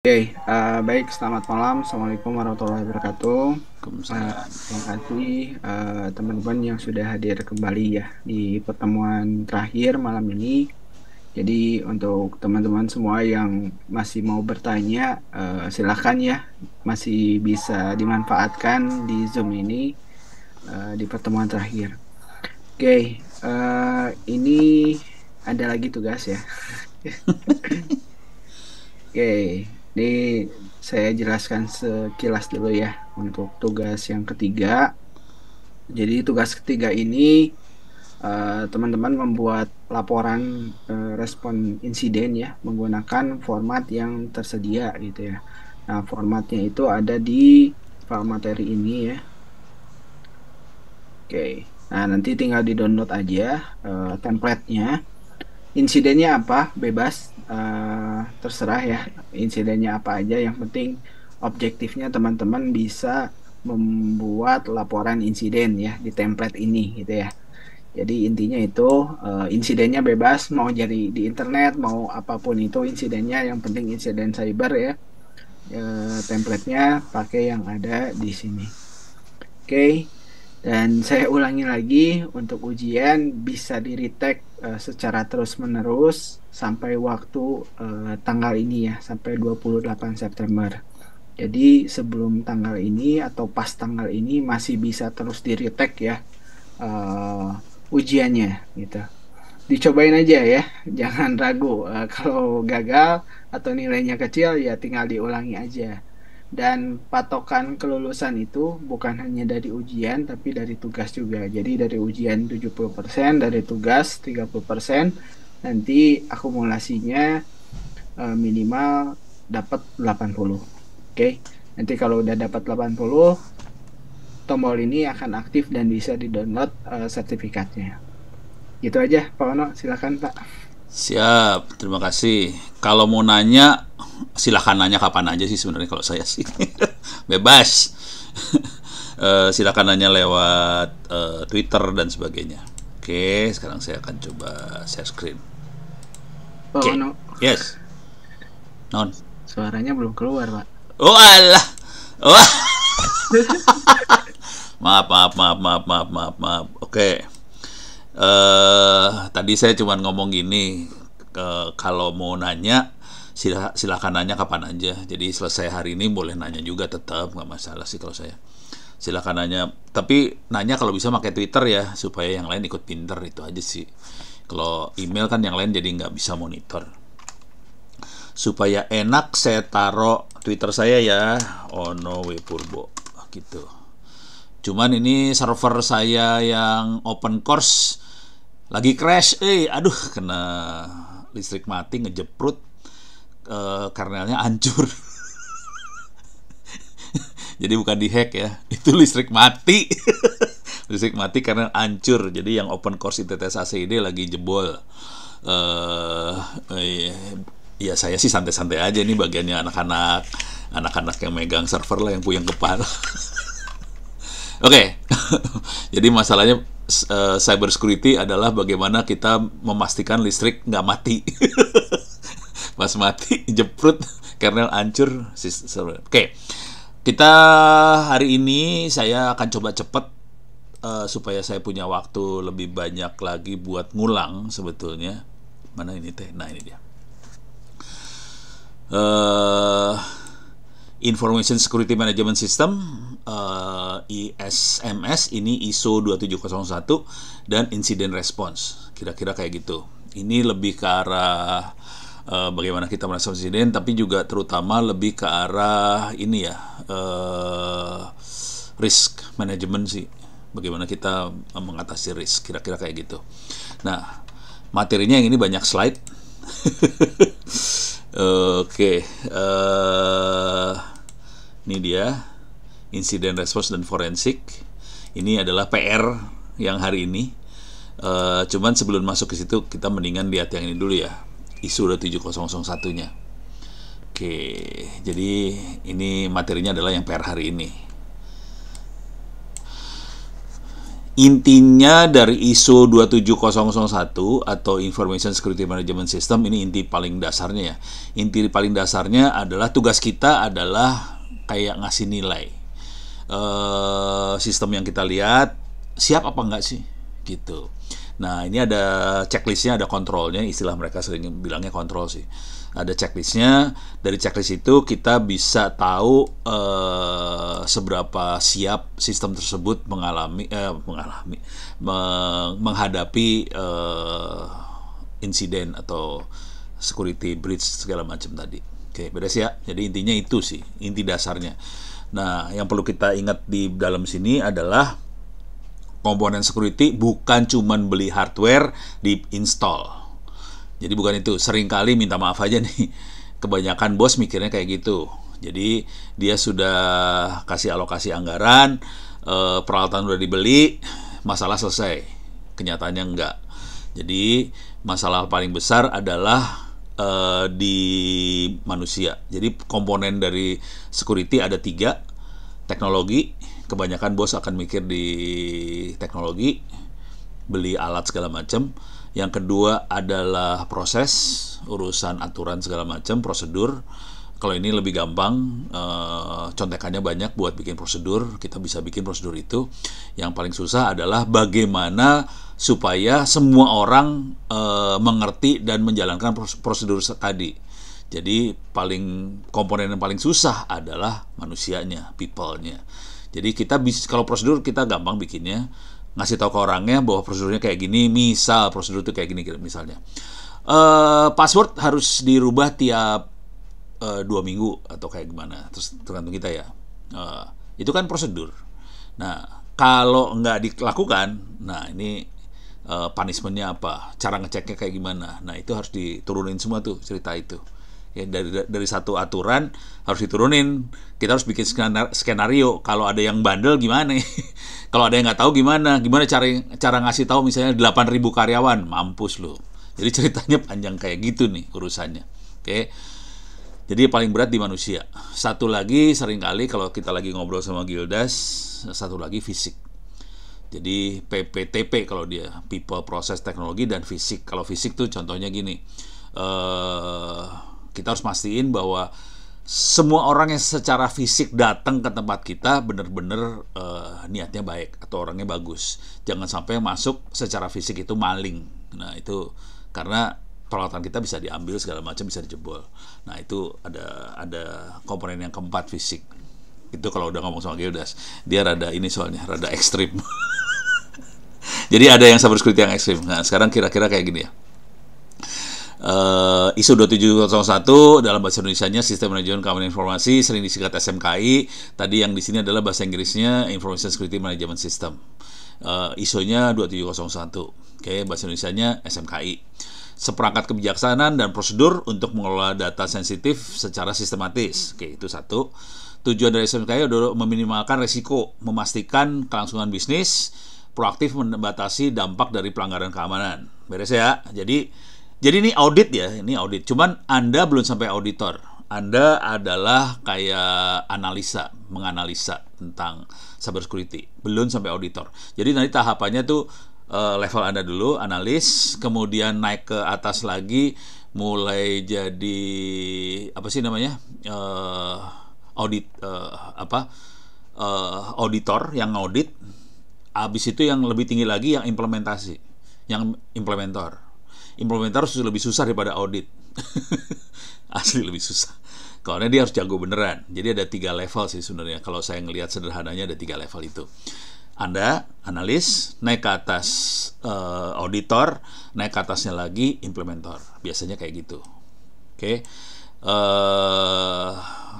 Baik, selamat malam. Assalamualaikum warahmatullahi wabarakatuh. Waalaikumsalam. Terima kasih teman-teman yang sudah hadir kembali ya di pertemuan terakhir malam ini. Jadi untuk teman-teman semua yang masih mau bertanya, silakan ya, masih bisa dimanfaatkan di Zoom ini di pertemuan terakhir. Ini ada lagi tugas ya. Oke, ini saya jelaskan sekilas dulu ya untuk tugas yang ketiga. Jadi tugas ketiga ini teman-teman membuat laporan respon insiden ya menggunakan format yang tersedia gitu ya. Nah, formatnya itu ada di file materi ini ya. Oke. Nah, nanti tinggal di-download aja template-nya. Insidennya apa? Bebas, terserah ya. Insidennya apa aja. Yang penting objektifnya teman-teman bisa membuat laporan insiden ya di template ini gitu ya. Jadi intinya itu insidennya bebas, mau jadi di internet, mau apapun itu insidennya. Yang penting insiden cyber ya. Template-nya pakai yang ada di sini. Oke. Dan saya ulangi lagi, untuk ujian bisa di-retake secara terus-menerus sampai waktu tanggal ini ya, sampai 28 September. Jadi sebelum tanggal ini atau pas tanggal ini masih bisa terus di-retake ya ujiannya gitu. Dicobain aja ya, jangan ragu. Kalau gagal atau nilainya kecil ya tinggal diulangi aja. Dan patokan kelulusan itu bukan hanya dari ujian, tapi dari tugas juga. Jadi dari ujian 70%, dari tugas 30%, nanti akumulasinya minimal dapat 80. Oke, nanti kalau udah dapat 80, tombol ini akan aktif dan bisa di-download sertifikatnya. Gitu aja, Pak Ono. Silakan, Pak. Siap, terima kasih. Kalau mau nanya, silahkan nanya kapan aja sih sebenarnya kalau saya sih. Bebas. Silahkan nanya lewat Twitter dan sebagainya. Oke, sekarang saya akan coba share screen. Pak Oke, Ono, yes. Non. suaranya belum keluar, Pak. Oh alah. Oh, maaf, maaf, maaf, maaf, maaf, maaf, maaf. Oke. Tadi saya cuma ngomong gini, kalau mau nanya silahkan nanya kapan aja. Jadi selesai hari ini boleh nanya juga, tetap nggak masalah sih kalau saya. Silahkan nanya, tapi nanya kalau bisa pakai Twitter ya supaya yang lain ikut pinter, itu aja sih. Kalau email kan yang lain jadi nggak bisa monitor. Supaya enak saya taruh Twitter saya ya, Ono W Purbo gitu. Cuman ini server saya yang open course lagi crash, aduh, kena listrik mati, ngejeprut, kernelnya hancur. Jadi bukan dihack ya, itu listrik mati. Listrik mati karena hancur. Jadi yang open course ITTS ACID lagi jebol. eh ya saya sih santai-santai aja, nih bagiannya anak-anak yang megang server lah yang puyeng kepala. Oke. Jadi masalahnya cyber security adalah bagaimana kita memastikan listrik nggak mati. Pas mati jeprut, kernel hancur. Oke. Kita hari ini saya akan coba cepet, supaya saya punya waktu lebih banyak lagi buat ngulang sebetulnya. Mana ini teh? Nah, ini dia. eh Information Security Management System, ISMS, ini ISO 2701, dan Incident Response, kira-kira kayak gitu. Ini lebih ke arah bagaimana kita merespons insiden, tapi juga terutama lebih ke arah ini ya, risk management sih, bagaimana kita mengatasi risk, kira-kira kayak gitu. Nah, materinya yang ini banyak slide. Oke, ini dia insiden response dan forensik. Ini adalah PR yang hari ini. Cuman sebelum masuk ke situ kita mendingan lihat yang ini dulu ya, ISO 7001-nya. Oke, jadi ini materinya adalah yang PR hari ini. Intinya dari ISO 27001 atau Information Security Management System, ini inti paling dasarnya ya. Inti paling dasarnya adalah tugas kita adalah kayak ngasih nilai. Sistem yang kita lihat siap apa enggak sih? Gitu. Nah, ini ada checklistnya, ada kontrolnya, istilah mereka sering bilangnya kontrol sih. Ada checklistnya, dari checklist itu kita bisa tahu seberapa siap sistem tersebut menghadapi insiden atau security breach segala macam tadi. Oke, beres ya. Jadi intinya itu sih, inti dasarnya. Nah, yang perlu kita ingat di dalam sini adalah komponen security bukan cuman beli hardware di install. Jadi bukan itu. Seringkali minta maaf aja nih, kebanyakan bos mikirnya kayak gitu. Jadi dia sudah kasih alokasi anggaran, peralatan udah dibeli, masalah selesai. Kenyataannya enggak. Jadi masalah paling besar adalah di manusia. Jadi komponen dari security ada 3. Teknologi, kebanyakan bos akan mikir di teknologi, beli alat segala macam. Yang kedua adalah proses, urusan aturan segala macam, prosedur. Kalau ini lebih gampang, contekannya banyak buat bikin prosedur, kita bisa bikin prosedur itu. Yang paling susah adalah bagaimana supaya semua orang mengerti dan menjalankan prosedur tadi. Jadi komponen yang paling susah adalah manusianya, people-nya. Jadi kita bisa, kalau prosedur kita gampang bikinnya, ngasih tahu ke orangnya bahwa prosedurnya kayak gini, misal prosedur itu kayak gini misalnya. Password harus dirubah tiap 2 minggu atau kayak gimana, terus tergantung kita ya. Itu kan prosedur. Nah, kalau nggak dilakukan, nah ini punishment-nya apa, cara ngeceknya kayak gimana. Nah, itu harus diturunin semua tuh cerita itu. Ya, dari satu aturan harus diturunin. Kita harus bikin skenario. Kalau ada yang bandel gimana? Kalau ada yang nggak tahu gimana cara ngasih tahu misalnya 8.000 karyawan, mampus lo. Jadi ceritanya panjang kayak gitu nih urusannya. Oke. Jadi paling berat di manusia. Satu lagi seringkali kalau kita lagi ngobrol sama Gildas, satu lagi fisik. Jadi PPTP kalau dia, people, process, teknologi, dan fisik. Kalau fisik tuh contohnya gini. Kita harus mastiin bahwa semua orang yang secara fisik datang ke tempat kita benar-benar niatnya baik atau orangnya bagus. Jangan sampai masuk secara fisik itu maling. Nah, itu karena peralatan kita bisa diambil segala macam, bisa dijebol. Nah, itu ada komponen yang keempat, fisik. Itu kalau udah ngomong sama Gildas, dia rada ini soalnya rada ekstrim. Jadi ada yang cyber security yang ekstrim. Nah, sekarang kira-kira kayak gini ya. ISO 27001 dalam bahasa Indonesianya Sistem Manajemen Keamanan Informasi, sering disingkat SMKI. Tadi yang di sini adalah bahasa Inggrisnya Information Security Management System. ISO-nya 27001. Oke, bahasa Indonesianya SMKI. Seperangkat kebijaksanaan dan prosedur untuk mengelola data sensitif secara sistematis. Oke, itu satu. Tujuan dari SMKI adalah meminimalkan risiko, memastikan kelangsungan bisnis, proaktif membatasi dampak dari pelanggaran keamanan. Beres ya. Jadi ini audit ya, ini audit. Cuman Anda belum sampai auditor. Anda adalah kayak menganalisa tentang cyber security. Belum sampai auditor. Jadi nanti tahapannya tuh level Anda dulu, analis, kemudian naik ke atas lagi, mulai jadi apa sih namanya? Auditor yang audit. Habis itu yang lebih tinggi lagi yang implementasi, yang implementor. Implementer harus lebih susah daripada audit. Asli lebih susah. Karena dia harus jago beneran. Jadi ada 3 level sih sebenarnya. Kalau saya ngelihat sederhananya ada 3 level itu. Anda analis, naik ke atas auditor, naik ke atasnya lagi implementer. Biasanya kayak gitu. Oke.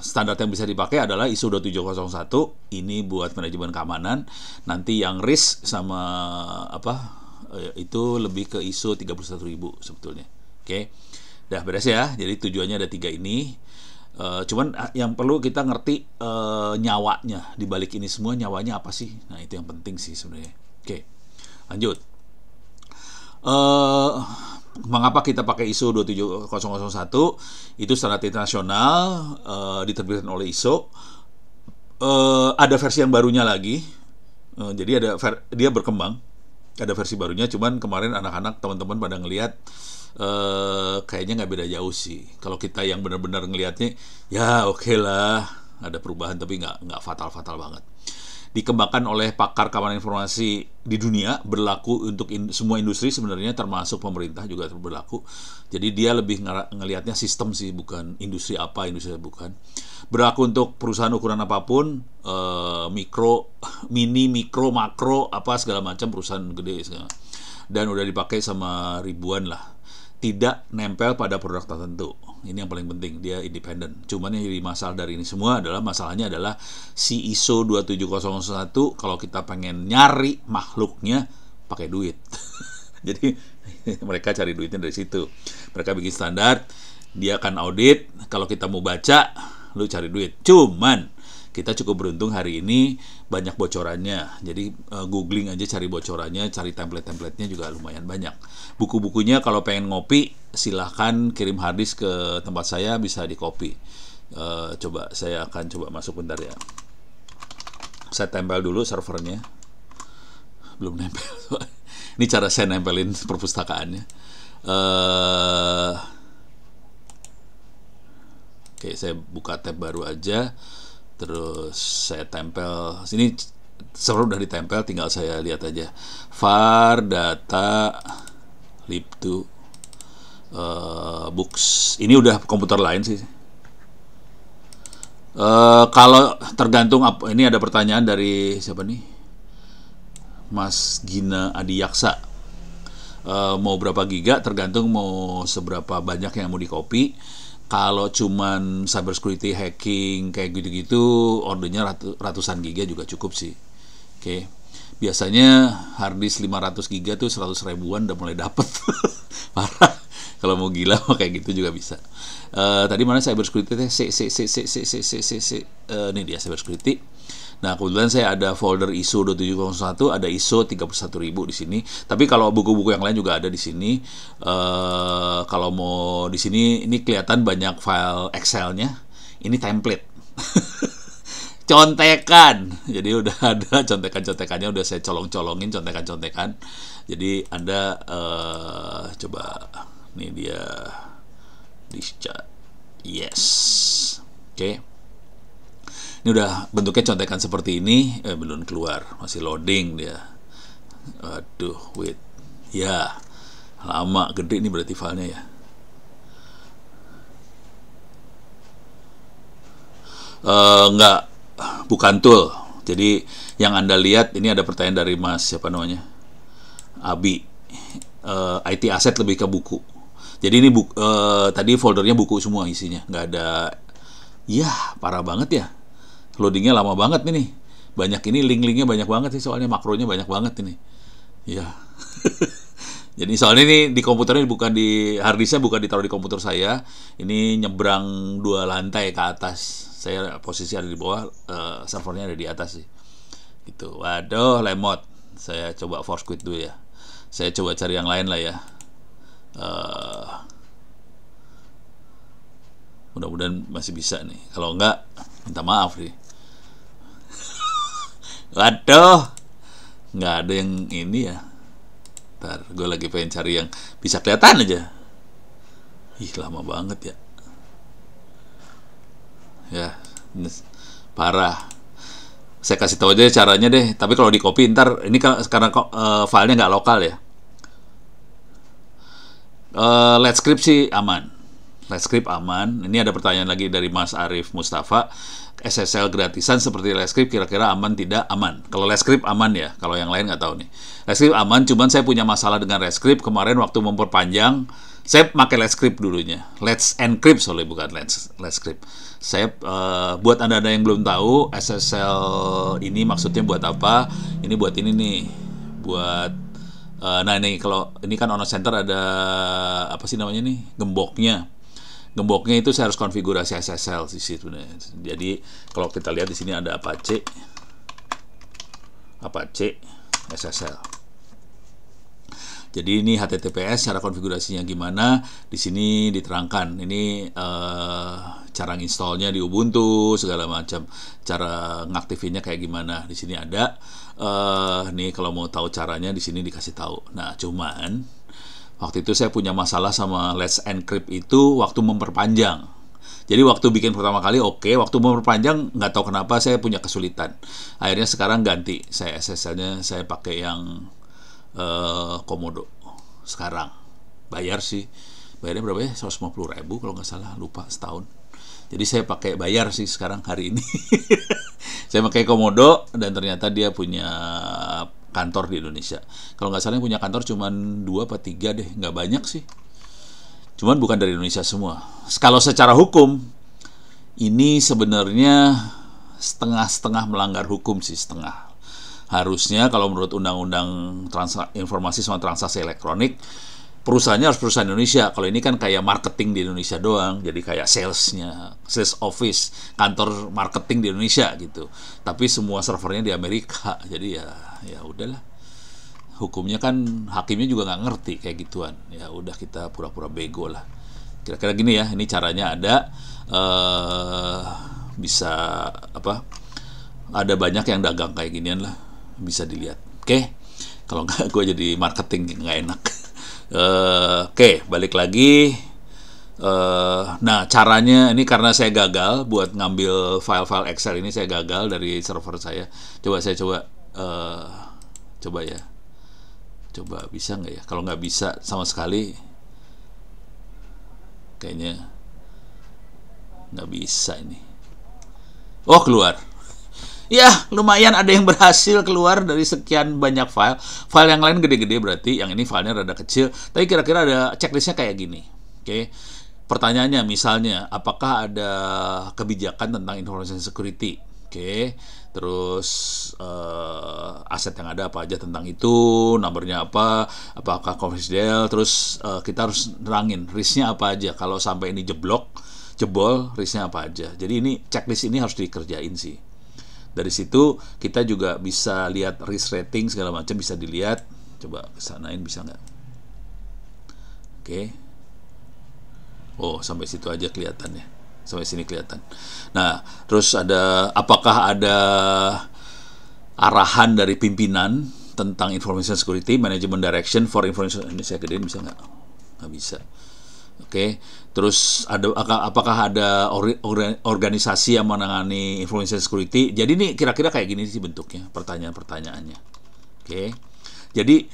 Standar yang bisa dipakai adalah ISO 27001. Ini buat manajemen keamanan. Nanti yang risk sama itu lebih ke ISO 31000 sebetulnya. Oke. Dah beres ya. Jadi tujuannya ada 3 ini. Cuman yang perlu kita ngerti nyawanya di balik ini semua, nyawanya apa sih? Nah, itu yang penting sih sebenarnya. Oke. Lanjut. Mengapa kita pakai ISO 27001? Itu standar internasional, diterbitkan oleh ISO. Ada versi yang barunya lagi. Jadi dia berkembang, ada versi barunya. Cuman kemarin anak-anak teman-teman pada ngelihat kayaknya nggak beda jauh sih. Kalau kita yang benar-benar ngelihatnya, ya oke lah, ada perubahan tapi nggak fatal-fatal banget. Dikembangkan oleh pakar keamanan informasi di dunia, berlaku untuk semua industri sebenarnya, termasuk pemerintah juga berlaku. Jadi dia lebih ngelihatnya sistem sih, bukan industri apa, industri bukan. Berlaku untuk perusahaan ukuran apapun, mikro, mini, mikro, makro, apa segala macam, perusahaan gede segala. Dan udah dipakai sama ribuan lah. Tidak nempel pada produk tertentu. Ini yang paling penting, dia independen. Cuman yang jadi masalah dari ini semua adalah, masalahnya adalah si ISO 27001 kalau kita pengen nyari makhluknya pakai duit. Jadi mereka cari duitnya dari situ. Mereka bikin standar, dia akan audit, kalau kita mau baca, lu cari duit. Cuman kita cukup beruntung hari ini banyak bocorannya. Jadi googling aja cari bocorannya, cari template-templatenya juga lumayan banyak. Buku-bukunya kalau pengen ngopi, silahkan kirim harddisk ke tempat saya, bisa di copy. Coba saya akan coba masuk bentar ya. Saya tempel dulu servernya. Belum nempel. Ini cara saya nempelin perpustakaannya. Oke, saya buka tab baru aja. Terus saya tempel. Sini server udah ditempel, tinggal saya lihat aja. var data lib2 books. Ini udah komputer lain sih. Kalau tergantung ini ada pertanyaan dari siapa nih? Mas Gina Adiyaksa. Mau berapa giga? Tergantung mau seberapa banyak yang mau di copy. Kalau cuman cyber security, hacking kayak gitu-gitu, ordernya ratusan giga juga cukup sih. Oke. Biasanya harddisk 500 giga tuh 100 ribuan udah mulai dapet. Parah. Kalau mau gila kayak gitu juga bisa. Tadi mana cyber security? Ini dia cyber security. Nah, kebetulan saya ada folder ISO 27001, ada ISO 31000 di sini. Tapi kalau buku-buku yang lain juga ada di sini. Kalau mau di sini, ini kelihatan banyak file Excel-nya. Ini template. Contekan. Jadi udah ada contekan-contekannya, udah saya colong-colongin contekan-contekan. Jadi Anda coba, ini dia discharge. Yes. Oke. Ini udah bentuknya contekan seperti ini, belum keluar, masih loading dia. Aduh, wait. Ya, lama, gede nih berarti filenya ya. Enggak, bukan tool. Jadi yang Anda lihat ini ada pertanyaan dari Mas siapa namanya? Abi. IT asset lebih ke buku. Jadi ini tadi foldernya buku semua isinya, nggak ada. Ya, parah banget ya. Loadingnya lama banget nih. Banyak ini link-linknya banyak banget sih, soalnya makronya banyak banget ini. Ya. Jadi soalnya ini di komputernya bukan di harddisknya, bukan ditaruh di komputer saya. Ini nyebrang 2 lantai ke atas. Saya posisi ada di bawah, servernya ada di atas sih. Gitu. Waduh, lemot. Saya coba force quit dulu ya. Saya coba cari yang lain lah ya. Mudah-mudahan masih bisa nih. Kalau enggak, minta maaf nih. Waduh, nggak ada yang ini ya. Ntar, gue lagi pengen cari yang bisa kelihatan aja. Ih, lama banget ya. Ya, parah. Saya kasih tahu aja caranya deh. Tapi kalau di copy ntar, ini kan karena filenya nggak lokal ya. Let's Script sih aman. Let's Script aman. Ini ada pertanyaan lagi dari Mas Arif Mustafa. SSL gratisan seperti Let's Script kira-kira aman tidak? Aman. Kalau Let's Script aman ya. Kalau yang lain nggak tahu nih. Let's Script aman. Cuman saya punya masalah dengan Let's Script. Kemarin waktu memperpanjang, saya pakai Let's Script dulunya. Let's Encrypt soalnya, bukan Let's Script. Saya buat anda yang belum tahu SSL ini maksudnya buat apa? Ini buat ini nih. Buat nah ini kalau ini kan Ono Center ada apa sih namanya nih? Gemboknya itu saya harus konfigurasi SSL di situ. Jadi kalau kita lihat di sini ada Apache SSL. Jadi ini HTTPS, cara konfigurasinya gimana, di sini diterangkan. Ini cara installnya di Ubuntu segala macam, cara ngaktifinnya kayak gimana, di sini ada. Nih kalau mau tahu caranya di sini dikasih tahu. Nah cuman waktu itu saya punya masalah sama Let's Encrypt itu waktu memperpanjang. Jadi waktu bikin pertama kali oke, waktu memperpanjang nggak tahu kenapa saya punya kesulitan. Akhirnya sekarang ganti, saya SSL-nya saya pakai yang Komodo sekarang. Bayar sih, bayarnya berapa ya? 150.000 kalau nggak salah, lupa setahun. Jadi saya pakai bayar sih sekarang hari ini. Saya pakai Komodo dan ternyata dia punya kantor di Indonesia. Kalau nggak salah punya kantor cuman 2 apa 3 deh, nggak banyak sih. Cuman bukan dari Indonesia semua. Kalau secara hukum, ini sebenarnya setengah-setengah melanggar hukum sih, setengah. Harusnya kalau menurut Undang-Undang Informasi sama Transaksi Elektronik, perusahaannya harus perusahaan Indonesia. Kalau ini kan kayak marketing di Indonesia doang, jadi kayak salesnya, sales office, kantor marketing di Indonesia gitu. Tapi semua servernya di Amerika, jadi ya udahlah. Hukumnya kan hakimnya juga nggak ngerti kayak gituan. Ya udah kita pura-pura bego lah. Kira-kira gini ya, ini caranya ada. Bisa apa? Ada banyak yang dagang kayak ginian lah, bisa dilihat. Oke, kalau nggak gue jadi marketing nggak enak. Oke, balik lagi. Nah caranya ini karena saya gagal buat ngambil file-file Excel ini, saya gagal dari server saya. Saya coba ya. Coba bisa nggak ya? Kalau nggak bisa sama sekali, kayaknya nggak bisa ini. Oh keluar. Ya lumayan ada yang berhasil keluar dari sekian banyak file. File yang lain gede-gede berarti, yang ini filenya rada kecil. Tapi kira-kira ada checklistnya kayak gini. Oke. Pertanyaannya misalnya, apakah ada kebijakan tentang information security? Oke. Terus aset yang ada apa aja tentang itu, nomornya apa, apakah confidential, terus kita harus nerangin risknya apa aja kalau sampai ini jebol risknya apa aja. Jadi ini checklist ini harus dikerjain sih. Dari situ kita juga bisa lihat risk rating segala macam, bisa dilihat. Coba kesanain bisa nggak? Oke. Oh sampai situ aja kelihatannya. Sampai sini kelihatan. Nah, terus apakah ada arahan dari pimpinan tentang information security, management direction for information, ini saya gedein bisa nggak? Nggak bisa. Oke. Terus apakah ada organisasi yang menangani information security? Jadi ini kira-kira kayak gini sih bentuknya, pertanyaan-pertanyaannya. Oke. Jadi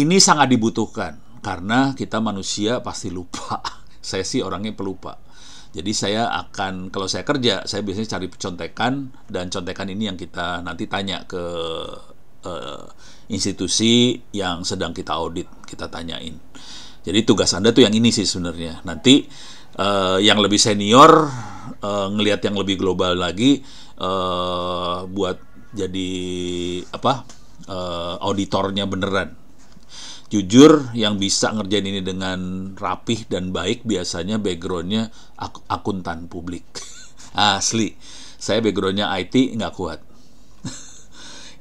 ini sangat dibutuhkan karena kita manusia pasti lupa. Saya sih orangnya pelupa. Jadi kalau saya kerja, saya biasanya cari contekan, dan contekan ini yang kita nanti tanya ke institusi yang sedang kita audit, kita tanyain. Jadi tugas Anda tuh yang ini sih sebenarnya. Nanti yang lebih senior ngelihat yang lebih global lagi, buat jadi auditornya beneran. Jujur yang bisa ngerjain ini dengan rapih dan baik biasanya backgroundnya akuntan publik. Asli, saya backgroundnya IT nggak kuat.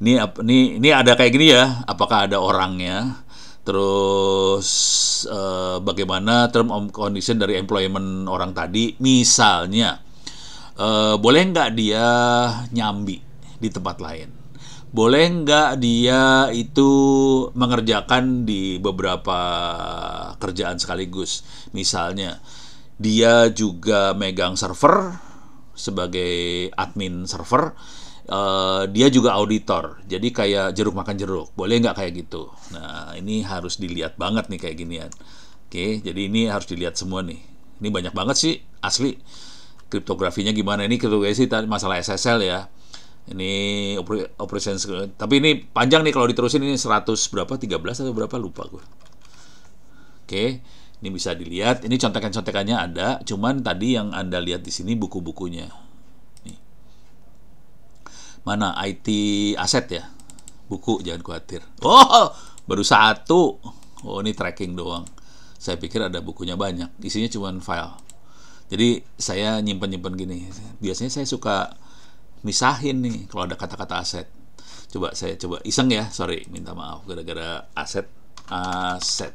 Ini ada kayak gini ya, apakah ada orangnya, terus bagaimana term of condition dari employment orang tadi, misalnya boleh nggak dia nyambi di tempat lain. Boleh nggak dia itu mengerjakan di beberapa kerjaan sekaligus? Misalnya, dia juga megang server sebagai admin server, dia juga auditor. Jadi kayak jeruk makan jeruk. Boleh nggak kayak gitu? Nah, ini harus dilihat banget nih kayak ginian. Oke, jadi ini harus dilihat semua nih. Ini banyak banget sih, asli. Kriptografinya gimana? Ini kriptografi masalah SSL ya. Ini operation, tapi ini panjang nih kalau diterusin, ini 100 berapa, 13 atau berapa lupa gue. Oke, ini bisa dilihat, ini contekan-contekannya ada, cuman tadi yang Anda lihat di sini buku-bukunya. Nih. Mana IT aset ya? Buku, jangan khawatir. Oh, baru 1. Oh, ini tracking doang. Saya pikir ada bukunya banyak, isinya cuman file. Jadi saya nyimpen-nyimpen gini. Biasanya saya suka misahin nih kalau ada kata-kata aset. Saya coba iseng ya, sorry, minta maaf gara-gara aset Asset.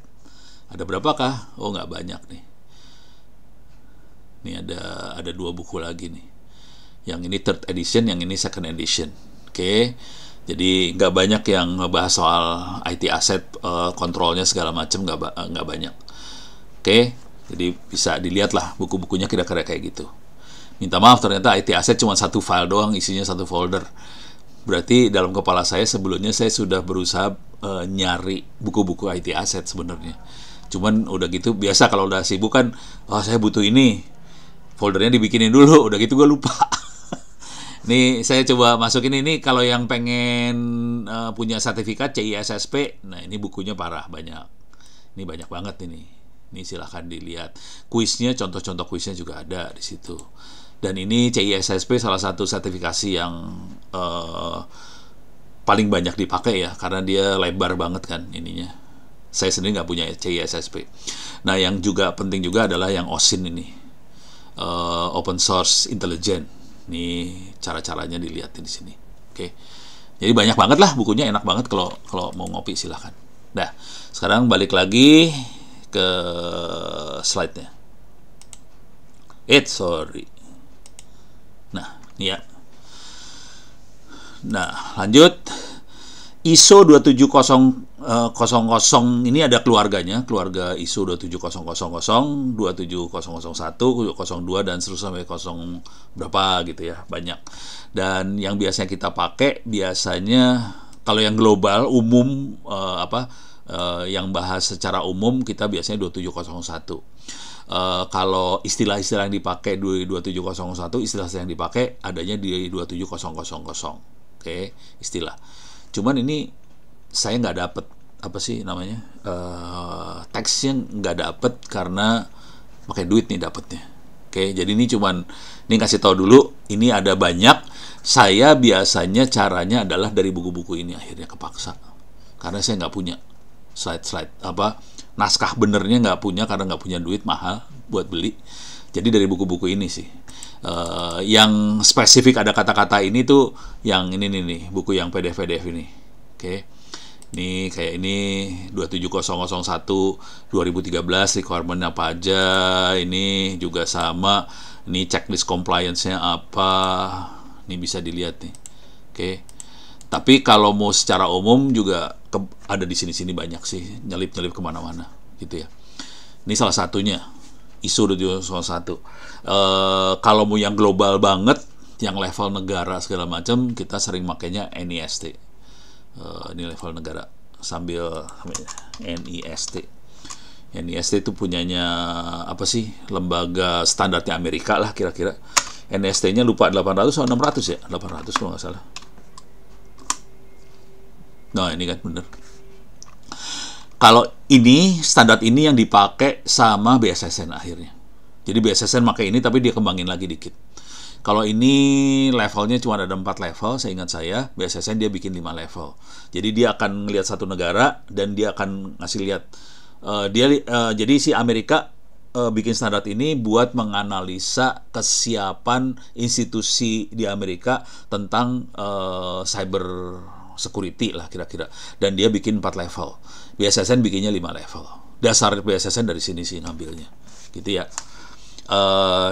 Ada berapakah? Oh, nggak banyak nih. Ini ada 2 buku lagi nih. Yang ini third edition, yang ini second edition. Oke. Jadi nggak banyak yang ngebahas soal IT asset, kontrolnya segala macam, nggak banyak. Oke. Jadi bisa dilihat lah buku-bukunya kira-kira kayak gitu. Minta maaf, ternyata IT asset cuma satu file doang, isinya satu folder. Berarti dalam kepala saya sebelumnya saya sudah berusaha nyari buku-buku IT asset sebenarnya. Cuman udah gitu, biasa kalau udah sibuk kan, oh saya butuh ini, foldernya dibikinin dulu, udah gitu gue lupa. Nih saya coba masukin ini, kalau yang pengen punya sertifikat CISSP, nah ini bukunya parah banyak. Ini banyak banget ini. Ini silahkan dilihat. Kuisnya, contoh-contoh kuisnya juga ada di situ. Dan ini CISSP salah satu sertifikasi yang paling banyak dipakai ya, karena dia lebar banget kan ininya. Saya sendiri nggak punya CISSP. Nah, yang juga penting juga adalah yang OSINT ini, Open Source Intelligence. Ini cara-caranya dilihatin di sini. Oke. Jadi banyak banget lah bukunya, enak banget kalau mau ngopi silahkan. Nah, sekarang balik lagi ke slide-nya. Sorry. Nah, ini ya. Nah, lanjut. ISO 27000 ini ada keluarganya, keluarga ISO 27000, 27001, 02 dan seterusnya sampai 0 berapa gitu ya, banyak. Dan yang biasanya kita pakai biasanya kalau yang global umum yang bahas secara umum kita biasanya 2701. Kalau istilah-istilah yang dipakai 2701, istilah yang dipakai adanya di 27000. Oke, istilah. Cuman ini saya nggak dapet apa sih namanya, teksnya nggak dapet karena pakai duit nih dapetnya. Oke, jadi ini kasih tahu dulu, ini ada banyak. Saya biasanya caranya adalah dari buku-buku ini, akhirnya kepaksa karena saya nggak punya slide naskah benernya, nggak punya karena nggak punya duit mahal buat beli. Jadi dari buku-buku ini sih. Yang spesifik ada kata-kata ini tuh yang ini nih, buku yang PDF ini. Oke. Ini kayak ini 27001 2013 requirement apa aja, ini juga sama. Ini checklist compliance-nya apa. Ini bisa dilihat nih. Oke. Tapi kalau mau secara umum juga ada di sini-sini banyak sih, nyelip-nyelip kemana-mana gitu ya. Ini salah satunya ISO 27001. Kalau mau yang global banget, yang level negara segala macam, kita sering makainya NIST. Ini level negara sambil NIST. NIST itu punyanya apa sih? Lembaga standarnya Amerika lah kira-kira. NIST-nya lupa 800 atau 600 ya? 800 kalau nggak salah. Nah, ini kan bener. Kalau ini, standar ini yang dipakai sama BSSN akhirnya. Jadi BSSN pakai ini, tapi dia kembangin lagi dikit. Kalau ini levelnya cuma ada 4 level, saya ingat saya, BSSN dia bikin 5 level. Jadi dia akan ngelihat satu negara, dan dia akan ngasih lihat. Jadi si Amerika bikin standar ini buat menganalisa kesiapan institusi di Amerika tentang cyber security lah kira-kira, dan dia bikin 4 level. BSSN bikinnya 5 level. Dasar BSSN dari sini sih ngambilnya gitu ya.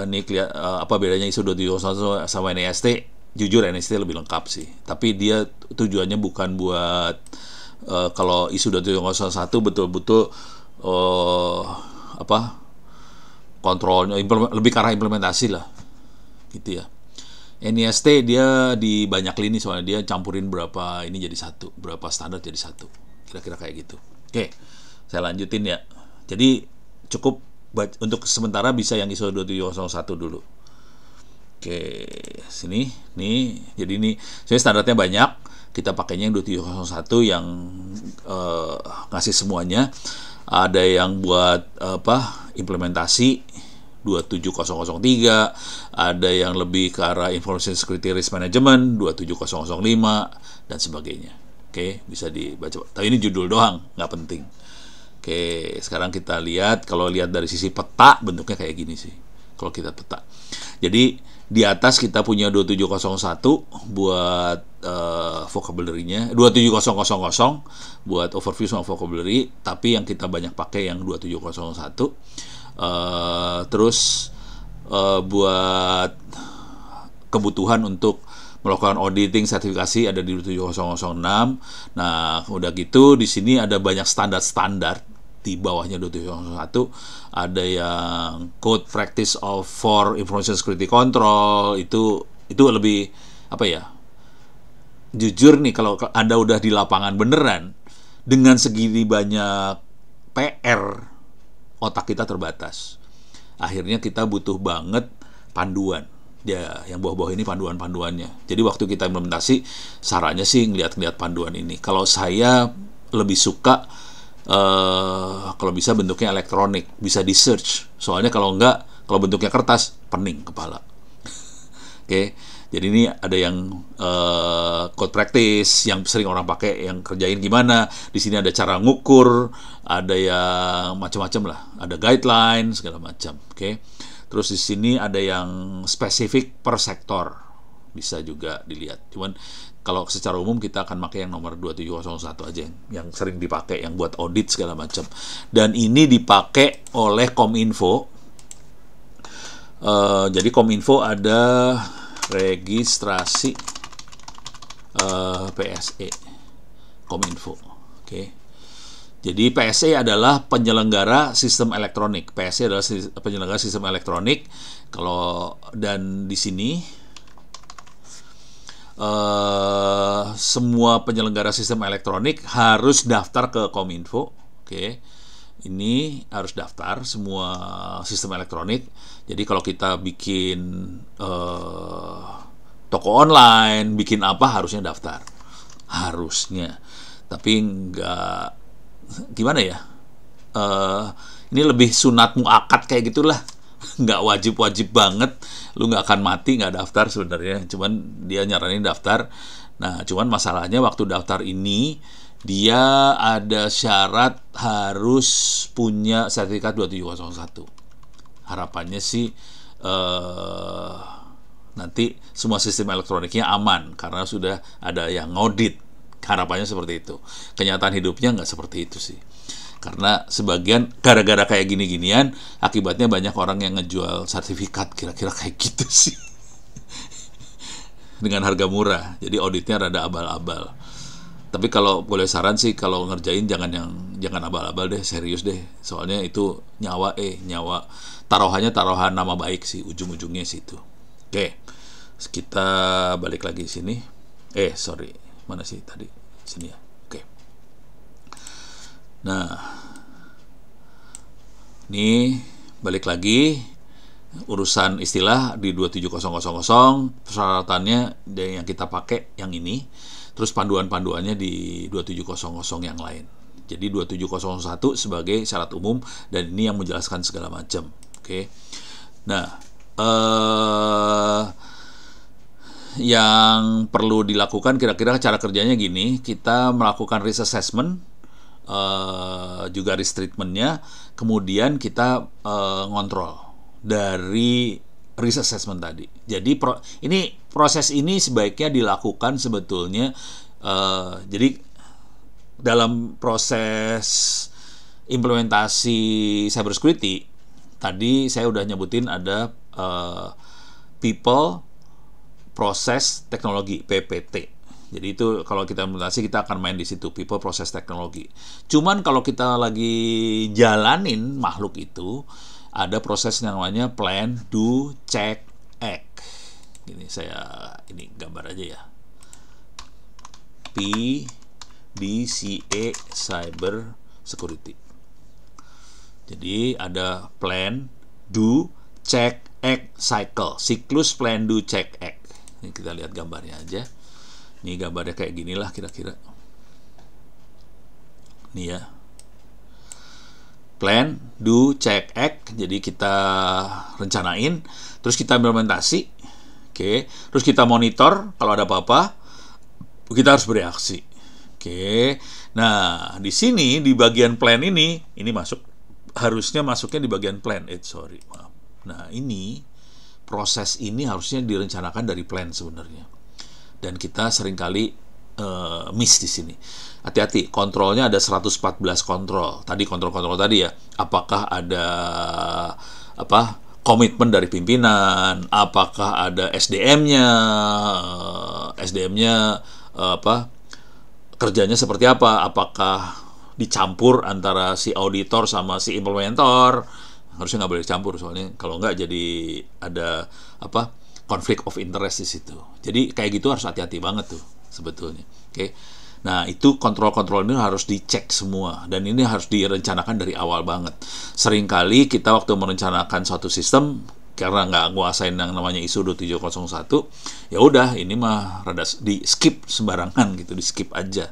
Ini apa bedanya ISO 27001 sama NIST? Jujur NIST lebih lengkap sih, tapi dia tujuannya bukan buat kalau ISO 27001 betul-betul kontrolnya, lebih ke arah implementasi lah gitu ya. NIST dia di banyak lini, soalnya dia campurin berapa ini jadi satu, berapa standar jadi satu, kira-kira kayak gitu. Oke, saya lanjutin ya. Jadi cukup untuk sementara bisa yang ISO 27001 dulu. Oke, sini nih. Jadi ini saya standarnya banyak, kita pakainya yang 27001 yang ngasih semuanya. Ada yang buat implementasi 27003, ada yang lebih ke arah Information Security Risk Management 27005 dan sebagainya. Oke, bisa dibaca. Tapi ini judul doang, nggak penting. Oke, sekarang kita lihat, kalau lihat dari sisi peta bentuknya kayak gini sih. Kalau kita peta. Jadi di atas kita punya 2701 buat vocabulary-nya 27000 buat overview sama vocabulary, tapi yang kita banyak pakai yang 2701. Terus buat kebutuhan untuk melakukan auditing sertifikasi ada di 27006. Nah, udah gitu di sini ada banyak standar-standar di bawahnya 27001. Ada yang code practice of for information security control, itu lebih apa ya? Jujur nih, kalau Anda udah di lapangan beneran dengan segini banyak PR, otak kita terbatas. Akhirnya kita butuh banget panduan. Ya, yang bawah-bawah ini panduan-panduannya. Jadi waktu kita implementasi, sarannya sih ngeliat-ngeliat panduan ini. Kalau saya lebih suka kalau bisa bentuknya elektronik, bisa di search. Soalnya kalau enggak, kalau bentuknya kertas, pening kepala. Oke, jadi ini ada yang code practice yang sering orang pakai, yang kerjain gimana. Di sini ada cara ngukur, ada yang macam-macam lah, ada guideline segala macam. Oke. Terus di sini ada yang spesifik per sektor, bisa juga dilihat. Cuman kalau secara umum kita akan pakai yang nomor 2701 aja, yang sering dipakai, yang buat audit segala macam. Dan ini dipakai oleh Kominfo. Jadi Kominfo ada registrasi PSE Kominfo. Oke. Jadi PSE adalah penyelenggara sistem elektronik. PSE adalah penyelenggara sistem elektronik. Dan di sini semua penyelenggara sistem elektronik harus daftar ke Kominfo. Oke. Ini harus daftar semua sistem elektronik. Jadi kalau kita bikin toko online, bikin apa, harusnya daftar. Harusnya. Tapi nggak, gimana ya, ini lebih sunat muakat kayak gitulah. Nggak wajib-wajib banget, lu nggak akan mati nggak daftar sebenarnya, cuman dia nyaranin daftar. Nah, cuman masalahnya waktu daftar ini dia ada syarat harus punya sertifikat 2701. Harapannya sih nanti semua sistem elektroniknya aman karena sudah ada yang ngaudit. Harapannya seperti itu. Kenyataan hidupnya nggak seperti itu sih. Karena sebagian gara-gara kayak gini-ginian, akibatnya banyak orang yang ngejual sertifikat kira-kira kayak gitu sih. Dengan harga murah. Jadi auditnya rada abal-abal. Tapi kalau boleh saran sih, kalau ngerjain jangan abal-abal deh, serius deh. Soalnya itu nyawa taruhannya taruhan nama baik sih, ujung-ujungnya situ. Oke. Kita balik lagi sini. Sorry. Mana sih tadi? Sini ya. Oke. Nah, ini balik lagi urusan istilah di 27000, persyaratannya yang kita pakai yang ini, terus panduan-panduannya di 2700 yang lain. Jadi 2701 sebagai syarat umum, dan ini yang menjelaskan segala macam. Oke. Nah, yang perlu dilakukan kira-kira cara kerjanya gini, kita melakukan risk assessment, juga risk treatment-nya, kemudian kita ngontrol dari risk assessment tadi. Jadi proses ini sebaiknya dilakukan sebetulnya, jadi dalam proses implementasi cybersecurity tadi saya udah nyebutin ada people, proses, teknologi, PPT. Jadi itu kalau kita implementasi kita akan main di situ, people, proses, teknologi. Cuman kalau kita lagi jalanin makhluk itu, ada proses yang namanya plan, do, check, act. Ini gambar aja ya. PDCA Cyber Security. Jadi ada plan, do, check, act, cycle. Siklus plan, do, check, act. Ini kita lihat gambarnya aja. Ini gambarnya kayak ginilah kira-kira. Nih ya. Plan, do, check, act. Jadi kita rencanain, terus kita implementasi. Oke. Terus kita monitor kalau ada apa-apa, kita harus bereaksi. Oke. Nah, di sini di bagian plan ini harusnya masuknya di bagian plan. Maaf. Nah, ini proses ini harusnya direncanakan dari plan sebenarnya. Dan kita seringkali miss di sini. Hati-hati, kontrolnya ada 114 kontrol. Tadi kontrol-kontrol tadi ya. Apakah ada komitmen dari pimpinan? Apakah ada SDM-nya? SDM-nya kerjanya seperti apa? Apakah dicampur antara si auditor sama si implementer? Harusnya nggak boleh dicampur, soalnya kalau nggak jadi ada konflik of interest di situ. Jadi kayak gitu harus hati-hati banget tuh sebetulnya. Oke. Nah, itu kontrol-kontrol ini harus dicek semua, dan ini harus direncanakan dari awal banget. Seringkali kita waktu merencanakan suatu sistem, karena nggak nguasain yang namanya ISO 27701, ya udah ini mah rada di skip sembarangan gitu, di skip aja.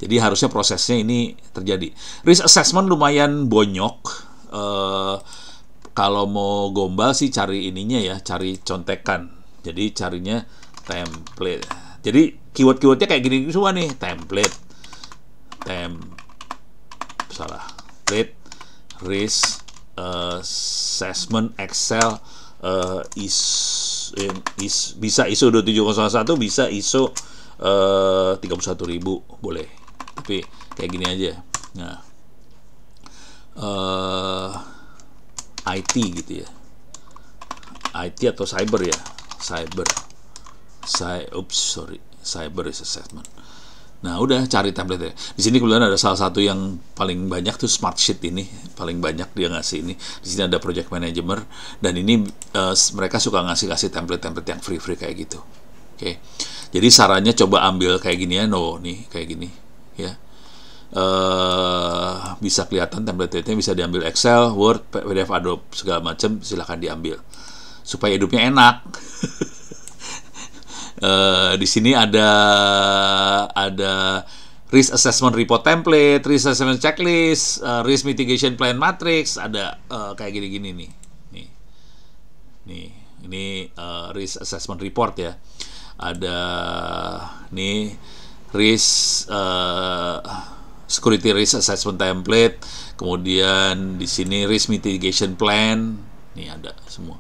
Jadi harusnya prosesnya ini terjadi. Risk assessment lumayan bonyok. Kalau mau gombal sih cari ininya ya, cari contekan. Jadi carinya template. Jadi keyword-keywordnya kayak gini semua nih, template, risk assessment, Excel, bisa ISO 27001, bisa ISO 31000 boleh. Tapi kayak gini aja. Nah, IT gitu ya, IT atau cyber ya, cyber risk assessment. Nah, udah cari template. Di sini kebetulan ada salah satu yang paling banyak tuh Smartsheet ini, paling banyak dia ngasih ini. Di sini ada project manager, dan ini mereka suka ngasih template-template yang free kayak gitu. Oke. Jadi sarannya coba ambil kayak gini ya, nih kayak gini ya. Bisa kelihatan template-nya, bisa diambil Excel, Word, PDF, Adobe segala macam, silahkan diambil supaya hidupnya enak. Di sini ada risk assessment report template, risk assessment checklist, risk mitigation plan matrix, ada kayak gini-gini nih. Ini risk assessment report ya. Ada nih risk security risk assessment template, kemudian di sini risk mitigation plan, nih ada semua.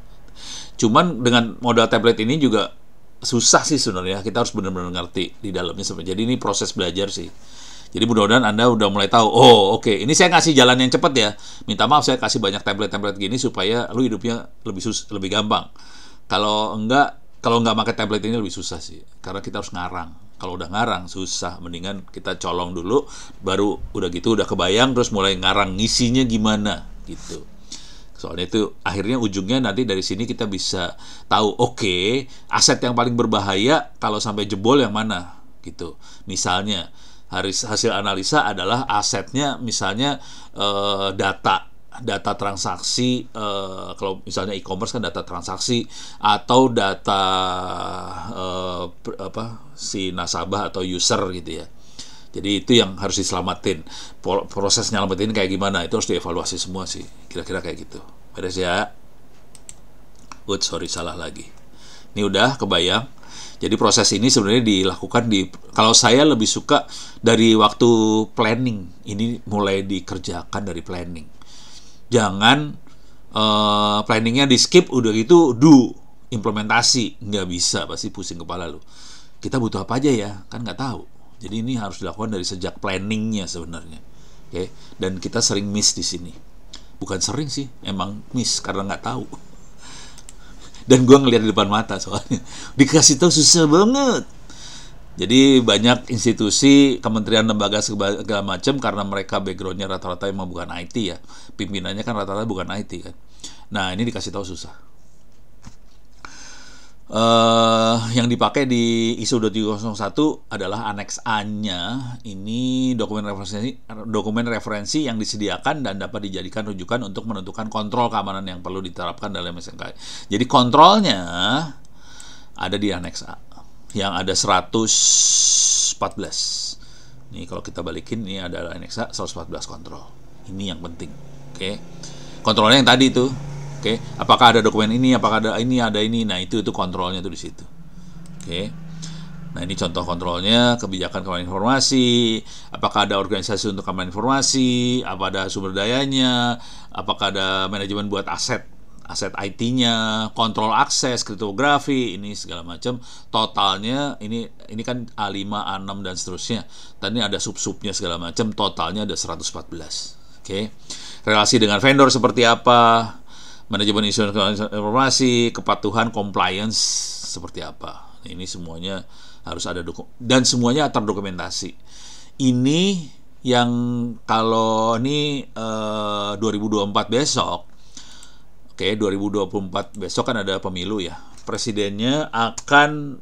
Cuman dengan modal template ini juga susah sih sebenarnya, kita harus benar-benar ngerti di dalamnya. Jadi ini proses belajar sih. Jadi mudah-mudahan Anda udah mulai tahu, oke, ini saya ngasih jalan yang cepat ya. Minta maaf saya kasih banyak template-template gini supaya lu hidupnya lebih gampang. Kalau nggak pakai template ini lebih susah sih, karena kita harus ngarang. Kalau udah ngarang susah, mendingan kita colong dulu, baru udah gitu udah kebayang, terus mulai ngarang ngisinya gimana gitu. Soalnya itu akhirnya ujungnya nanti dari sini kita bisa tahu, oke, aset yang paling berbahaya kalau sampai jebol yang mana gitu. Misalnya hasil analisa adalah asetnya misalnya data transaksi, kalau misalnya e-commerce kan data transaksi, atau data si nasabah atau user gitu ya. Jadi itu yang harus diselamatin. Proses nyelamatin kayak gimana, itu harus dievaluasi semua sih. Kira-kira kayak gitu. Beres ya? Sorry, salah lagi. Ini udah kebayang. Jadi proses ini sebenarnya dilakukan kalau saya lebih suka dari waktu planning. Ini mulai dikerjakan dari planning. Jangan planningnya di skip, udah gitu implementasi. Nggak bisa, pasti pusing kepala lu. Kita butuh apa aja ya? Kan nggak tahu. Jadi ini harus dilakukan dari sejak planningnya sebenarnya, oke? Dan kita sering miss di sini. Bukan sering sih, emang miss karena nggak tahu. Dan gue ngeliat di depan mata soalnya dikasih tahu susah banget. Jadi banyak institusi, kementerian, lembaga segala macam, karena mereka backgroundnya rata-rata emang bukan IT ya. Pimpinannya kan rata-rata bukan IT kan. Nah, ini dikasih tahu susah. Yang dipakai di ISO 27001 adalah Annex A-nya. Ini dokumen referensi yang disediakan dan dapat dijadikan rujukan untuk menentukan kontrol keamanan yang perlu diterapkan dalam SNK. Jadi kontrolnya ada di Annex A yang ada 114. Nih kalau kita balikin, ini adalah Annex A 114 kontrol. Ini yang penting. Oke. Kontrolnya yang tadi itu. Oke, apakah ada dokumen ini, apakah ada ini, nah itu kontrolnya tuh di situ. Oke. Nah, ini contoh kontrolnya, kebijakan keamanan informasi, apakah ada organisasi untuk keamanan informasi, apa ada sumber dayanya, apakah ada manajemen buat aset aset IT-nya, kontrol akses, kriptografi, ini segala macam. Totalnya ini kan A5, A6 dan seterusnya. Tadi ada sub-subnya segala macam, totalnya ada 114. Oke. Relasi dengan vendor seperti apa? Manajemen isu informasi, kepatuhan, compliance seperti apa? Ini semuanya harus ada dan semuanya terdokumentasi. Ini yang kalau ini 2024 besok, oke, 2024 besok kan ada pemilu ya. Presidennya akan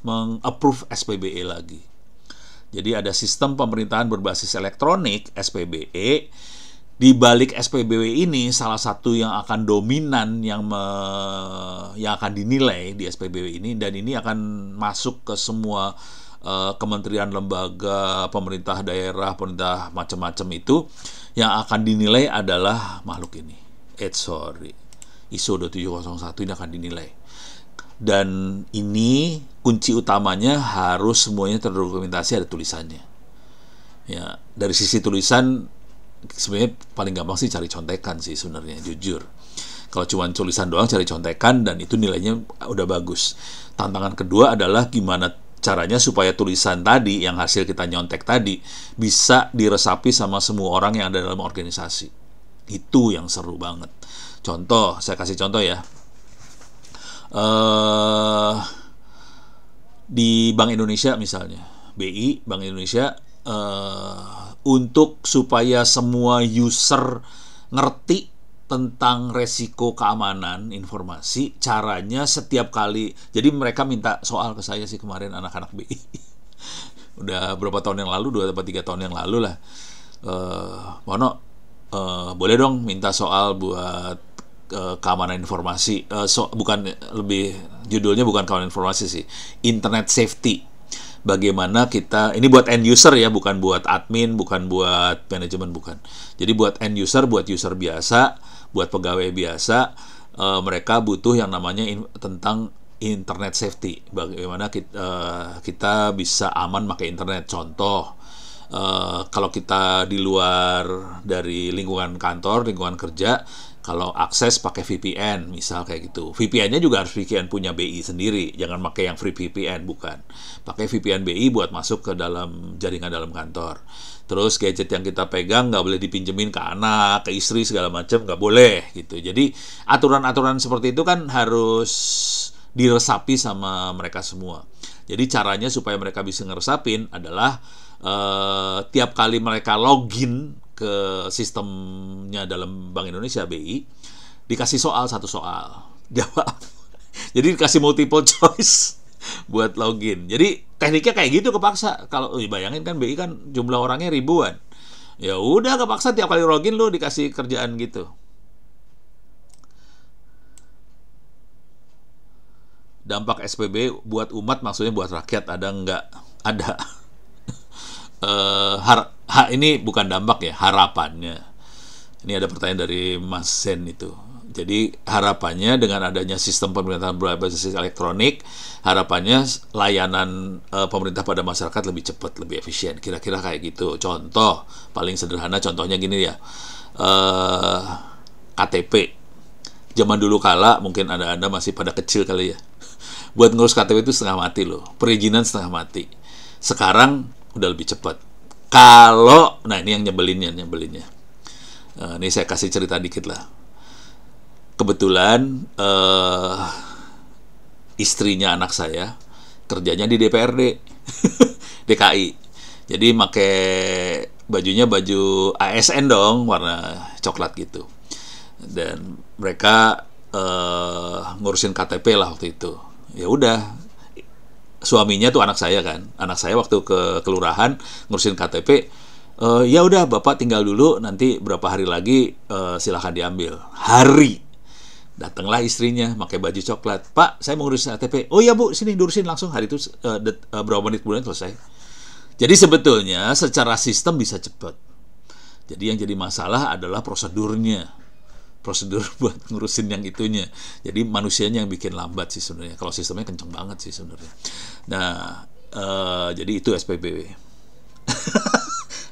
meng-approve SPBE lagi. Jadi ada sistem pemerintahan berbasis elektronik SPBE. Di balik SPBE ini salah satu yang akan dominan yang akan dinilai di SPBE ini, dan ini akan masuk ke semua kementerian, lembaga, pemerintah daerah, pemerintah macam-macam itu, yang akan dinilai adalah makhluk ini. ISO 27001 ini akan dinilai. Dan ini kunci utamanya harus semuanya terdokumentasi, ada tulisannya. Ya, dari sisi tulisan sebenarnya paling gampang sih cari contekan sih sebenarnya, jujur. Kalau cuma tulisan doang cari contekan dan itu nilainya udah bagus. Tantangan kedua adalah gimana caranya supaya tulisan tadi yang hasil kita nyontek tadi bisa diresapi sama semua orang yang ada dalam organisasi. Itu yang seru banget. Contoh, saya kasih contoh ya. Di Bank Indonesia misalnya, BI, Bank Indonesia, untuk supaya semua user ngerti tentang resiko keamanan informasi, caranya setiap kali, jadi mereka minta soal ke saya sih kemarin, anak-anak BI udah berapa tahun yang lalu, 2 atau 3 tahun yang lalu lah, Mono, boleh dong minta soal buat keamanan informasi, bukan, lebih judulnya bukan keamanan informasi sih, internet safety. Bagaimana kita, ini buat end user ya, bukan buat admin, bukan buat manajemen, bukan. Jadi buat end user, buat user biasa, buat pegawai biasa, mereka butuh yang namanya tentang internet safety. Bagaimana kita bisa aman pakai internet. Contoh, kalau kita di luar dari lingkungan kantor, lingkungan kerja, kalau akses pakai VPN, misal kayak gitu. VPN-nya juga harus VPN punya BI sendiri. Jangan pakai yang free VPN, bukan. Pakai VPN BI buat masuk ke dalam jaringan dalam kantor. Terus gadget yang kita pegang nggak boleh dipinjemin ke anak, ke istri, segala macam, nggak boleh gitu. Jadi aturan-aturan seperti itu kan harus diresapi sama mereka semua. Jadi caranya supaya mereka bisa ngeresapin adalah tiap kali mereka login ke sistemnya dalam Bank Indonesia BI, dikasih satu soal, jawab. Jadi dikasih multiple choice buat login. Jadi tekniknya kayak gitu kepaksa. Kalau bayangin kan BI kan jumlah orangnya ribuan. Ya udah kepaksa tiap kali login lu dikasih kerjaan gitu. Dampak SPB buat umat maksudnya buat rakyat ada nggak? Ada. Ini bukan dampak ya, harapannya. Ini ada pertanyaan dari Mas Sen itu. Jadi harapannya dengan adanya sistem pemerintahan berbasis elektronik, harapannya layanan pemerintah pada masyarakat lebih cepat, lebih efisien. Kira-kira kayak gitu. Contoh paling sederhana, contohnya gini ya, KTP. Zaman dulu kala mungkin Anda masih pada kecil kali ya. Buat ngurus KTP itu setengah mati loh, perizinan setengah mati. Sekarang udah lebih cepat. Kalau, nah ini yang nyebelinnya. Ini saya kasih cerita dikit lah. Kebetulan istrinya anak saya kerjanya di DPRD DKI. Jadi pakai bajunya baju ASN dong, warna coklat gitu. Dan mereka ngurusin KTP lah waktu itu. Ya udah, suaminya tuh anak saya kan. Anak saya waktu ke kelurahan ngurusin KTP, ya udah Bapak tinggal dulu, nanti berapa hari lagi silahkan diambil. Hari datanglah istrinya pakai baju coklat. Pak, saya mau ngurus KTP. Oh iya Bu, sini diurusin langsung. Hari itu berapa menit kemudian selesai. Jadi sebetulnya secara sistem bisa cepat. Jadi yang jadi masalah adalah prosedurnya. Prosedur buat ngurusin yang itunya. Jadi manusianya yang bikin lambat sih sebenarnya. Kalau sistemnya kenceng banget sih sebenarnya. Nah, jadi itu SPBW.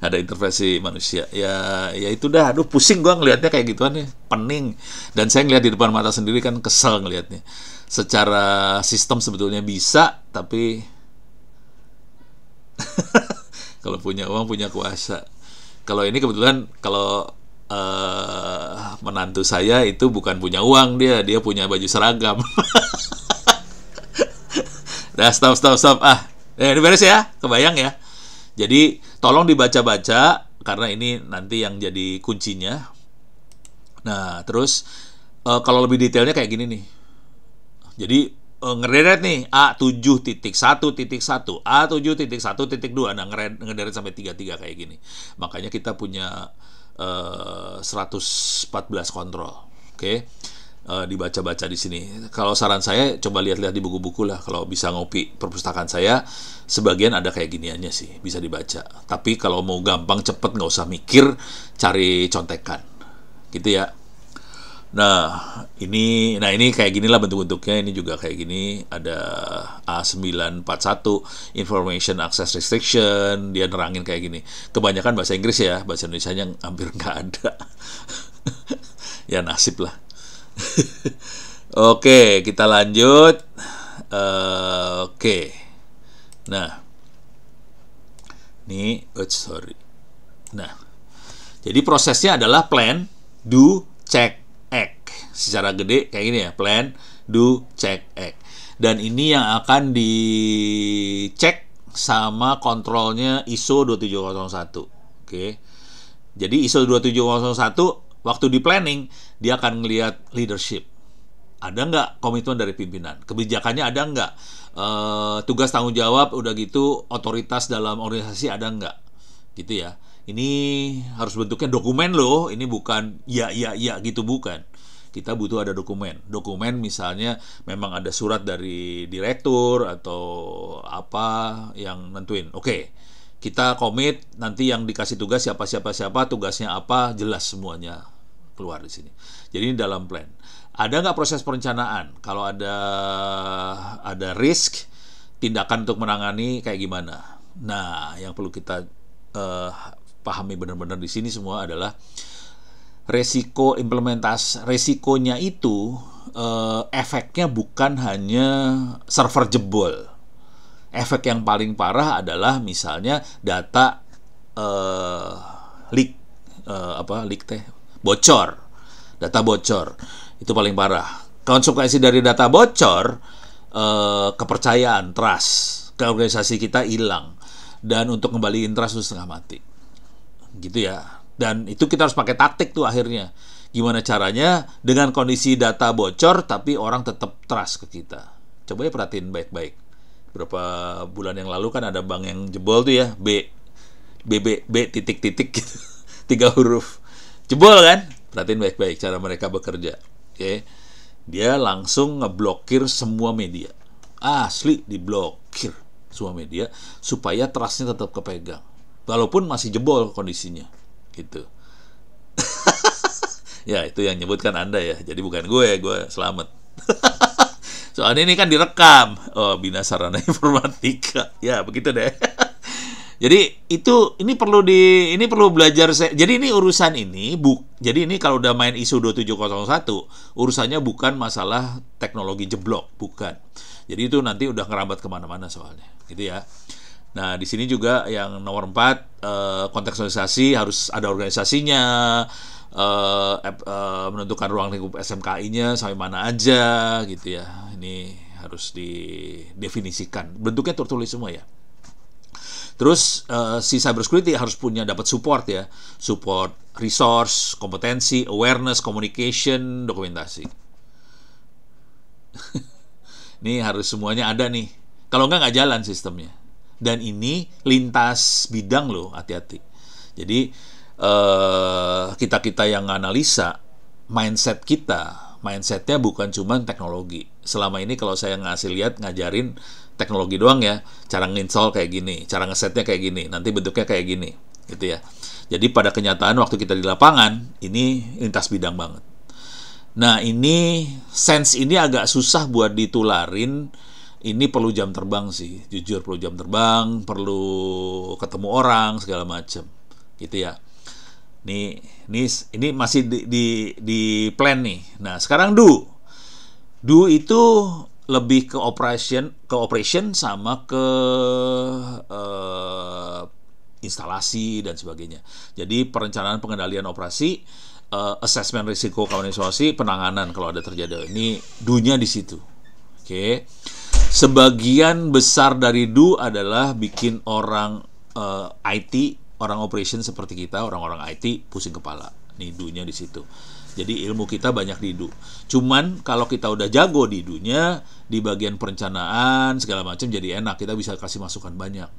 ada intervensi manusia. Ya itu dah, aduh pusing gua ngelihatnya kayak gituan ya, pening. Dan saya ngelihat di depan mata sendiri kan kesel ngelihatnya. Secara sistem sebetulnya bisa, tapi kalau punya uang punya kuasa. Kalau ini kebetulan kalau menantu saya itu bukan punya uang, dia punya baju seragam. Dah, stop. Ini beres ya, kebayang ya. Jadi tolong dibaca-baca karena ini nanti yang jadi kuncinya. Nah, terus kalau lebih detailnya kayak gini nih. Jadi ngederet nih A7.1.1, A7.1.2. Nah, ngederet sampai 33 kayak gini. Makanya kita punya 114 kontrol. Oke. Dibaca-baca di sini. Kalau saran saya coba lihat-lihat di buku-buku lah. Kalau bisa ngopi perpustakaan saya, sebagian ada kayak giniannya sih, bisa dibaca. Tapi kalau mau gampang cepet nggak usah mikir, cari contekan, gitu ya. Nah ini kayak ginilah bentuk-bentuknya. Ini juga kayak gini. Ada A941 Information Access Restriction. Dia nerangin kayak gini. Kebanyakan bahasa Inggris ya, bahasa Indonesianya hampir nggak ada. Ya nasib lah. Oke, kita lanjut. Oke. Nah, ini, sorry. Nah, jadi prosesnya adalah plan, do, check, act. Secara gede kayak gini ya, plan, do, check, act. Dan ini yang akan dicek sama kontrolnya ISO 27001. Oke. Jadi ISO 27001 waktu di planning, dia akan ngelihat leadership. Ada nggak komitmen dari pimpinan? Kebijakannya ada nggak? Tugas tanggung jawab, udah gitu, otoritas dalam organisasi ada nggak? Gitu ya. Ini harus bentuknya dokumen loh. Ini bukan ya gitu, bukan. Kita butuh ada dokumen. Dokumen misalnya memang ada surat dari direktur atau apa yang nentuin. Oke. Kita komit nanti yang dikasih tugas siapa, tugasnya apa, jelas semuanya keluar di sini. Jadi ini dalam plan. Ada nggak proses perencanaan? Kalau ada risk, tindakan untuk menangani kayak gimana? Nah, yang perlu kita pahami benar-benar di sini semua adalah resiko implementasi. Resikonya itu efeknya bukan hanya server jebol. Efek yang paling parah adalah misalnya data leak, bocor. Data bocor itu paling parah. Konsekuensi dari data bocor, kepercayaan, trust ke organisasi kita hilang, dan untuk kembaliin trust itu setengah mati, gitu ya. Dan itu kita harus pakai taktik tuh akhirnya. Gimana caranya dengan kondisi data bocor tapi orang tetap trust ke kita. Coba ya perhatiin baik-baik. Beberapa bulan yang lalu kan ada bank yang jebol tuh ya, B titik-titik gitu. 3 huruf. Jebol kan? Perhatiin baik-baik cara mereka bekerja. Oke. Dia langsung ngeblokir semua media. Asli diblokir semua media supaya trustnya tetap kepegang. Walaupun masih jebol kondisinya. Gitu. Ya, itu yang nyebutkan Anda ya. Jadi bukan gue selamat. Soalnya ini kan direkam. Oh, Bina Sarana Informatika. Ya, begitu deh. Jadi ini perlu belajar. Jadi ini urusan ini jadi ini kalau udah main ISO 27001, urusannya bukan masalah teknologi jeblok, bukan. Jadi itu nanti udah ngerambat kemana-mana soalnya, gitu ya. Nah, di sini juga yang nomor 4, kontekstualisasi harus ada organisasinya, menentukan ruang lingkup SMKI-nya sampai mana aja, gitu ya. Ini harus didefinisikan. Bentuknya tertulis semua ya. Terus si cybersecurity harus dapat support ya, support resource, kompetensi, awareness, communication, dokumentasi. Ini harus semuanya ada nih. Kalau nggak jalan sistemnya. Dan ini lintas bidang loh, hati-hati. Jadi kita yang analisa mindsetnya bukan cuma teknologi. Selama ini kalau saya ngajarin teknologi doang ya, cara nginstall kayak gini, cara ngesetnya kayak gini, nanti bentuknya kayak gini, gitu ya. Jadi pada kenyataan waktu kita di lapangan, ini lintas bidang banget. Nah, sense ini agak susah buat ditularin. Ini perlu jam terbang sih, jujur perlu jam terbang, perlu ketemu orang segala macam. gitu ya. Ini masih di plan nih. Nah, sekarang do itu lebih ke operation sama ke instalasi dan sebagainya. Jadi perencanaan pengendalian operasi, asesmen risiko kawan isolasi, penanganan kalau ada terjadi. Ini do-nya di situ. Oke. Sebagian besar dari do adalah bikin orang IT, orang operation seperti kita, orang-orang IT pusing kepala. Nih do-nya di situ. Jadi ilmu kita banyak di do. Cuman kalau kita udah jago di do-nya, di bagian perencanaan segala macam jadi enak, kita bisa kasih masukan banyak.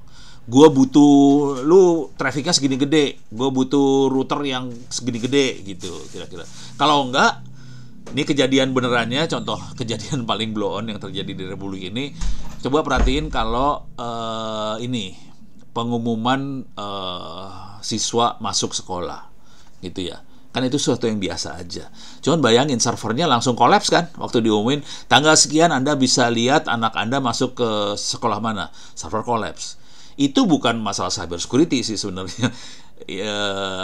Gue butuh lu trafficnya segini gede, gue butuh router yang segini gede gitu kira-kira. Kalau enggak, ini kejadian benerannya, contoh kejadian paling blow on yang terjadi di Republik ini. Coba perhatiin kalau ini pengumuman siswa masuk sekolah gitu ya. Kan itu sesuatu yang biasa aja. Cuman bayangin servernya langsung kolaps kan waktu diumumin tanggal sekian Anda bisa lihat anak Anda masuk ke sekolah mana. Server kolaps. Itu bukan masalah cyber security sih sebenarnya. Ya,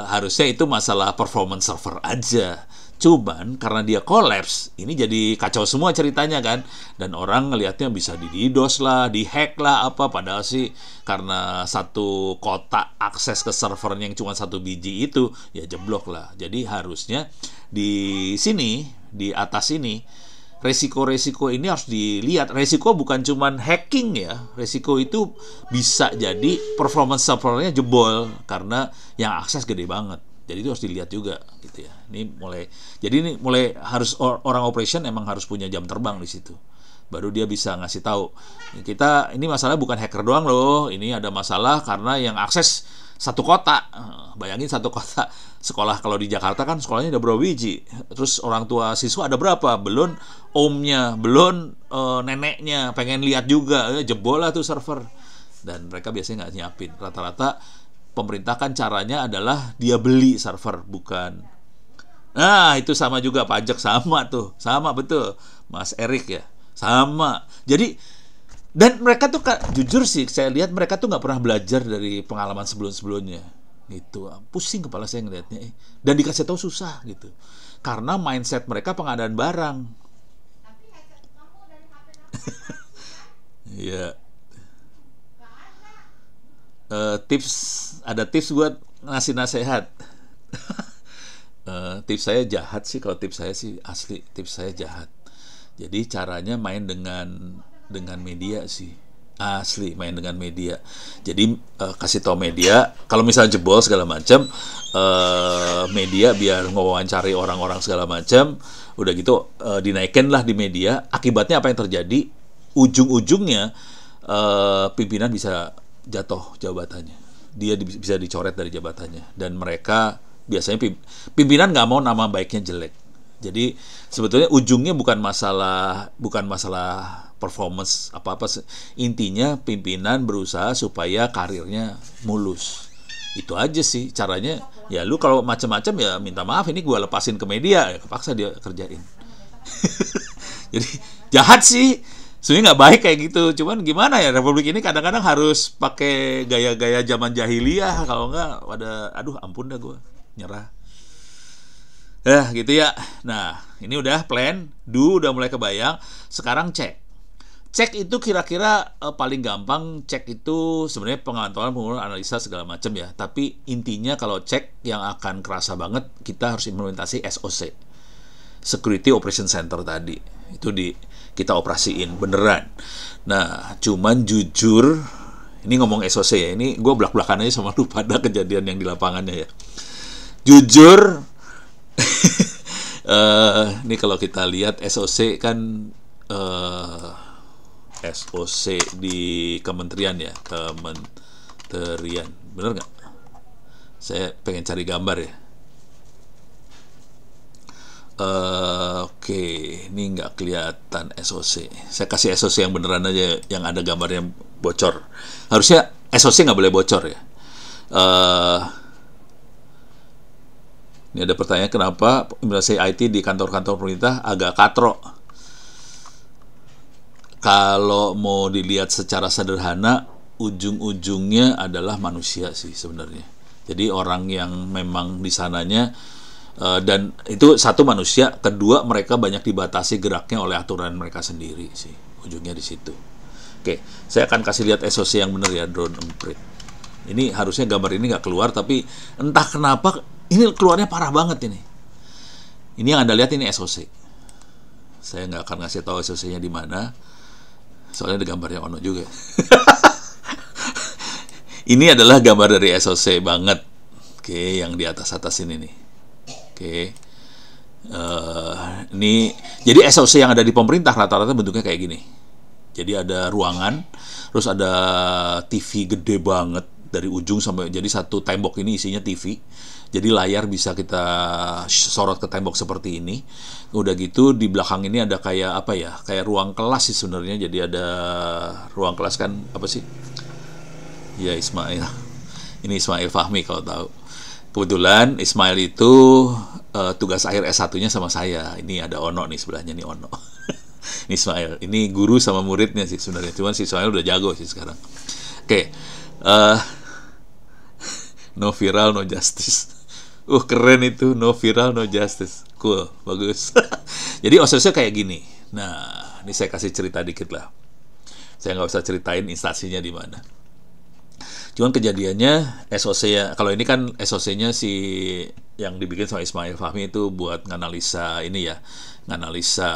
harusnya itu masalah performance server aja. Cuman karena dia collapse, ini jadi kacau semua ceritanya kan. Dan orang ngelihatnya bisa di DDoS lah, di hack lah apa. Padahal sih karena satu kotak akses ke servernya yang cuma satu biji itu, ya jeblok lah. Jadi harusnya di sini, di atas ini, resiko-resiko ini harus dilihat. Resiko bukan cuma hacking ya. Resiko itu bisa jadi performance servernya jebol karena yang akses gede banget. Jadi itu harus dilihat juga gitu ya. Ini mulai harus orang operation emang harus punya jam terbang di situ. Baru dia bisa ngasih tahu. Kita ini masalah bukan hacker doang loh. Ini ada masalah karena yang akses satu kota. Bayangin satu kota sekolah, kalau di Jakarta kan sekolahnya ada berapa biji. Terus orang tua siswa ada berapa? Belum omnya, belum neneknya pengen lihat juga. Jebol lah tuh server. Dan mereka biasanya nggak nyiapin. Rata-rata pemerintah kan caranya adalah dia beli server, bukan. Nah, itu sama juga pajak, sama tuh. Sama betul, Mas Erik ya. Sama. Jadi, dan mereka tuh jujur sih, saya lihat mereka tuh nggak pernah belajar dari pengalaman sebelum-sebelumnya. Gitu. Pusing kepala saya ngelihatnya. Dan dikasih tahu susah gitu. Karena mindset mereka pengadaan barang. Iya. Ada tips buat ngasih nasihat. Tips saya jahat sih, kalau tips saya sih asli tips saya jahat. Jadi caranya main dengan media sih, asli main dengan media. Jadi kasih tau media kalau misalnya jebol segala macam, media biar ngewawancari orang-orang segala macam. Udah gitu dinaikin lah di media. Akibatnya apa yang terjadi? Ujung-ujungnya pimpinan bisa jatuh jabatannya, dia bisa dicoret dari jabatannya, dan mereka biasanya pimpinan nggak mau nama baiknya jelek. Jadi sebetulnya ujungnya bukan masalah performance apa-apa, intinya pimpinan berusaha supaya karirnya mulus. Itu aja sih caranya. Ya lu kalau macam-macam ya minta maaf, ini gue lepasin ke media, ya kepaksa dia kerjain. Jadi jahat sih. Sebenarnya nggak baik kayak gitu, cuman gimana ya, Republik ini kadang-kadang harus pakai gaya-gaya zaman jahiliyah, kalau nggak aduh ampun dah gue nyerah. Gitu ya. Nah ini udah plan, udah mulai kebayang. Sekarang cek itu kira-kira paling gampang. Cek itu sebenarnya pengetahuan, analisa segala macam ya. Tapi intinya kalau cek yang akan kerasa banget, kita harus implementasi SOC, Security Operation Center tadi. Itu kita operasiin beneran. Nah, cuman jujur, ini ngomong SOC ya, ini gue belak-belakan aja sama lu pada kejadian yang di lapangannya ya. Jujur, ini kalau kita lihat SOC kan SOC di kementerian ya, kementerian, bener nggak? Saya pengen cari gambar ya. Oke, ini nggak kelihatan SOC. Saya kasih SOC yang beneran aja, yang ada gambarnya bocor. Harusnya SOC nggak boleh bocor ya. Ini ada pertanyaan, kenapa implementasi IT di kantor-kantor pemerintah agak katrok? Kalau mau dilihat secara sederhana, ujung-ujungnya adalah manusia sih sebenarnya. Jadi orang yang memang di sananya dan itu satu manusia, kedua mereka banyak dibatasi geraknya oleh aturan mereka sendiri sih. Ujungnya di situ. Oke, saya akan kasih lihat SOC yang benar ya, drone emprit. Ini harusnya gambar ini nggak keluar, tapi entah kenapa ini keluarnya parah banget ini. Ini yang Anda lihat ini SOC. Saya nggak akan ngasih tahu SOC-nya di mana, soalnya ada gambarnya Ono juga. Ini adalah gambar dari SOC banget. Oke, yang di atas ini nih. Oke. Ini jadi SOC yang ada di pemerintah rata-rata bentuknya kayak gini. Jadi ada ruangan, terus ada TV gede banget dari ujung sampai, jadi satu tembok ini isinya TV. Jadi layar bisa kita sorot ke tembok seperti ini. Udah gitu di belakang ini ada kayak apa ya? Kayak ruang kelas sih sebenarnya. Jadi ada ruang kelas kan apa sih? Ya Ismail. Ini Ismail Fahmi kalau tahu. Kebetulan Ismail itu tugas akhir S1-nya sama saya. Ini ada Ono nih sebelahnya nih Ono. Ini Ismail. Ini guru sama muridnya sih sebenarnya. Cuman si Ismail udah jago sih sekarang. Oke. No viral, no justice. Keren itu, no viral, no justice. Cool, bagus. Jadi OSIS kayak gini. Nah, ini saya kasih cerita dikit lah. Saya nggak usah ceritain instansinya di mana. Cuman kejadiannya SOC ya, kalau ini kan SOC-nya si yang dibikin sama Ismail Fahmi itu buat nganalisa ini ya, nganalisa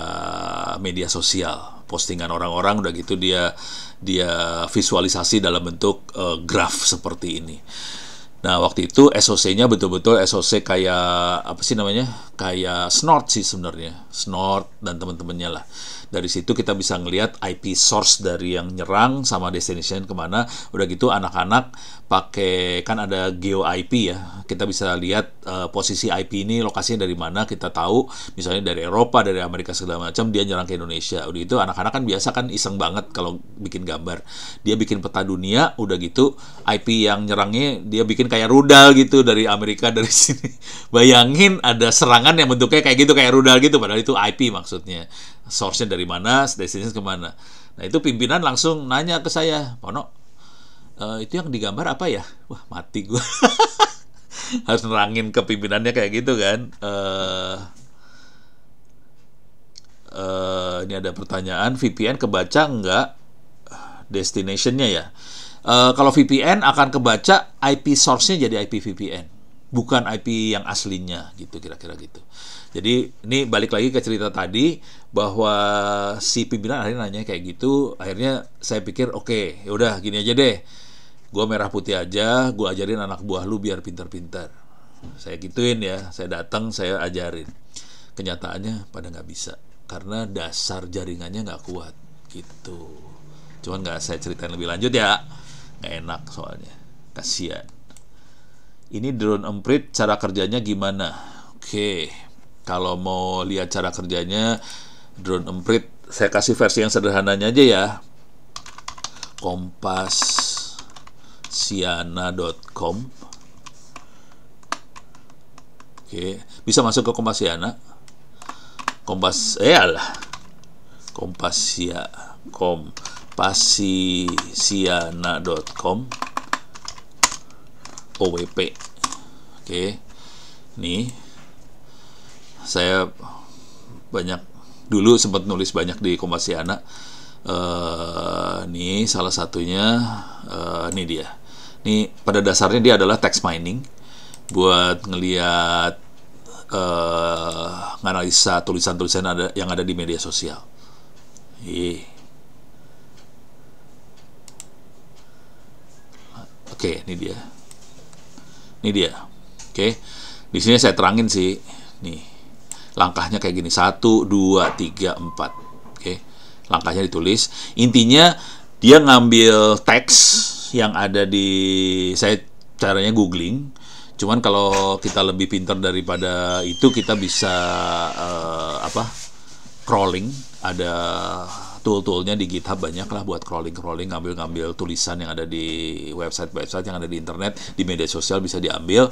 media sosial, postingan orang-orang, udah gitu dia visualisasi dalam bentuk graf seperti ini. Nah, waktu itu SOC-nya betul-betul SOC kayak apa sih namanya? Kayak Snort sih sebenarnya. Snort dan teman-temannya lah. Dari situ kita bisa ngelihat IP source dari yang nyerang sama destination kemana. Udah gitu anak-anak pakai, kan ada geo IP ya. Kita bisa lihat posisi IP ini lokasinya dari mana. Kita tahu misalnya dari Eropa, dari Amerika segala macam, dia nyerang ke Indonesia. Udah gitu anak-anak kan biasa kan iseng banget kalau bikin gambar. Dia bikin peta dunia, udah gitu IP yang nyerangnya dia bikin kayak rudal gitu dari Amerika, dari sini. Bayangin ada serangan yang bentuknya kayak gitu, kayak rudal gitu, padahal itu IP maksudnya. Source-nya dari mana, destination kemana. Nah itu pimpinan langsung nanya ke saya, Pono, itu yang digambar apa ya? Wah mati gue. Harus nerangin ke pimpinannya kayak gitu kan. Ini ada pertanyaan, VPN kebaca nggak destination-nya ya? Kalau VPN akan kebaca IP source-nya jadi IP VPN, bukan IP yang aslinya gitu, kira-kira gitu. Jadi ini balik lagi ke cerita tadi bahwa si pimpinan akhirnya nanya kayak gitu. Akhirnya saya pikir oke, yaudah gini aja deh, gue merah putih aja, gue ajarin anak buah lu biar pintar-pintar. Saya gituin ya, saya datang, saya ajarin. Kenyataannya pada nggak bisa karena dasar jaringannya nggak kuat gitu. Cuman nggak saya ceritain lebih lanjut ya, nggak enak soalnya, kasihan. Ini drone emprit, cara kerjanya gimana? Oke, kalau mau lihat cara kerjanya drone emprit, saya kasih versi yang sederhananya aja ya. Kompasiana.com. Oke, bisa masuk ke Kompasiana. Kompasiana.com OWP. Oke. Nih. Saya dulu sempat nulis banyak di Kompasiana. Nih salah satunya, ini dia. Nih pada dasarnya dia adalah text mining buat ngelihat nganalisa tulisan-tulisan yang ada di media sosial. Oke, ini dia. Oke, di sini saya terangin sih. Nih, langkahnya kayak gini, 1, 2, 3, 4. Oke, langkahnya ditulis. Intinya dia ngambil teks yang ada di, saya caranya googling. Cuman kalau kita lebih pintar daripada itu, kita bisa crawling. Ada tool-toolnya di GitHub banyak lah buat crawling, ngambil tulisan yang ada di website yang ada di internet, di media sosial bisa diambil.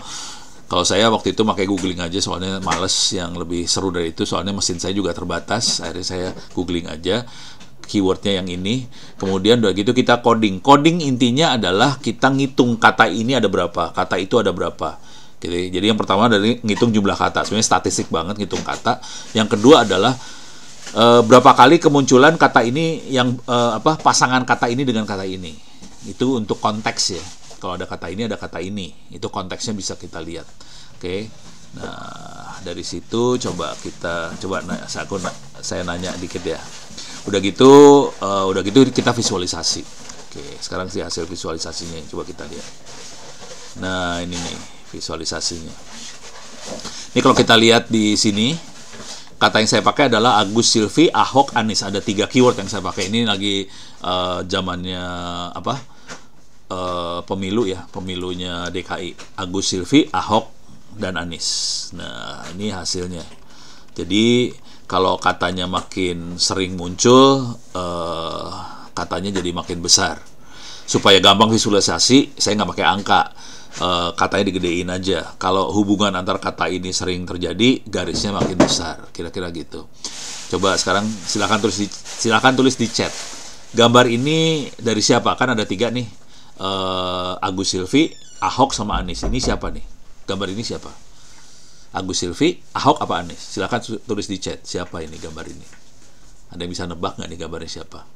Kalau saya waktu itu pakai googling aja, soalnya males yang lebih seru dari itu, soalnya mesin saya juga terbatas. Akhirnya saya googling aja. keywordnya yang ini. Kemudian udah gitu kita coding. Coding intinya adalah kita ngitung kata ini ada berapa, kata itu ada berapa. Gitu. Jadi yang pertama dari ngitung jumlah kata. Sebenarnya statistik banget ngitung kata. Yang kedua adalah berapa kali kemunculan kata ini yang pasangan kata ini dengan kata ini. Itu untuk konteks ya. Kalau ada kata ini ada kata ini. Itu konteksnya bisa kita lihat. Oke. Nah, dari situ saya nanya dikit ya. Udah gitu kita visualisasi. Oke, sekarang sih hasil visualisasinya coba kita lihat. Nah, ini nih visualisasinya. Ini kalau kita lihat di sini, kata yang saya pakai adalah Agus Silvi, Ahok, Anies. Ada 3 keyword yang saya pakai. Ini lagi zamannya pemilu ya, pemilunya DKI. Agus Silvi, Ahok, dan Anies. Nah, ini hasilnya. Jadi kalau katanya makin sering muncul, katanya jadi makin besar. Supaya gampang visualisasi, saya nggak pakai angka. Katanya digedein aja. Kalau hubungan antar kata ini sering terjadi, garisnya makin besar. Kira-kira gitu. Coba sekarang silakan tulis di chat. Gambar ini dari siapa? Kan ada 3 nih. Agus Silvi, Ahok, sama Anies. Ini siapa nih? Gambar ini siapa? Agus Silvi, Ahok, apa Anies? Silakan tulis di chat. Siapa ini gambar ini? Ada yang bisa nebak nggak nih gambarnya siapa?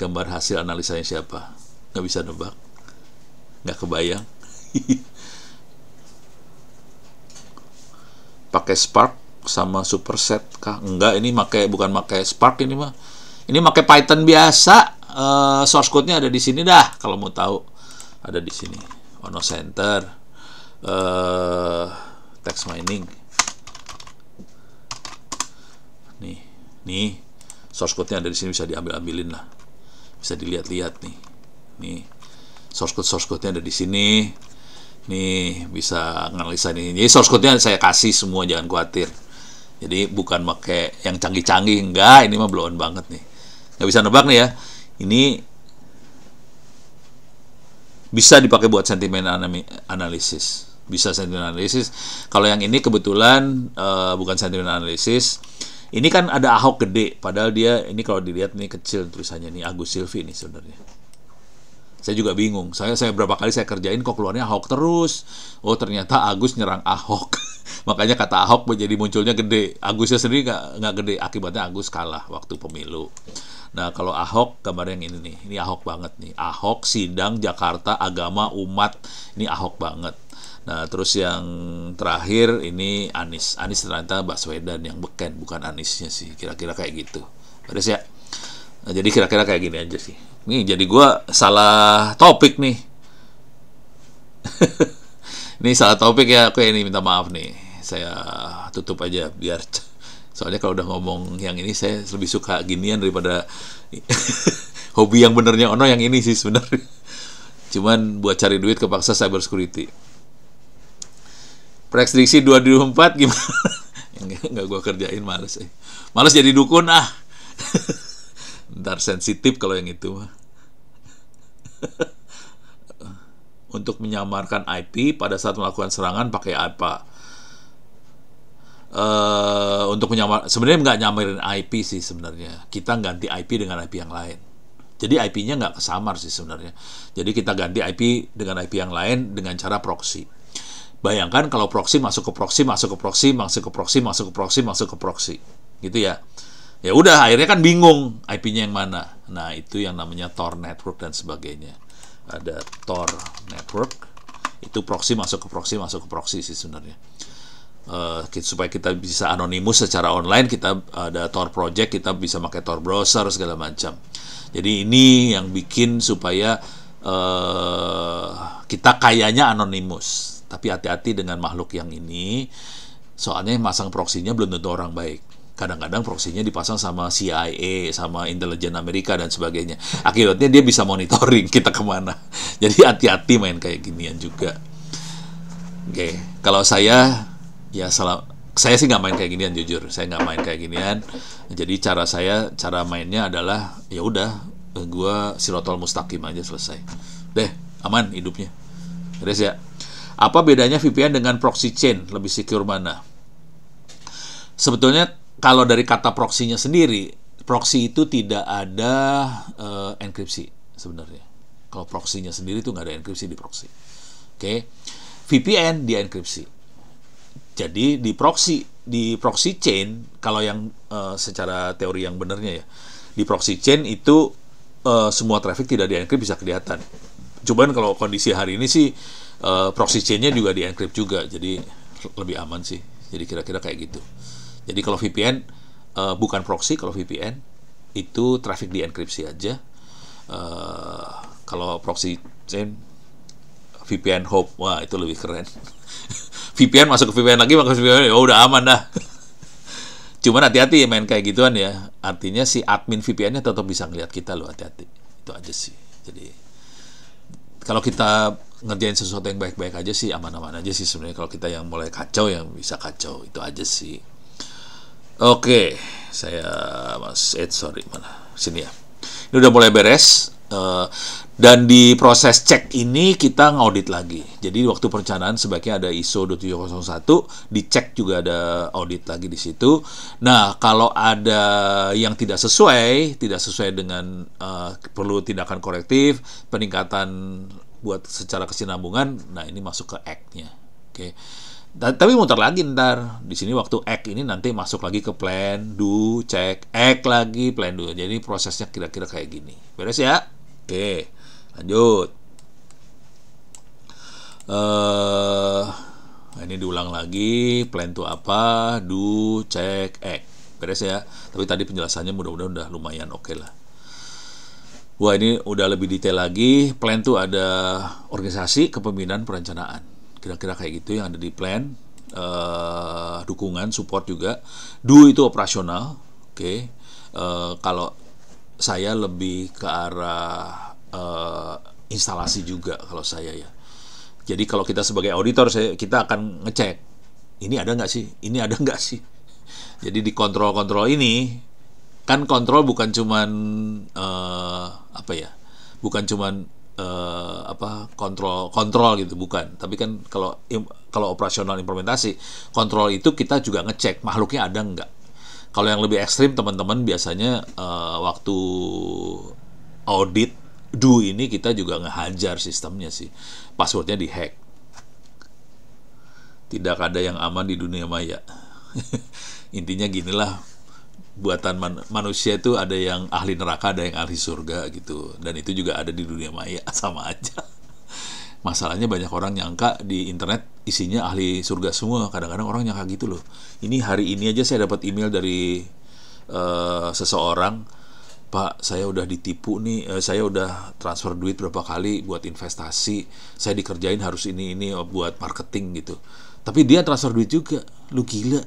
Gambar hasil analisanya siapa? Nggak bisa nebak? Nggak kebayang? Pakai Spark sama Superset kah? Enggak, ini bukan pakai Spark ini mah. Ini pakai Python biasa. Source code-nya ada di sini dah. Kalau mau tahu, ada di sini. Ono Center. Text mining. Nih, source code-nya ada di sini, bisa diambilin lah. Bisa dilihat-lihat nih. Nih, source code-nya ada di sini. Nih, bisa nganalisa ini. Jadi source code-nya saya kasih semua, jangan khawatir. Jadi bukan pakai yang canggih-canggih, enggak, ini mah blow-on banget nih. Nggak bisa nebak nih ya. Ini bisa dipakai buat sentimen analisis. Bisa sentimen analisis. Kalau yang ini kebetulan bukan sentimen analisis. Ini kan ada Ahok gede, padahal dia ini kalau dilihat ini kecil tulisannya nih, Agus Silvi nih sebenarnya. Saya juga bingung. Saya berapa kali saya kerjain kok keluarnya Ahok terus. Oh, ternyata Agus nyerang Ahok. Makanya kata Ahok menjadi munculnya gede. Agusnya sendiri nggak gede. Akibatnya Agus kalah waktu pemilu. Nah, kalau Ahok gambar yang ini nih. Ini Ahok banget nih. Ahok, sidang, Jakarta, agama, umat. Ini Ahok banget. Nah, terus yang terakhir ini Anies. Anies ternyata Baswedan yang beken, bukan Aniesnya sih. Kira-kira kayak gitu. Beres ya? Nah, jadi kira-kira kayak gini aja sih. Nih, jadi gue salah topik nih. Ini salah topik ya. Oke, ini minta maaf nih. Saya tutup aja biar... Soalnya kalau udah ngomong yang ini, saya lebih suka ginian daripada hobi yang benernya Ono yang ini sih sebenarnya. Cuman buat cari duit kepaksa cyber security. Prediksi 2024 gimana? Nggak gue kerjain, males. Males jadi dukun ah. Ntar sensitif kalau yang itu mah. Untuk menyamarkan IP pada saat melakukan serangan pakai apa? Untuk sebenarnya nggak nyamarin IP sih sebenarnya. Kita ganti IP dengan IP yang lain. Jadi IP-nya nggak kesamar sih sebenarnya. Jadi kita ganti IP dengan IP yang lain dengan cara proxy. Bayangkan kalau proxy masuk ke proxy, masuk ke proxy, masuk ke proxy, masuk ke proxy, masuk ke proxy. Gitu ya. Ya udah, akhirnya kan bingung IP-nya yang mana. Nah, itu yang namanya Tor network dan sebagainya. Ada Tor network, itu proxy masuk ke proxy, masuk ke proxy sih sebenarnya. Supaya kita bisa anonimus secara online, kita ada Tor project, kita bisa pakai Tor browser segala macam. Jadi ini yang bikin supaya kita kayaknya anonimus. Tapi hati-hati dengan makhluk yang ini, soalnya masang proksinya belum tentu orang baik. Kadang-kadang proksinya dipasang sama CIA, sama intelijen Amerika dan sebagainya. Akibatnya dia bisa monitoring kita kemana. Jadi hati-hati main kayak ginian juga. Oke, kalau saya sih nggak main kayak ginian, jujur. Saya nggak main kayak ginian. Jadi cara mainnya adalah ya udah, gue sirotol mustaqim aja, selesai. Deh, aman hidupnya. Terus ya. Apa bedanya VPN dengan proxy chain? Lebih secure mana? Sebetulnya kalau dari kata proxy-nya sendiri, proxy itu tidak ada enkripsi sebenarnya. Kalau proxy-nya sendiri itu nggak ada enkripsi di proxy. Oke. VPN dia enkripsi. Jadi di proxy chain, kalau yang secara teori yang benarnya ya, di proxy chain itu semua traffic tidak di-encrypt bisa kelihatan. Cuman kalau kondisi hari ini sih proxy chain-nya juga di-encrypt juga, jadi lebih aman sih. Jadi kira-kira kayak gitu. Jadi kalau VPN bukan proxy, kalau VPN itu traffic di-enkripsi aja. Kalau proxy chain VPN Hope, wah itu lebih keren. VPN masuk ke VPN lagi, masuk ke VPN, ya udah aman dah. Cuman hati-hati ya main kayak gituan ya. Artinya si admin VPN-nya tetap bisa ngeliat kita loh, hati-hati. Itu aja sih. Jadi kalau kita ngerjain sesuatu yang baik-baik aja sih, aman-aman aja sih sebenarnya. Kalau kita yang mulai kacau, yang bisa kacau, itu aja sih. Oke, saya Mas Ed, sorry mana sini ya. Ini udah mulai beres. Dan di proses cek ini kita ngaudit lagi. Jadi waktu perencanaan sebaiknya ada ISO 27001, dicek juga ada audit lagi di situ. Nah, kalau ada yang tidak sesuai dengan perlu tindakan korektif, peningkatan buat secara kesinambungan, nah ini masuk ke act-nya. Oke. Tapi muter lagi ntar di sini waktu act ini nanti masuk lagi ke plan, do, cek, act lagi, plan, do. Jadi prosesnya kira-kira kayak gini. Beres ya? Oke, lanjut. Ini diulang lagi, plan itu apa, do, check, act. Beres ya. Tapi tadi penjelasannya mudah-mudahan udah lumayan oke lah. Wah, ini udah lebih detail lagi. Plan itu ada organisasi, kepemimpinan, perencanaan. Kira-kira kayak gitu yang ada di plan. Dukungan, support juga. Do itu operasional. Oke. Kalau saya lebih ke arah instalasi juga kalau saya ya. Jadi kalau kita sebagai auditor, kita akan ngecek ini ada nggak sih, ini ada nggak sih. Jadi di kontrol ini kan kontrol bukan cuman bukan cuman kontrol gitu, bukan. Tapi kan kalau operasional implementasi, kontrol itu kita juga ngecek makhluknya ada nggak. Kalau yang lebih ekstrim teman-teman biasanya waktu audit do ini kita juga ngehajar sistemnya sih. Passwordnya dihack. Tidak ada yang aman di dunia maya. Intinya ginilah, buatan manusia itu ada yang ahli neraka, ada yang ahli surga gitu. Dan itu juga ada di dunia maya, sama aja. Masalahnya banyak orang nyangka di internet isinya ahli surga semua. Kadang-kadang orang nyangka gitu loh. Ini hari ini aja saya dapat email dari seseorang, Pak, saya udah ditipu nih, saya udah transfer duit berapa kali buat investasi, saya dikerjain harus ini buat marketing gitu. Tapi dia transfer duit juga, lu gila.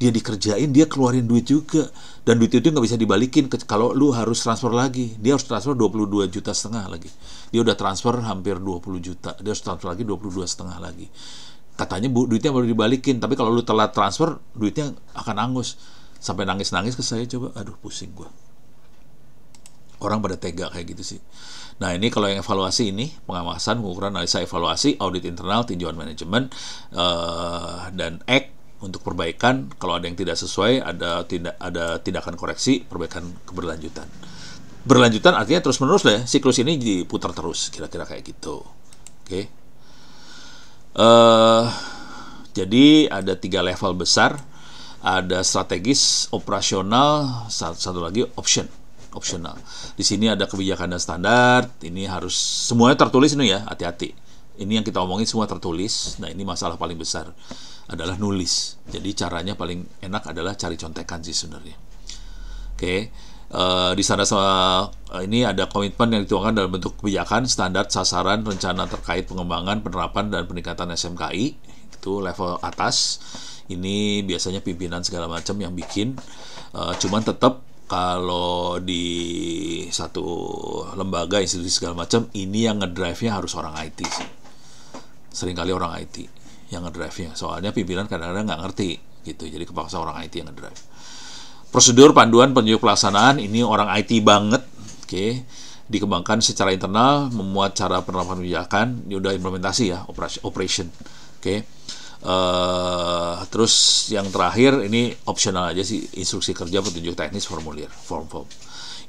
Dia dikerjain, dia keluarin duit juga, dan duit itu nggak bisa dibalikin kalau lu harus transfer lagi. Dia harus transfer 22,5 juta lagi. Dia udah transfer hampir 20 juta, dia harus transfer lagi 22,5 lagi. Katanya duitnya baru dibalikin, tapi kalau lu telat transfer duitnya akan angus. Sampai nangis-nangis ke saya, coba, aduh pusing gua. Orang pada tega kayak gitu sih. Nah, ini kalau yang evaluasi ini, pengawasan, pengukuran, analisa, evaluasi, audit internal, tinjauan manajemen, dan act untuk perbaikan. Kalau ada yang tidak sesuai, ada tindakan koreksi, perbaikan keberlanjutan. Berlanjutan artinya terus menerus lah ya, siklus ini diputar terus, kira-kira kayak gitu. Oke. Jadi ada 3 level besar, ada strategis, operasional, satu lagi optional. Di sini ada kebijakan dan standar. Ini harus semuanya tertulis ini ya, hati-hati. Ini yang kita omongin semua tertulis. Nah, ini masalah paling besar adalah nulis. Jadi caranya paling enak adalah cari contekan sih sebenarnya. Oke. Di sana ini ada komitmen yang dituangkan dalam bentuk kebijakan, standar, sasaran, rencana terkait pengembangan, penerapan, dan peningkatan SMKI. Itu level atas. Ini biasanya pimpinan segala macam yang bikin. Cuman tetap kalau di satu lembaga, institusi segala macam, ini yang ngedrive-nya harus orang IT sih. Seringkali orang IT yang ngedrive-nya. Soalnya pimpinan kadang-kadang nggak ngerti gitu. Jadi kepaksa orang IT yang ngedrive. Prosedur, panduan, petunjuk pelaksanaan, ini orang IT banget. Oke. Dikembangkan secara internal, memuat cara penerapan kebijakan, ini udah implementasi ya, operation. Oke. Terus yang terakhir ini opsional aja sih, instruksi kerja, petunjuk teknis, formulir, form.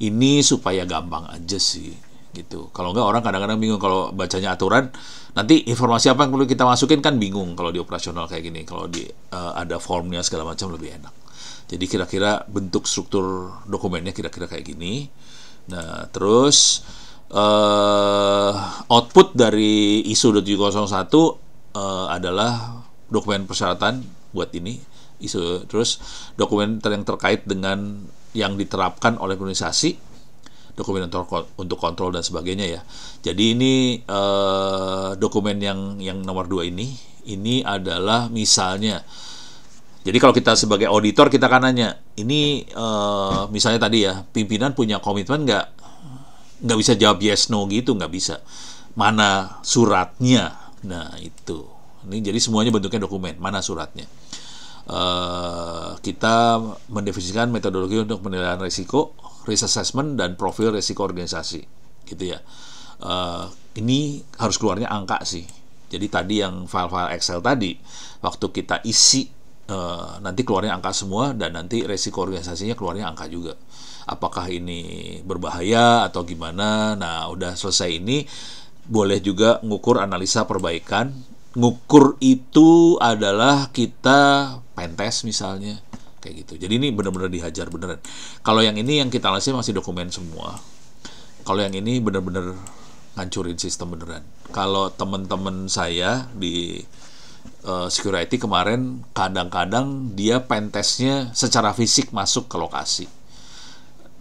Ini supaya gampang aja sih gitu. Kalau enggak orang kadang-kadang bingung kalau bacanya aturan, nanti informasi apa yang perlu kita masukin kan bingung kalau di operasional kayak gini. Kalau di ada formnya segala macam lebih enak. Jadi kira-kira bentuk struktur dokumennya kira-kira kayak gini. Nah, terus output dari ISO 701 adalah dokumen persyaratan buat ini ISO, terus dokumen yang terkait dengan yang diterapkan oleh organisasi, dokumen untuk kontrol dan sebagainya ya. Jadi ini dokumen yang nomor 2 ini adalah misalnya. Jadi kalau kita sebagai auditor kita kan nanya, ini misalnya tadi ya, pimpinan punya komitmen nggak bisa jawab yes no gitu, nggak bisa. Mana suratnya? Nah itu. Ini jadi semuanya bentuknya dokumen, mana suratnya. Kita mendefinisikan metodologi untuk penilaian risiko, risk assessment, dan profil risiko organisasi, gitu ya. Ini harus keluarnya angka sih. Jadi tadi yang file-file Excel tadi, waktu kita isi, nanti keluarnya angka semua, dan nanti risiko organisasinya keluarnya angka juga. Apakah ini berbahaya atau gimana? Nah, udah selesai ini, boleh juga ngukur analisa perbaikan. Ngukur itu adalah kita pentest misalnya kayak gitu. Jadi ini benar-benar dihajar beneran. Kalau yang ini yang kita analisis masih dokumen semua. Kalau yang ini benar-benar ngancurin sistem beneran. Kalau teman-teman saya di security kemarin kadang-kadang dia pentestnya secara fisik masuk ke lokasi,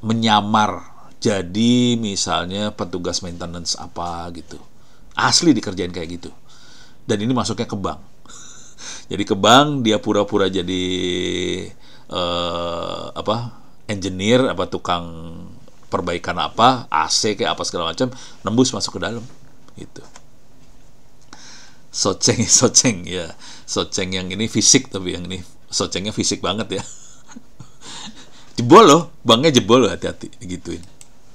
menyamar jadi misalnya petugas maintenance apa gitu, asli dikerjain kayak gitu. Dan ini masuknya ke bank. Jadi ke bank dia pura-pura jadi engineer, tukang perbaikan apa, AC kayak apa segala macam, nembus masuk ke dalam gitu. Soceng ya. Soceng yang ini fisik, tapi yang ini socengnya fisik banget ya. Jebol loh, banknya jebol loh, hati-hati digituin.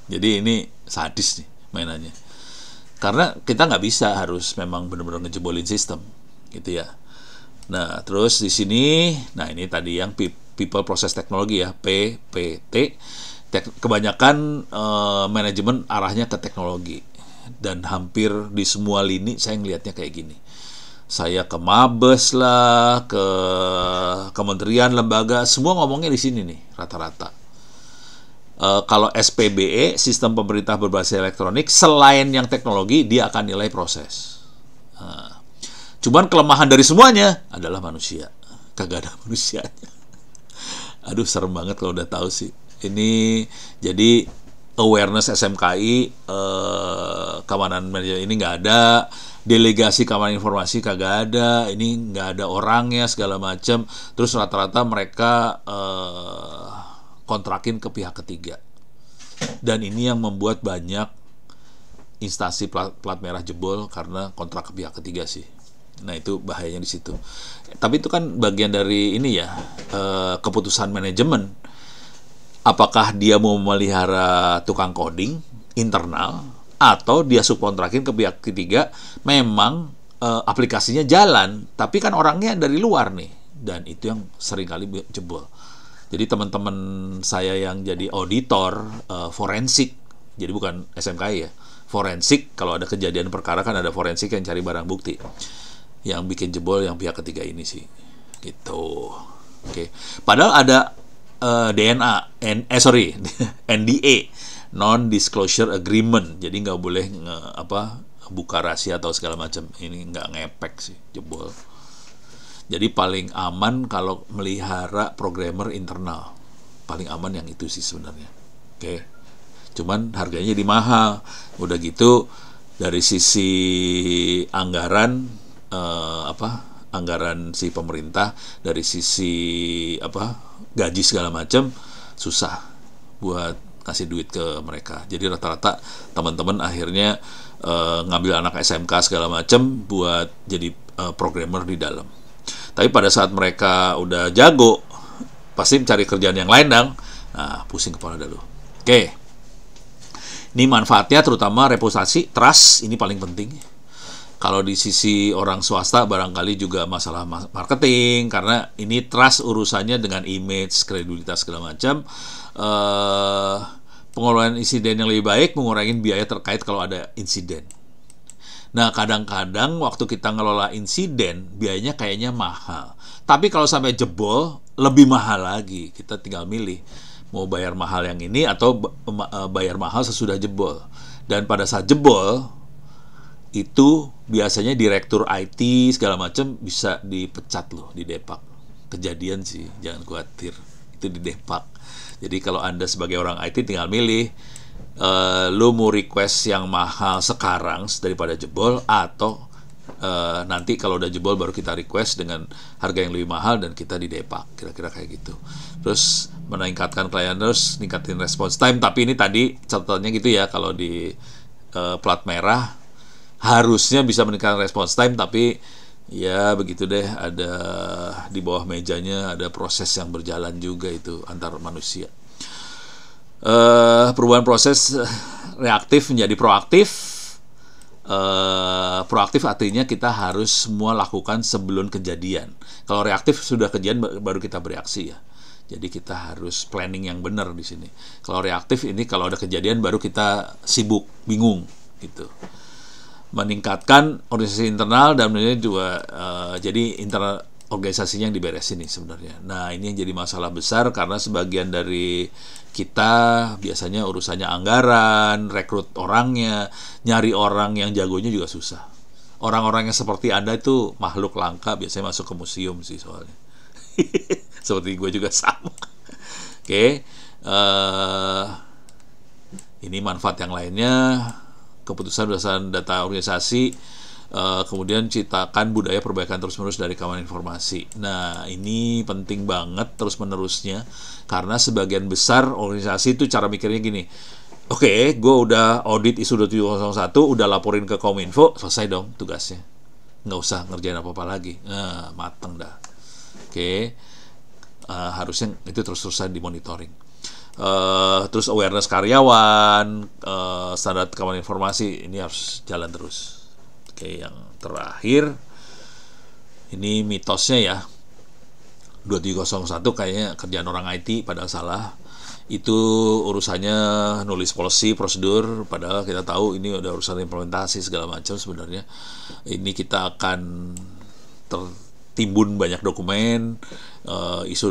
Jadi ini sadis nih mainannya. Karena kita nggak bisa, harus memang benar-benar ngejebolin sistem, gitu ya. Nah, terus di sini, nah ini tadi yang People Process Technology ya, PPT. Kebanyakan manajemen arahnya ke teknologi. Dan hampir di semua lini saya ngelihatnya kayak gini. Saya ke Mabes lah, ke kementerian, lembaga, semua ngomongnya di sini nih, rata-rata. Kalau SPBE, sistem pemerintah berbasis elektronik, selain yang teknologi, dia akan nilai proses. Cuman kelemahan dari semuanya adalah manusia. Kagak ada manusianya. Aduh, serem banget kalau udah tahu sih. Ini jadi awareness SMKI, keamanan manajemen ini nggak ada, delegasi keamanan informasi kagak ada, ini nggak ada orangnya segala macam. Terus rata-rata mereka kontrakin ke pihak ketiga, dan ini yang membuat banyak instansi plat merah jebol karena kontrak ke pihak ketiga sih. Nah itu bahayanya di situ. Tapi itu kan bagian dari ini ya, keputusan manajemen. Apakah dia mau memelihara tukang coding internal atau dia subkontrakin ke pihak ketiga? Memang aplikasinya jalan, tapi kan orangnya dari luar nih, dan itu yang seringkali jebol. Jadi teman-teman saya yang jadi auditor forensik, jadi bukan SMKI ya, forensik, kalau ada kejadian perkara kan ada forensik yang cari barang bukti. Yang bikin jebol yang pihak ketiga ini sih, gitu. Oke. Padahal ada NDA, non disclosure agreement, jadi nggak boleh buka rahasia atau segala macam. Ini nggak ngepek sih, jebol. Jadi paling aman kalau melihara programmer internal, paling aman yang itu sih sebenarnya. Oke. Cuman harganya jadi mahal. Udah gitu dari sisi anggaran anggaran si pemerintah, dari sisi gaji segala macam, susah buat kasih duit ke mereka. Jadi rata-rata teman-teman akhirnya ngambil anak SMK segala macam buat jadi programmer di dalam. Tapi pada saat mereka udah jago, pasti mencari kerjaan yang lain dong. Nah, pusing kepala dulu. Oke. Ini manfaatnya terutama reputasi, trust, ini paling penting. Kalau di sisi orang swasta barangkali juga masalah marketing, karena ini trust urusannya dengan image, kredibilitas segala macam. Pengelolaan insiden yang lebih baik mengurangi biaya terkait kalau ada insiden. Nah, kadang-kadang waktu kita ngelola insiden, biayanya kayaknya mahal. Tapi kalau sampai jebol, lebih mahal lagi. Kita tinggal milih, mau bayar mahal yang ini atau bayar mahal sesudah jebol. Dan pada saat jebol, itu biasanya direktur IT segala macam bisa dipecat loh, didepak. Kejadian sih, jangan khawatir, itu didepak. Jadi kalau Anda sebagai orang IT tinggal milih, lo mau request yang mahal sekarang daripada jebol, atau nanti kalau udah jebol baru kita request dengan harga yang lebih mahal dan kita didepak, kira-kira kayak gitu. Terus meningkatkan clienters, ningkatin response time. Tapi ini tadi catatannya gitu ya, kalau di plat merah harusnya bisa meningkatkan response time, tapi ya begitu deh, ada di bawah mejanya ada proses yang berjalan juga itu antar manusia. Perubahan proses reaktif menjadi proaktif. Proaktif artinya kita harus semua lakukan sebelum kejadian. Kalau reaktif sudah kejadian baru kita bereaksi ya. Jadi kita harus planning yang benar di sini. Kalau reaktif ini kalau ada kejadian baru kita sibuk, bingung gitu. Meningkatkan organisasi internal dan juga jadi internal organisasinya yang diberesin nih sebenarnya. Nah, ini yang jadi masalah besar karena sebagian dari kita biasanya urusannya anggaran, rekrut orangnya, nyari orang yang jagonya juga susah. Orang-orang yang seperti Anda itu makhluk langka, biasanya masuk ke museum sih soalnya. Seperti gue juga sama. Oke. Ini manfaat yang lainnya, keputusan berdasarkan data organisasi, kemudian ciptakan budaya perbaikan terus-menerus dari keamanan informasi. Nah, ini penting banget terus-menerusnya, karena sebagian besar organisasi itu cara mikirnya gini, oke, gue udah audit ISO 2701, udah laporin ke Kominfo, selesai dong tugasnya. Nggak usah ngerjain apa-apa lagi. Nah, mateng dah. Oke. Harusnya itu terus-terusan dimonitoring. Terus awareness karyawan, standar keamanan informasi, ini harus jalan terus. Oke, yang terakhir, ini mitosnya ya, 2701 kayaknya kerjaan orang IT, padahal salah. Itu urusannya nulis policy, prosedur, padahal kita tahu ini udah urusan implementasi segala macam sebenarnya. Ini kita akan tertimbun banyak dokumen, isu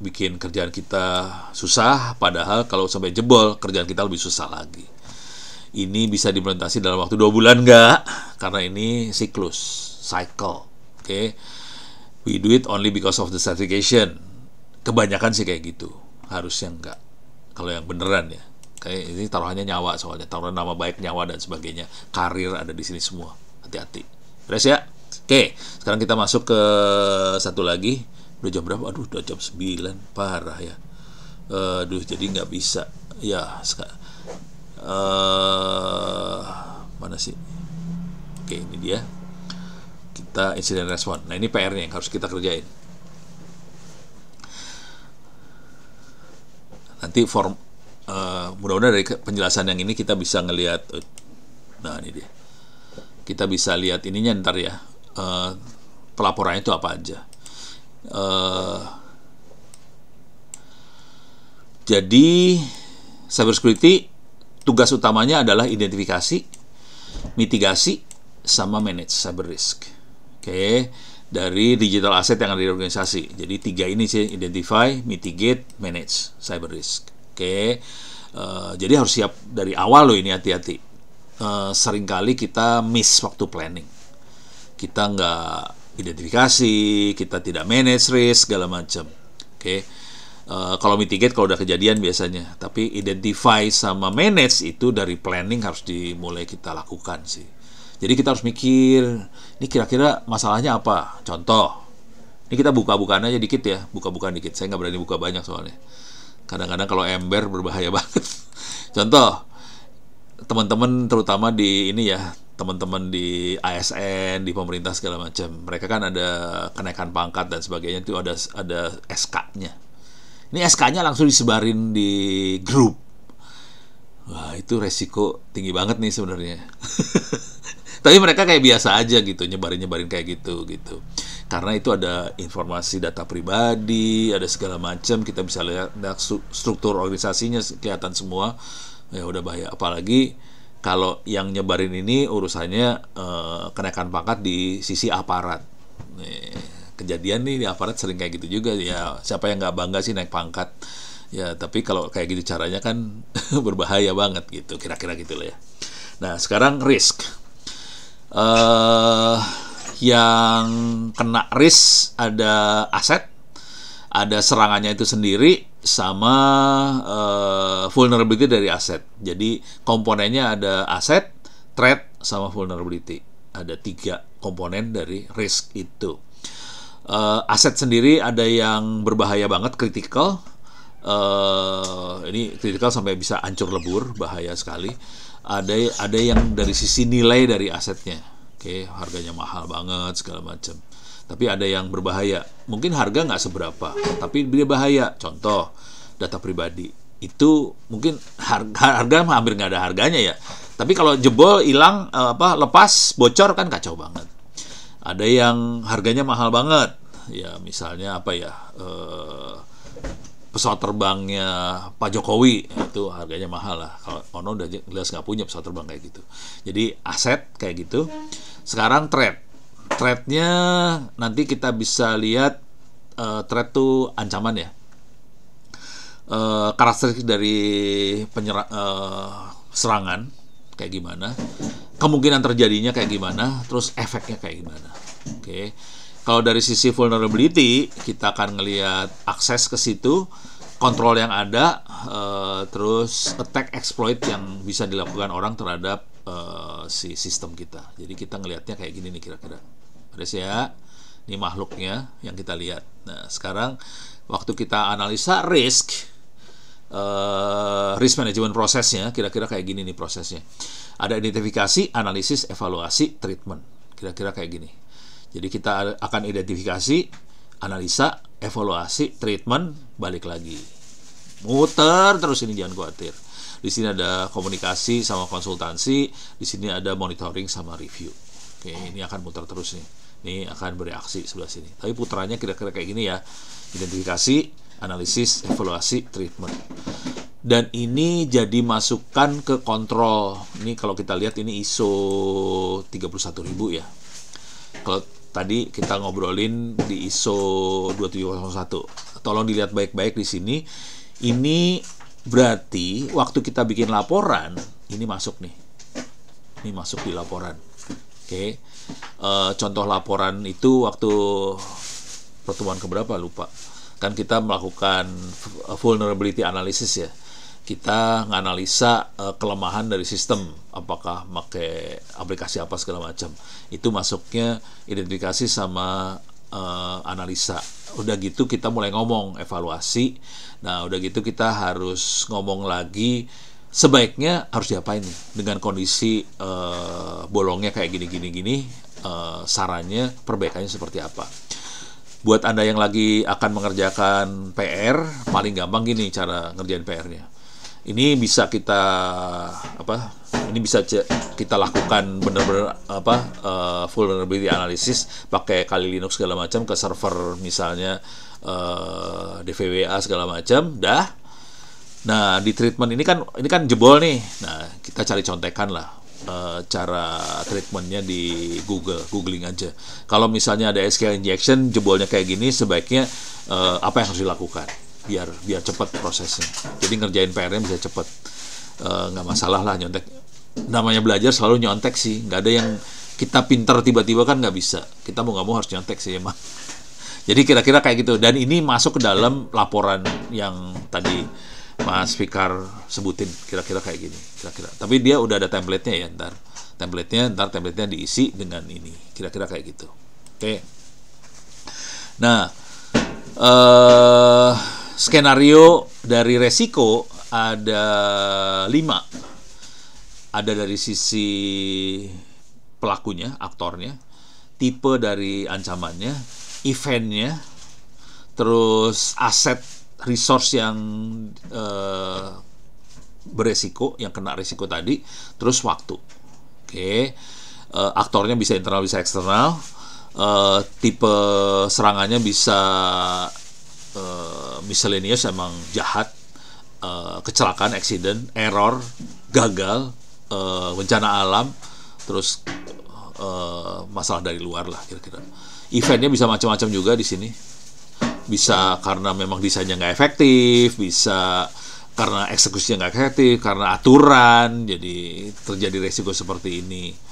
bikin kerjaan kita susah, padahal kalau sampai jebol kerjaan kita lebih susah lagi. Ini bisa diimplementasi dalam waktu 2 bulan enggak, karena ini siklus, cycle. Oke. We do it only because of the certification. Kebanyakan sih kayak gitu. Harusnya enggak. Kalau yang beneran ya. Kayak ini taruhannya nyawa soalnya, taruhan nama baik, nyawa dan sebagainya. Karir ada di sini semua. Hati-hati. Beres ya? Oke, sekarang kita masuk ke satu lagi. Udah jam berapa? Aduh, udah jam 9. Parah ya. Aduh, jadi nggak bisa. Ya, mana sih? Oke, ini dia. Kita incident response. Nah, ini PR-nya yang harus kita kerjain. Nanti mudah-mudahan dari penjelasan yang ini kita bisa ngelihat. Nah, ini dia. Kita bisa lihat ininya ntar ya. Pelaporannya itu apa aja. Jadi cybersecurity tugas utamanya adalah identifikasi, mitigasi, sama manage cyber risk. Oke, dari digital asset yang ada di organisasi. Jadi 3 ini sih, identify, mitigate, manage cyber risk. Oke, jadi harus siap dari awal loh ini, hati-hati. Seringkali kita miss waktu planning. Kita nggak identifikasi, kita tidak manage risk, segala macam. Oke. Kalau mitigate kalau udah kejadian biasanya, tapi identify sama manage itu dari planning harus dimulai kita lakukan sih. Jadi kita harus mikir, ini kira-kira masalahnya apa? Contoh, ini kita buka-bukaan aja dikit ya, buka-bukaan dikit. Saya nggak berani buka banyak soalnya. Kadang-kadang kalau ember berbahaya banget. Contoh, teman-teman terutama di ini ya, teman-teman di ASN, di pemerintah segala macam, mereka kan ada kenaikan pangkat dan sebagainya, itu ada SK-nya. Ini SK-nya langsung disebarin di grup. Wah, itu resiko tinggi banget nih sebenarnya. Tapi mereka kayak biasa aja gitu, nyebarin kayak gitu gitu. Karena itu ada informasi data pribadi, ada segala macam, kita bisa lihat struktur organisasinya kelihatan semua. Ya udah bahaya. Apalagi kalau yang nyebarin ini urusannya kenaikan pangkat di sisi aparat. Nih, kejadian nih di aparat sering kayak gitu juga ya. Siapa yang nggak bangga sih naik pangkat? Ya, tapi kalau kayak gitu caranya kan berbahaya banget gitu, kira-kira gitu lah ya. Nah, sekarang risk. Yang kena risk ada aset, ada serangannya itu sendiri, sama vulnerability dari aset. Jadi komponennya ada aset, threat, sama vulnerability. Ada 3 komponen dari risk itu. Aset sendiri ada yang berbahaya banget, critical. Ini critical sampai bisa hancur lebur, bahaya sekali. Ada yang dari sisi nilai dari asetnya, oke, harganya mahal banget segala macam. Tapi ada yang berbahaya, mungkin harga nggak seberapa, tapi dia bahaya. Contoh data pribadi itu mungkin harga hampir nggak ada harganya ya. Tapi kalau jebol, hilang, lepas, bocor kan kacau banget. Ada yang harganya mahal banget, ya misalnya pesawat terbangnya Pak Jokowi itu harganya mahal lah. Kalau Ono udah jelas nggak punya pesawat terbang kayak gitu. Jadi aset kayak gitu. Sekarang threat-nya nanti kita bisa lihat threat tuh ancaman ya. Karakteristik dari serangan kayak gimana, kemungkinan terjadinya kayak gimana, terus efeknya kayak gimana. Oke. Kalau dari sisi vulnerability, kita akan ngelihat akses ke situ, kontrol yang ada, terus attack exploit yang bisa dilakukan orang terhadap si sistem kita. Jadi kita ngelihatnya kayak gini nih kira-kira. Ada sih ya, ini makhluknya yang kita lihat. Nah sekarang waktu kita analisa risk management prosesnya, kira-kira kayak gini nih prosesnya. Ada identifikasi, analisis, evaluasi, treatment. Kira-kira kayak gini. Jadi kita akan identifikasi, analisa, evaluasi, treatment, balik lagi. Muter terus ini, jangan khawatir. Di sini ada komunikasi sama konsultansi, di sini ada monitoring sama review. Oke, ini akan muter terus nih. Ini akan bereaksi sebelah sini. Tapi puterannya kira-kira kayak gini ya. Identifikasi, analisis, evaluasi, treatment. Dan ini jadi masukan ke kontrol. Ini kalau kita lihat ini ISO 31000 ya. Kalau tadi kita ngobrolin di ISO 2701. Tolong dilihat baik-baik di sini. Ini berarti waktu kita bikin laporan, ini masuk nih. Ini masuk di laporan. Oke. Contoh laporan itu waktu pertemuan keberapa lupa. Kan kita melakukan vulnerability analysis ya. Kita nganalisa kelemahan dari sistem, apakah pakai aplikasi apa segala macam. Itu masuknya identifikasi sama analisa. Udah gitu kita mulai ngomong evaluasi. Nah udah gitu kita harus ngomong lagi sebaiknya harus diapain nih dengan kondisi bolongnya kayak gini. Sarannya perbaikannya seperti apa. Buat Anda yang lagi akan mengerjakan PR, paling gampang gini cara ngerjain PR-nya. Ini bisa kita lakukan benar-benar vulnerability analysis pakai Kali Linux segala macam ke server misalnya DVWA segala macam, dah. Nah, di treatment ini kan jebol nih. Nah, kita cari contekan lah cara treatmentnya di googling aja. Kalau misalnya ada SQL injection jebolnya kayak gini, sebaiknya apa yang harus dilakukan biar cepat prosesnya. Jadi ngerjain PR-nya bisa cepat, nggak masalah lah nyontek. Namanya belajar selalu nyontek sih, nggak ada yang kita pinter tiba-tiba kan nggak bisa. Kita mau nggak mau harus nyontek sih emang. Jadi kira-kira kayak gitu. Dan ini masuk ke dalam laporan yang tadi Mas Fikar sebutin, kira-kira kayak gini, kira-kira. Tapi dia udah ada template-nya ya, ntar template-nya diisi dengan ini, kira-kira kayak gitu. Oke. Nah, skenario dari resiko ada 5. Ada dari sisi pelakunya, aktornya, tipe dari ancamannya, eventnya, terus aset resource yang beresiko, yang kena risiko tadi, terus waktu. Oke. Aktornya bisa internal bisa eksternal. Tipe serangannya bisa miscellaneous, emang jahat, kecelakaan, accident, error, gagal, bencana alam, terus masalah dari luar lah kira-kira. Eventnya bisa macam-macam juga di sini. Bisa karena memang desainnya nggak efektif, bisa karena eksekusinya nggak efektif, karena aturan, jadi terjadi resiko seperti ini.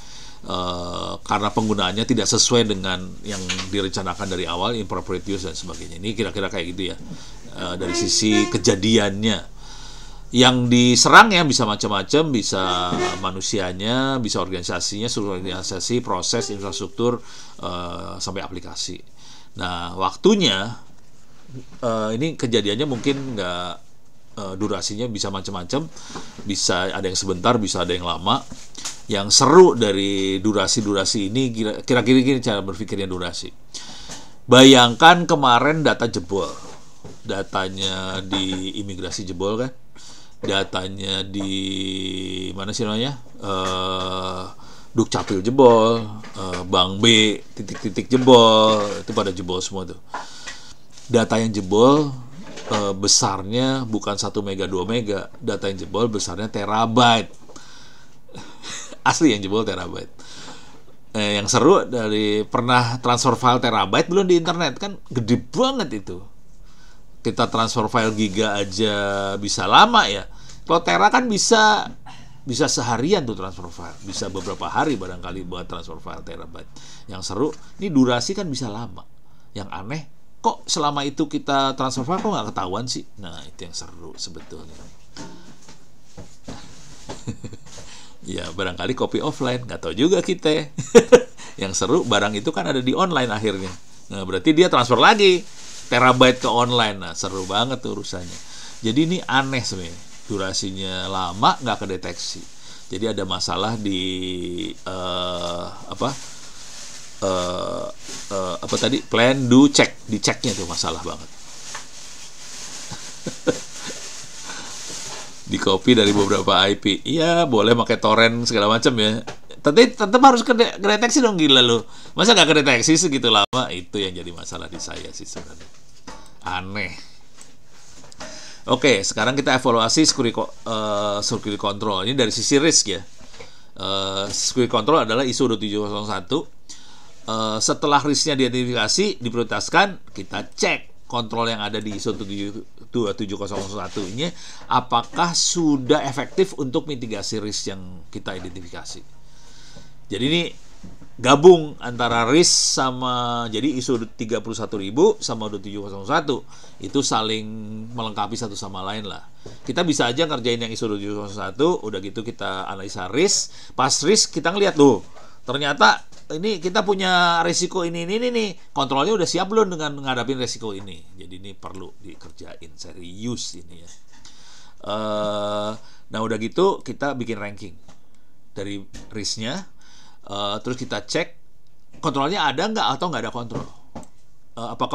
Karena penggunaannya tidak sesuai dengan yang direncanakan dari awal, inappropriate use dan sebagainya. Ini kira-kira kayak gitu ya. Dari sisi kejadiannya. Yang diserang ya bisa macam-macam, bisa manusianya, bisa organisasinya, seluruh organisasi, proses, infrastruktur, sampai aplikasi. Nah, waktunya ini kejadiannya mungkin nggak, durasinya bisa macam-macam, bisa ada yang sebentar, bisa ada yang lama. Yang seru dari durasi-durasi ini kira-kira gini cara berpikirnya durasi. Bayangkan kemarin data jebol, datanya di imigrasi jebol kan, datanya di mana sih namanya, Dukcapil jebol, Bank B titik-titik jebol, itu pada jebol semua tuh. Data yang jebol besarnya bukan 1 mega 2 mega, data yang jebol besarnya terabyte. Asli yang jebol terabyte. Yang seru dari pernah transfer file terabyte belum di internet kan, gede banget itu. Kita transfer file giga aja bisa lama ya. Kalau tera kan bisa seharian tuh transfer file, bisa beberapa hari barangkali buat transfer file terabyte. Yang seru, ini durasi kan bisa lama. Yang aneh, kok selama itu kita transfer file kok nggak ketahuan sih? Nah, itu yang seru sebetulnya. Ya barangkali copy offline, nggak tahu juga kita. Yang seru barang itu kan ada di online akhirnya. Nah berarti dia transfer lagi terabyte ke online. Nah seru banget tuh urusannya. Jadi ini aneh sebenarnya, durasinya lama nggak kedeteksi. Jadi ada masalah di apa tadi, plan do check, diceknya tuh masalah banget. Di copy dari beberapa IP. Iya, boleh pakai torrent segala macam ya. Tapi tetap harus kedeteksi dong, gila lu. Masa nggak kedeteksi segitu lama? Itu yang jadi masalah di saya sih sebenarnya. Aneh. Oke, sekarang kita evaluasi security control. Ini dari sisi risk ya. Security control adalah ISO 27001. Setelah risknya diidentifikasi, diprioritaskan, kita cek kontrol yang ada di ISO 27001 ini apakah sudah efektif untuk mitigasi risk yang kita identifikasi. Jadi ini gabung antara risk sama, jadi ISO 31000 sama 27001 itu saling melengkapi satu sama lain lah. Kita bisa aja ngerjain yang ISO 27001, udah gitu kita analisa risk, pas risk kita ngeliat loh, ternyata ini kita punya risiko ini nih, kontrolnya udah siap belum dengan ngadapin risiko ini. Jadi ini perlu dikerjain serius ini ya. Nah udah gitu kita bikin ranking dari risknya, terus kita cek kontrolnya ada nggak atau nggak ada kontrol. Apa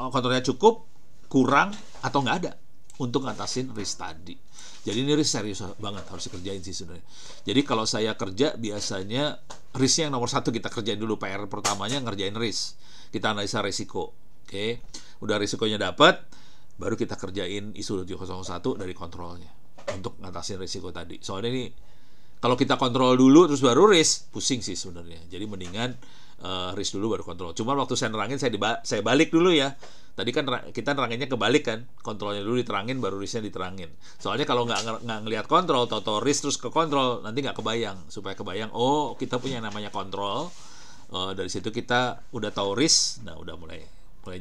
kontrolnya cukup, kurang atau nggak ada untuk ngatasin risk tadi. Jadi ini risk serius banget, harus dikerjain sih sebenarnya. Jadi kalau saya kerja biasanya risknya yang nomor 1 kita kerjain dulu. PR pertamanya ngerjain risk, kita analisa risiko. Oke, udah risikonya dapat, baru kita kerjain ISO 27001 dari kontrolnya untuk ngatasin risiko tadi. Soalnya ini kalau kita kontrol dulu terus baru risk, pusing sih sebenarnya. Jadi mendingan risk dulu baru kontrol. Cuma waktu saya nerangin saya balik dulu ya. Tadi kan kita neranginnya kebalik kan, kontrolnya dulu diterangin baru risknya diterangin. Soalnya kalau nggak ngelihat kontrol, tau risk terus ke kontrol, nanti nggak kebayang. Supaya kebayang, oh kita punya yang namanya kontrol. Dari situ kita udah tahu risk, nah udah mulai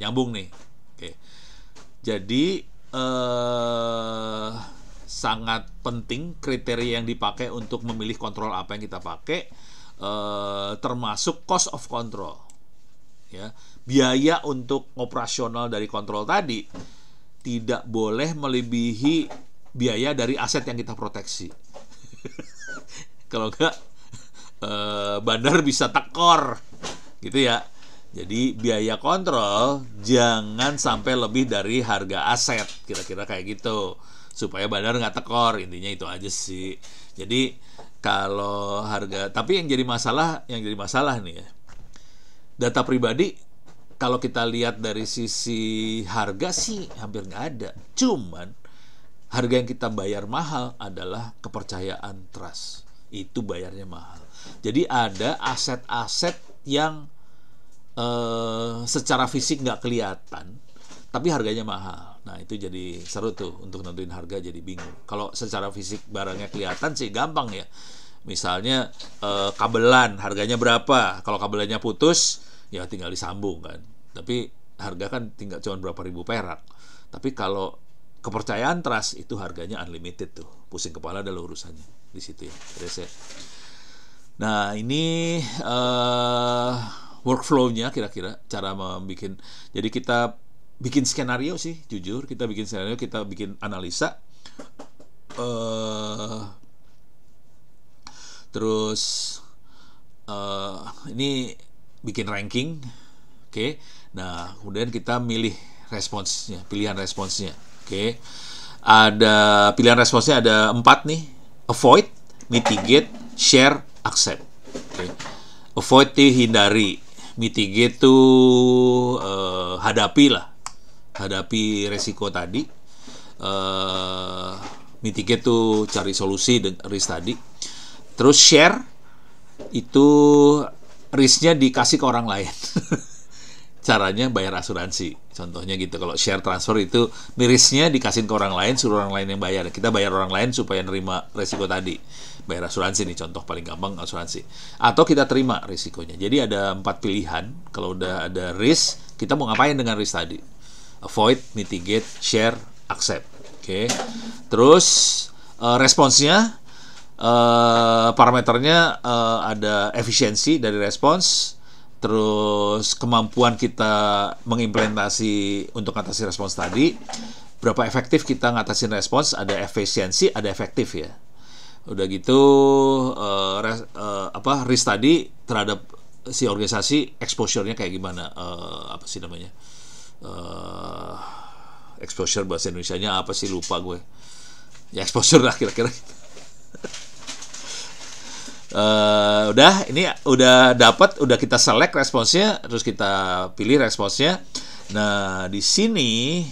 nyambung nih. Oke. Jadi sangat penting kriteria yang dipakai untuk memilih kontrol apa yang kita pakai, termasuk cost of control. Ya, biaya untuk operasional dari kontrol tadi tidak boleh melebihi biaya dari aset yang kita proteksi. Kalau enggak, bandar bisa tekor, gitu ya. Jadi biaya kontrol jangan sampai lebih dari harga aset, kira-kira kayak gitu, supaya bandar nggak tekor. Intinya itu aja sih. Jadi Kalau harga, tapi yang jadi masalah nih ya, data pribadi kalau kita lihat dari sisi harga sih hampir nggak ada. Cuman harga yang kita bayar mahal adalah kepercayaan, trust. Itu bayarnya mahal. Jadi ada aset-aset yang secara fisik nggak kelihatan, tapi harganya mahal. Nah itu jadi seru tuh untuk nentuin harga, jadi bingung. Kalau secara fisik barangnya kelihatan sih gampang ya. Misalnya kabelan harganya berapa? Kalau kabelannya putus ya tinggal disambung kan. Tapi harga kan tinggal cuma berapa ribu perak. Tapi kalau kepercayaan, trust, itu harganya unlimited tuh. Pusing kepala adalah urusannya di situ ya. Nah ini workflow-nya kira-kira cara membuat. Jadi kita bikin skenario sih, jujur kita bikin skenario, kita bikin analisa, terus ini bikin ranking, oke. Nah kemudian kita milih responsnya, pilihan responsnya, oke. Ada pilihan responsnya ada 4 nih: avoid, mitigate, share, accept. Okay. Avoid itu hindari, mitigate itu hadapi resiko tadi, mitigate itu cari solusi risk tadi. Terus share itu risknya dikasih ke orang lain. Caranya bayar asuransi, contohnya gitu. Kalau share transfer itu risknya dikasih ke orang lain, suruh orang lain yang bayar. Kita bayar orang lain supaya nerima resiko tadi. Bayar asuransi nih, contoh paling gampang asuransi. Atau kita terima risikonya. Jadi ada 4 pilihan. Kalau udah ada risk, kita mau ngapain dengan risk tadi? Avoid, mitigate, share, accept. Oke. Terus responsnya, parameternya ada efisiensi dari respons, terus kemampuan kita mengimplementasi untuk ngatasi respons tadi, berapa efektif kita ngatasin respons, ada efisiensi, ada efektif ya. Udah gitu risk tadi terhadap si organisasi, exposure-nya kayak gimana, apa sih namanya, exposure bahasa Indonesianya apa sih, lupa gue ya, exposure lah kira-kira. Ini udah dapat, udah kita select responsnya, terus kita pilih responsnya. Nah di sini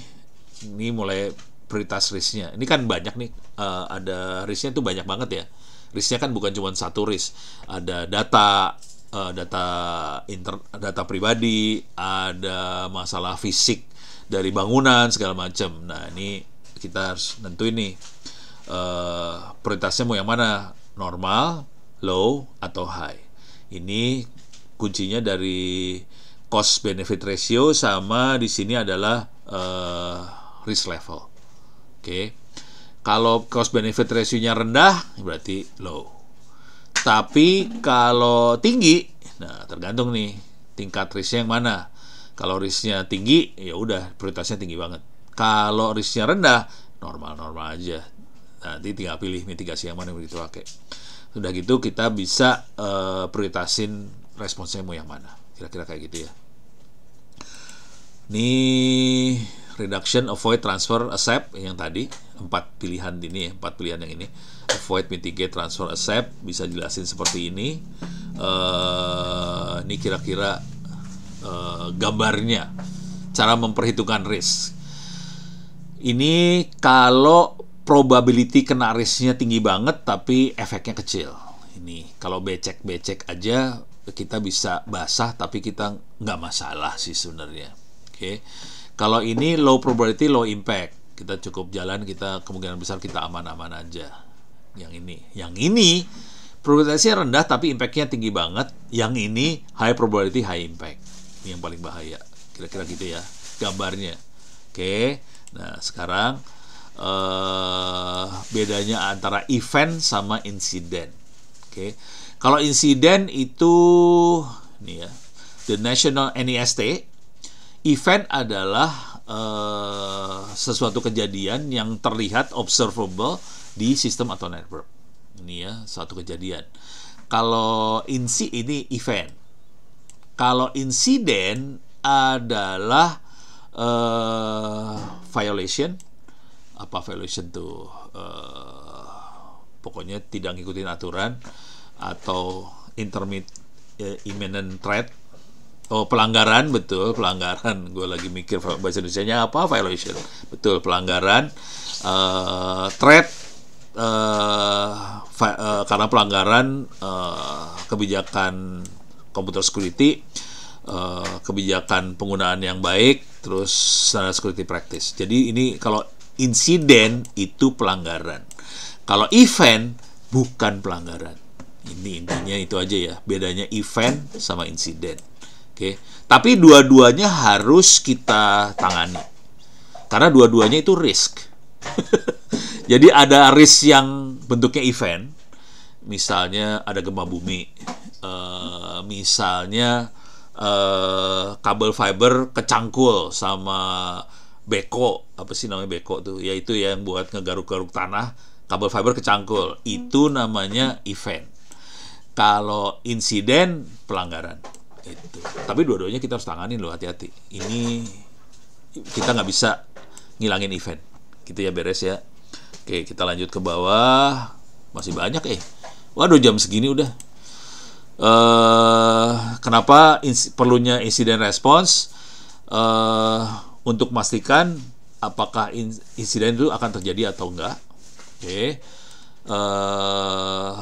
ini mulai prioritas risknya. Ini kan banyak nih, ada risknya tuh banyak banget ya. Risknya kan bukan cuma satu risk, ada data pribadi, ada masalah fisik dari bangunan segala macam. Nah ini kita harus nentuin nih prioritasnya mau yang mana, normal, low, atau high. Ini kuncinya dari cost benefit ratio, sama di sini adalah risk level. Oke. Kalau cost benefit ratio-nya rendah berarti low. Tapi kalau tinggi, nah tergantung nih tingkat risknya yang mana. Kalau risknya tinggi, ya udah prioritasnya tinggi banget. Kalau risknya rendah, normal-normal aja. Nanti tinggal pilih mitigasi yang mana yang begitu pakai. Sudah gitu kita bisa prioritasin responsnya mau yang mana. Kira-kira kayak gitu ya. Ini reduction, avoid, transfer, accept yang tadi, 4 pilihan ini ya, 4 pilihan yang ini. Avoid, mitigate, transfer, accept, bisa jelasin seperti ini. Ini kira-kira gambarnya, cara memperhitungkan risk. Ini kalau probability kena risknya tinggi banget tapi efeknya kecil. Ini kalau becek-becek aja kita bisa basah tapi kita nggak masalah sih sebenarnya. Oke. Kalau ini low probability, low impact, kita cukup jalan, kita kemungkinan besar kita aman-aman aja. Yang ini probabilitasnya rendah tapi impactnya tinggi banget. Yang ini high probability, high impact. Ini yang paling bahaya. Kira-kira gitu ya gambarnya. Oke. Nah sekarang bedanya antara event sama insiden. Oke. Kalau insiden itu nih ya, the national NIST. Event adalah sesuatu kejadian yang terlihat observable di sistem atau network. Ini ya, suatu kejadian. Kalau ini event. Kalau insiden adalah violation. Apa violation tuh? pokoknya tidak ngikutin aturan atau imminent threat. Oh, pelanggaran, betul, pelanggaran. Gue lagi mikir bahasa Indonesianya apa, violation. Betul, pelanggaran. Threat, karena pelanggaran kebijakan computer security, kebijakan penggunaan yang baik, terus standard security practice. Jadi ini kalau insiden itu pelanggaran. Kalau event bukan pelanggaran. Ini intinya itu aja ya, bedanya event sama insiden. Oke, tapi dua-duanya harus kita tangani karena dua-duanya itu risk. Jadi ada risk yang bentuknya event, misalnya ada gempa bumi, misalnya kabel fiber kecangkul sama beko, apa sih namanya beko tuh? Yaitu yang buat ngegaruk-garuk tanah, kabel fiber kecangkul, itu namanya event. Kalau insiden pelanggaran. Itu. Tapi dua-duanya kita harus tanganin loh, hati-hati. Ini kita nggak bisa ngilangin event. Gitu ya, beres ya. Oke, kita lanjut ke bawah. Masih banyak Waduh, jam segini udah. Kenapa perlunya insiden response? Untuk memastikan apakah insiden itu akan terjadi atau enggak. Oke.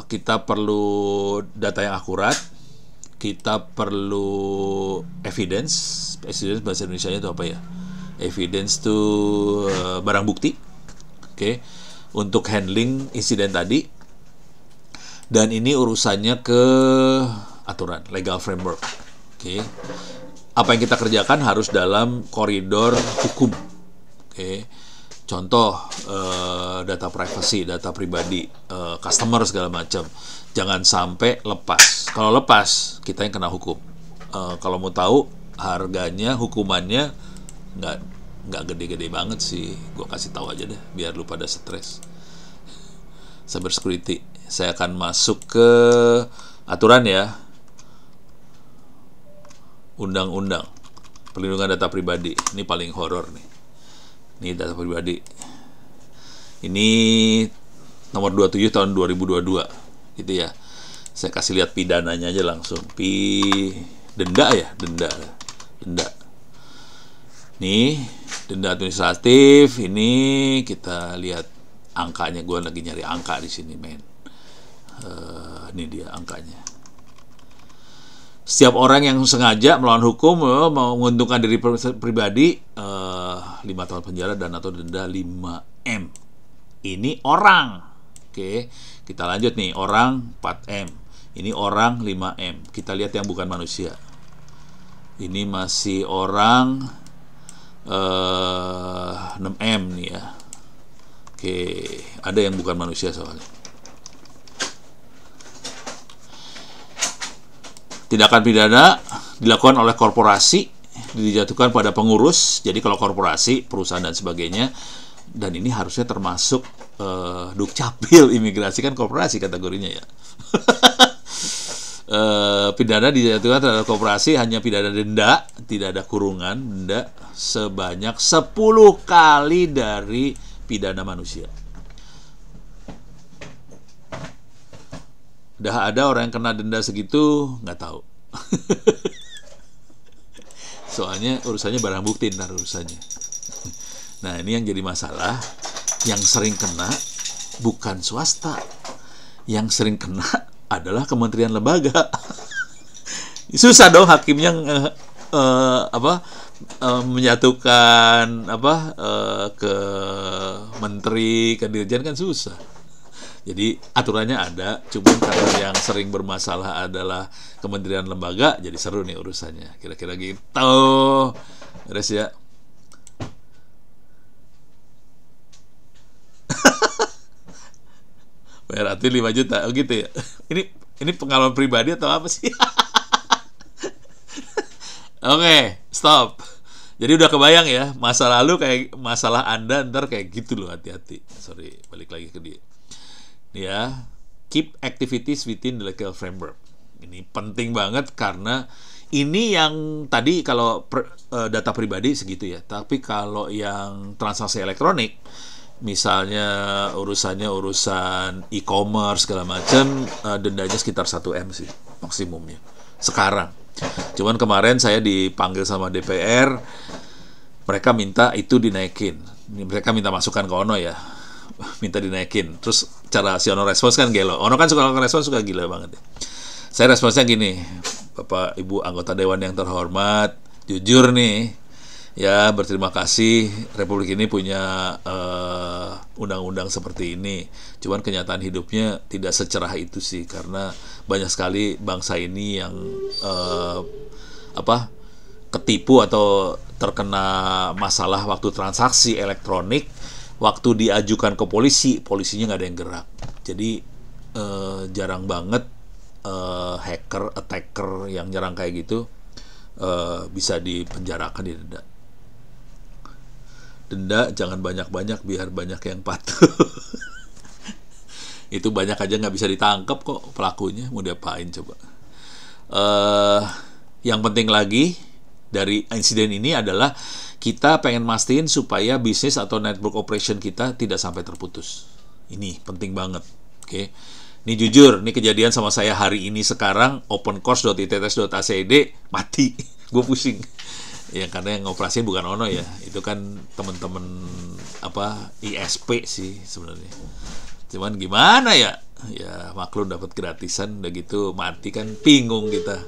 Kita perlu data yang akurat. Kita perlu evidence bahasa Indonesianya itu apa ya? Evidence itu barang bukti, oke, untuk handling insiden tadi. Dan ini urusannya ke aturan, legal framework, oke. Apa yang kita kerjakan harus dalam koridor hukum, oke. Contoh data privacy, data pribadi, customer segala macam. Jangan sampai lepas. Kalau lepas, kita yang kena hukum. Kalau mau tahu harganya, hukumannya nggak gede-gede banget sih. Gue kasih tahu aja deh, biar lu pada stres. Cyber security. Saya akan masuk ke aturan ya. Undang-undang perlindungan data pribadi. Ini paling horor nih. Ini data pribadi. Ini nomor 27 tahun 2022. Gitu ya. Saya kasih lihat pidananya aja langsung. Denda ya, denda. Nih, denda administratif. Ini kita lihat angkanya. Gue lagi nyari angka di sini, men. Ini dia angkanya. Setiap orang yang sengaja melawan hukum mau menguntungkan diri pribadi 5 tahun penjara dan atau denda 5M. Ini orang. Oke, kita lanjut nih, orang 4M. Ini orang 5M. Kita lihat yang bukan manusia. Ini masih orang 6M nih ya. Oke, ada yang bukan manusia soalnya. Tindakan pidana dilakukan oleh korporasi, dijatuhkan pada pengurus. Jadi kalau korporasi, perusahaan dan sebagainya, dan ini harusnya termasuk Dukcapil, imigrasi kan korporasi kategorinya ya. Pidana dijatuhkan terhadap korporasi hanya pidana denda, tidak ada kurungan, denda sebanyak 10 kali dari pidana manusia. Udah ada orang yang kena denda segitu, nggak tahu. Soalnya urusannya barang bukti, ntar urusannya. Nah, ini yang jadi masalah. Yang sering kena bukan swasta. Yang sering kena adalah kementerian lembaga. Susah dong hakimnya menyatukan ke menteri, ke dirjen kan susah. Jadi aturannya ada, cuman karena yang sering bermasalah adalah kementerian lembaga, jadi seru nih urusannya. Kira-kira gitu. Beres ya. Bayar admin 5 juta, oh gitu ya. Ini pengalaman pribadi atau apa sih? Oke, stop. Jadi udah kebayang ya, masa lalu kayak masalah Anda ntar kayak gitu loh, hati-hati. Sorry, balik lagi ke dia. Ini ya, keep activities within the legal framework. Ini penting banget karena ini yang tadi kalau data pribadi segitu ya. Tapi kalau yang transaksi elektronik, misalnya urusan e-commerce segala macam, dendanya sekitar 1 M sih maksimumnya sekarang. Cuman kemarin saya dipanggil sama DPR, mereka minta itu dinaikin. Mereka minta masukan ke Ono ya, minta dinaikin. Terus cara si Ono respons kan gelo. Ono kan suka respons, suka gila banget ya. Saya responsnya gini, Bapak Ibu anggota Dewan yang terhormat, jujur nih, ya berterima kasih Republik ini punya undang-undang seperti ini. Cuman kenyataan hidupnya tidak secerah itu sih, karena banyak sekali bangsa ini yang ketipu atau terkena masalah waktu transaksi elektronik, waktu diajukan ke polisi, polisinya nggak ada yang gerak. Jadi jarang banget hacker, attacker yang nyerang kayak gitu bisa dipenjarakan, didenda. Denda jangan banyak-banyak biar banyak yang patuh. Itu banyak aja nggak bisa ditangkap kok pelakunya, mau diapain coba. Yang penting lagi dari insiden ini adalah kita pengen mastiin supaya bisnis atau network operation kita tidak sampai terputus. Ini penting banget. Oke. Ini jujur, ini kejadian sama saya hari ini sekarang, opencourse.itts.acid mati. Gue pusing. Ya karena yang ngoperasiin bukan Ono ya, itu kan temen-temen ISP sih sebenarnya. Cuman gimana ya? Ya maklum dapat gratisan, udah gitu mati kan bingung kita.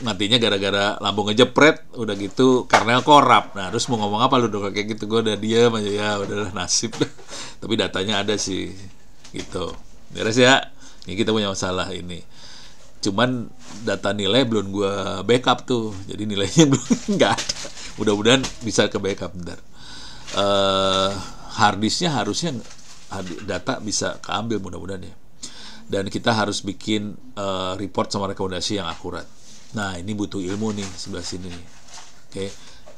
Matinya gara-gara lambung ngejepret, udah gitu karena korup. Nah terus mau ngomong apa lu udah kayak gitu, gue udah diam aja, ya udahlah nasib. Tapi datanya ada sih, gitu. Beres ya, ini kita punya masalah ini. Cuman data nilai belum gue backup tuh, jadi nilainya belum nggak ada. Mudah-mudahan bisa ke backup bentar. Harddisknya harusnya data bisa keambil mudah-mudahan ya. Dan kita harus bikin report sama rekomendasi yang akurat. Nah ini butuh ilmu nih sebelah sini nih.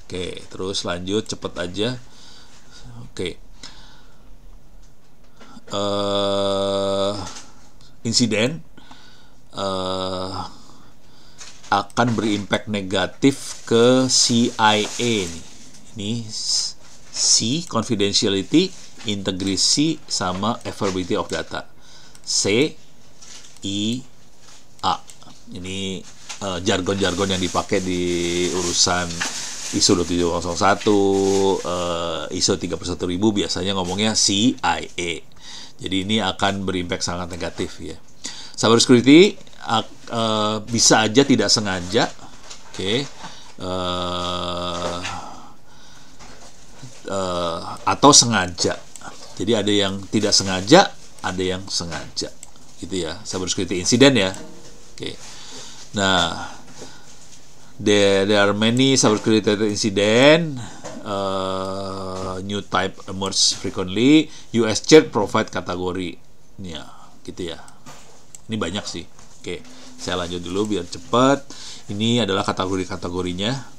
Oke, terus lanjut cepet aja. Oke. Insiden akan berimpact negatif ke CIA nih. Ini C, confidentiality, integrity, sama availability of data. C, I, A. Ini jargon-jargon yang dipakai di urusan ISO 27001, ISO 31000 biasanya ngomongnya CIA. Jadi ini akan berimpact sangat negatif ya. Cyber security bisa aja tidak sengaja, atau sengaja. Jadi ada yang tidak sengaja, ada yang sengaja, gitu ya. Cyber security incident ya. Nah, there are many cyber security incident. New type emerge frequently. US CERT provide kategori. Ya, gitu ya. Ini banyak sih. Saya lanjut dulu biar cepat. Ini adalah kategori-kategorinya.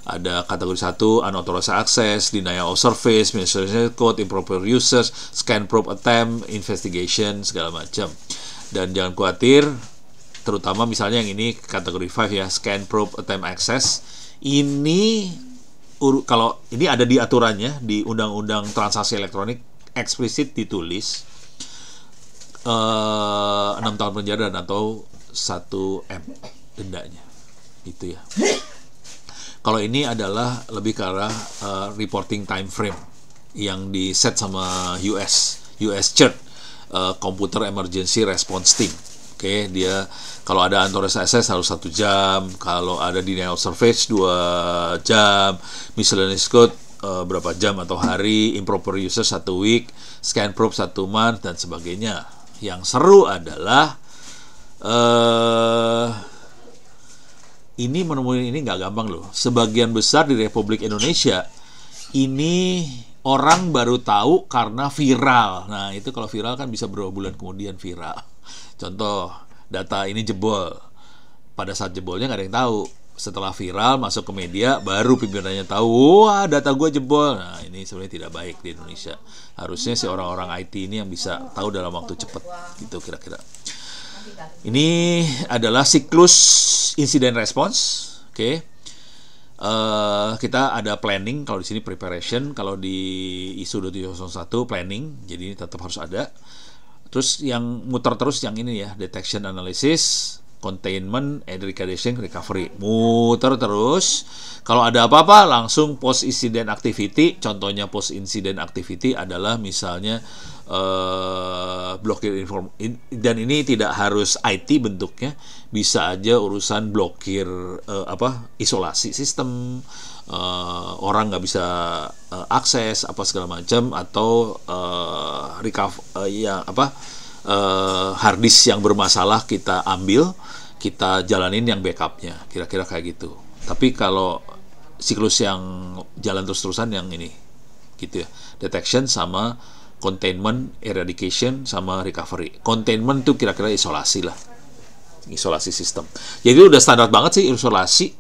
Ada kategori 1, unauthorized access, denial of service, miscellaneous code, improper users, scan probe attempt, investigation, segala macam. Dan jangan khawatir, terutama misalnya yang ini kategori 5 ya, scan probe attempt access. Ini kalau ini ada di aturannya di Undang-Undang Transaksi Elektronik, eksplisit ditulis 6 tahun penjara atau 1 M dendanya, itu ya. Kalau ini adalah lebih ke arah reporting time frame yang di set sama US CERT, Computer Emergency Response Team. Dia kalau ada unauthorized access harus 1 jam, kalau ada denial of service 2 jam, miscellaneous code berapa jam atau hari, improper user 1 week, scan probe 1 month, dan sebagainya. Yang seru adalah ini menemukan ini nggak gampang loh. Sebagian besar di Republik Indonesia ini orang baru tahu karena viral. Nah itu kalau viral kan bisa beberapa bulan kemudian viral. Contoh, data ini jebol. Pada saat jebolnya nggak ada yang tahu. Setelah viral, masuk ke media, baru pimpinannya tahu, wah data gue jebol. Nah ini sebenarnya tidak baik di Indonesia. Harusnya si orang-orang IT ini yang bisa tahu dalam waktu cepat. Gitu kira-kira. Ini adalah siklus insiden response. kita ada planning, kalau di sini preparation, kalau di ISO 2701 planning, jadi ini tetap harus ada. Terus yang muter terus yang ini ya, detection analysis, containment, eradication, recovery. Muter terus. Kalau ada apa-apa langsung post incident activity. Contohnya post incident activity adalah misalnya blokir dan ini tidak harus IT bentuknya, bisa aja urusan blokir isolasi sistem, orang nggak bisa akses apa segala macam, atau hard disk yang bermasalah kita ambil, kita jalanin yang backupnya, kira-kira kayak gitu. Tapi kalau siklus yang jalan terus-terusan yang ini gitu ya, detection sama containment, eradication sama recovery. Containment tuh kira-kira isolasi lah, isolasi sistem. Jadi udah standar banget sih isolasi,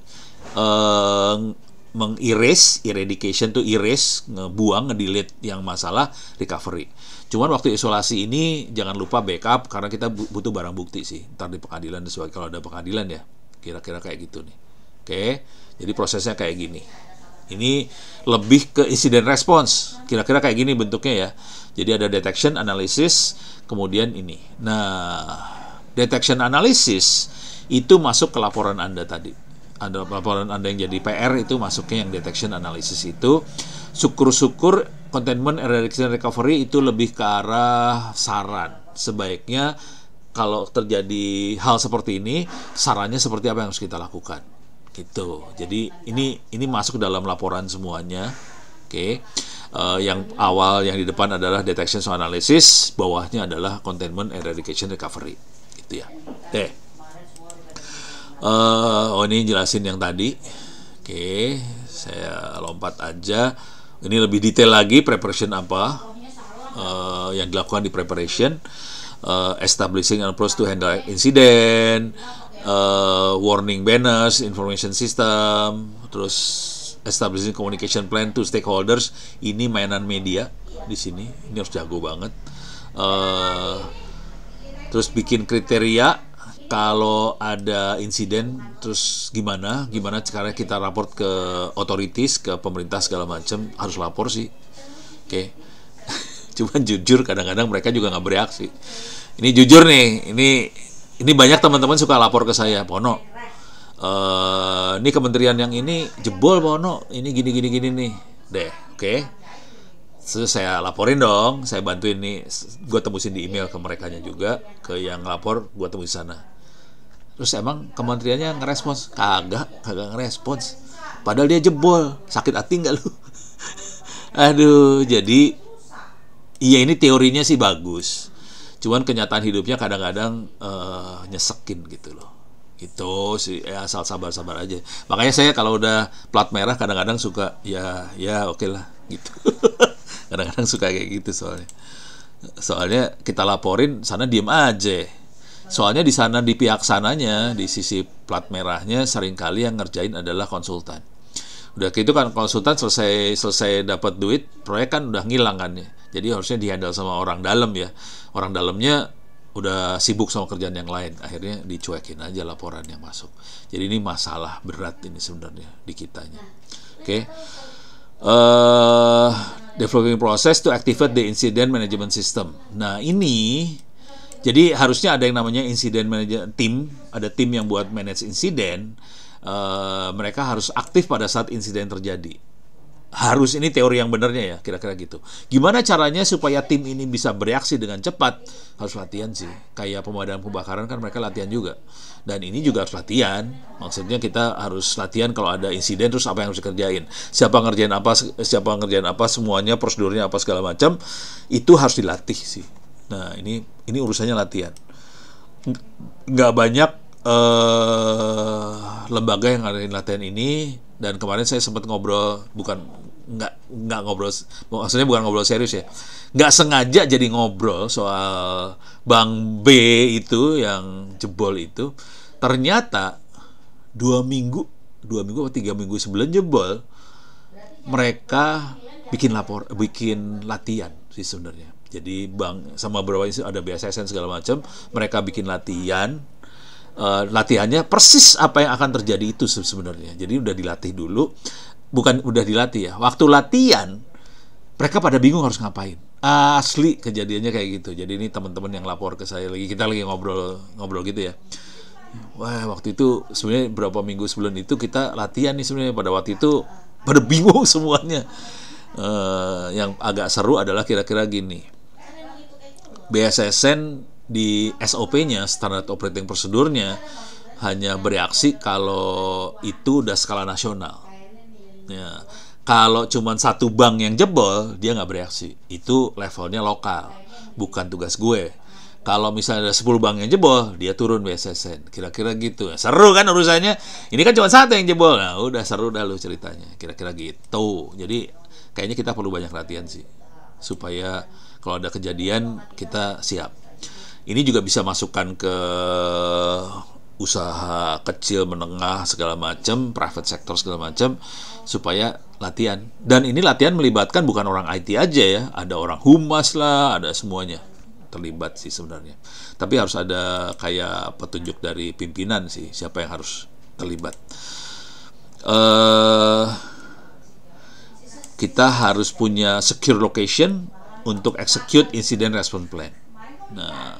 mengerase, eradication tuh erase, ngebuang, ngedelete yang masalah, recovery. Cuman waktu isolasi ini jangan lupa backup, karena kita butuh barang bukti sih ntar di pengadilan, sesuai kalau ada pengadilan ya, kira-kira kayak gitu nih. Oke, jadi prosesnya kayak gini. Ini lebih ke incident response, kira-kira kayak gini bentuknya ya. Jadi ada detection, analysis, kemudian ini. Nah, detection analysis itu masuk ke laporan Anda tadi. Ada laporan Anda yang jadi PR itu masuknya yang detection analysis itu. Syukur-syukur containment, eradication, recovery itu lebih ke arah saran. Sebaiknya kalau terjadi hal seperti ini, sarannya seperti apa yang harus kita lakukan. Gitu. Jadi ini masuk dalam laporan semuanya. Oke. Yang awal yang di depan adalah detection analysis, bawahnya adalah containment, eradication, recovery. Gitu ya. Oke. Ini jelasin yang tadi. Oke, saya lompat aja. Ini lebih detail lagi preparation apa yang dilakukan di preparation. Establishing an approach to handle incident, warning banners, information system, terus establishing communication plan to stakeholders. Ini mainan media di sini. Ini harus jago banget. Terus bikin kriteria kalau ada insiden, terus gimana cara kita raport ke authorities, ke pemerintah segala macam, harus lapor sih. Oke. Cuman jujur kadang-kadang mereka juga nggak bereaksi. Ini jujur nih, ini banyak teman-teman suka lapor ke saya, Pono. Ini kementerian yang ini jebol, Pono. Ini gini nih. Deh, oke. Terus saya laporin dong, saya bantuin nih. Gue tembusin di email ke merekanya juga, ke yang lapor, gue tembus di sana. Terus emang kementeriannya ngerespons? Kagak ngerespons. Padahal dia jebol. Sakit hati nggak lu? Aduh, jadi iya ini teorinya sih bagus. Cuman kenyataan hidupnya kadang-kadang nyesekin gitu loh. Itu sih ya, asal sabar-sabar aja. Makanya saya kalau udah plat merah kadang-kadang suka ya oke lah gitu. Kadang-kadang suka kayak gitu soalnya kita laporin sana diem aja. Soalnya di sana, di pihak sananya, di sisi plat merahnya, seringkali yang ngerjain adalah konsultan. Udah gitu kan konsultan selesai dapat duit, proyek kan udah ngilang kan ya. Jadi harusnya dihandle sama orang dalam ya. Orang dalamnya udah sibuk sama kerjaan yang lain, akhirnya dicuekin aja laporan yang masuk. Jadi ini masalah berat ini sebenarnya di kitanya. Oke. Developing process to activate the incident management system. Nah ini jadi harusnya ada yang namanya incident management team, ada tim yang buat manage insiden. Mereka harus aktif pada saat insiden terjadi. Harus, ini teori yang benarnya ya, kira-kira gitu. Gimana caranya supaya tim ini bisa bereaksi dengan cepat? Harus latihan sih. Kayak pemadam kebakaran kan mereka latihan juga. Dan ini juga harus latihan. Maksudnya kita harus latihan kalau ada insiden terus apa yang harus dikerjain. Siapa ngerjain apa, semuanya prosedurnya apa segala macam. Itu harus dilatih sih. Nah, ini urusannya latihan. Nggak banyak lembaga yang ngadain latihan ini, dan kemarin saya sempat ngobrol, nggak ngobrol, maksudnya bukan ngobrol serius ya, nggak sengaja jadi ngobrol soal Bank B itu yang jebol itu. Ternyata 2 minggu atau 3 minggu sebelum jebol mereka bikin latihan sih sebenarnya. Jadi bank sama beberapa ada BSSN segala macam, mereka bikin latihan latihannya persis apa yang akan terjadi itu sebenarnya. Jadi udah dilatih dulu, bukan udah dilatih ya. Waktu latihan mereka pada bingung harus ngapain. Asli kejadiannya kayak gitu. Jadi ini teman-teman yang lapor ke saya kita lagi ngobrol gitu ya. Wah, waktu itu sebenarnya berapa minggu sebelum itu kita latihan nih sebenarnya, pada waktu itu pada bingung semuanya. Yang agak seru adalah kira-kira gini. BSSN di SOP-nya, Standard Operating Procedure-nya, hanya bereaksi kalau itu udah skala nasional. Ya, kalau cuma satu bank yang jebol, dia nggak bereaksi. Itu levelnya lokal, bukan tugas gue. Kalau misalnya ada 10 bank yang jebol, dia turun BSSN. Kira-kira gitu. Seru kan urusannya? Ini kan cuma satu yang jebol. Nah, udah seru dah lu ceritanya. Kira-kira gitu. Jadi kayaknya kita perlu banyak latihan sih, supaya kalau ada kejadian kita siap. Ini juga bisa masukkan ke usaha kecil, menengah, segala macam, private sector segala macam, supaya latihan. Dan ini latihan melibatkan bukan orang IT aja ya, ada orang humas lah, ada semuanya terlibat sih sebenarnya. Tapi harus ada kayak petunjuk dari pimpinan sih, siapa yang harus terlibat. Kita harus punya secure location untuk execute incident response plan. Nah,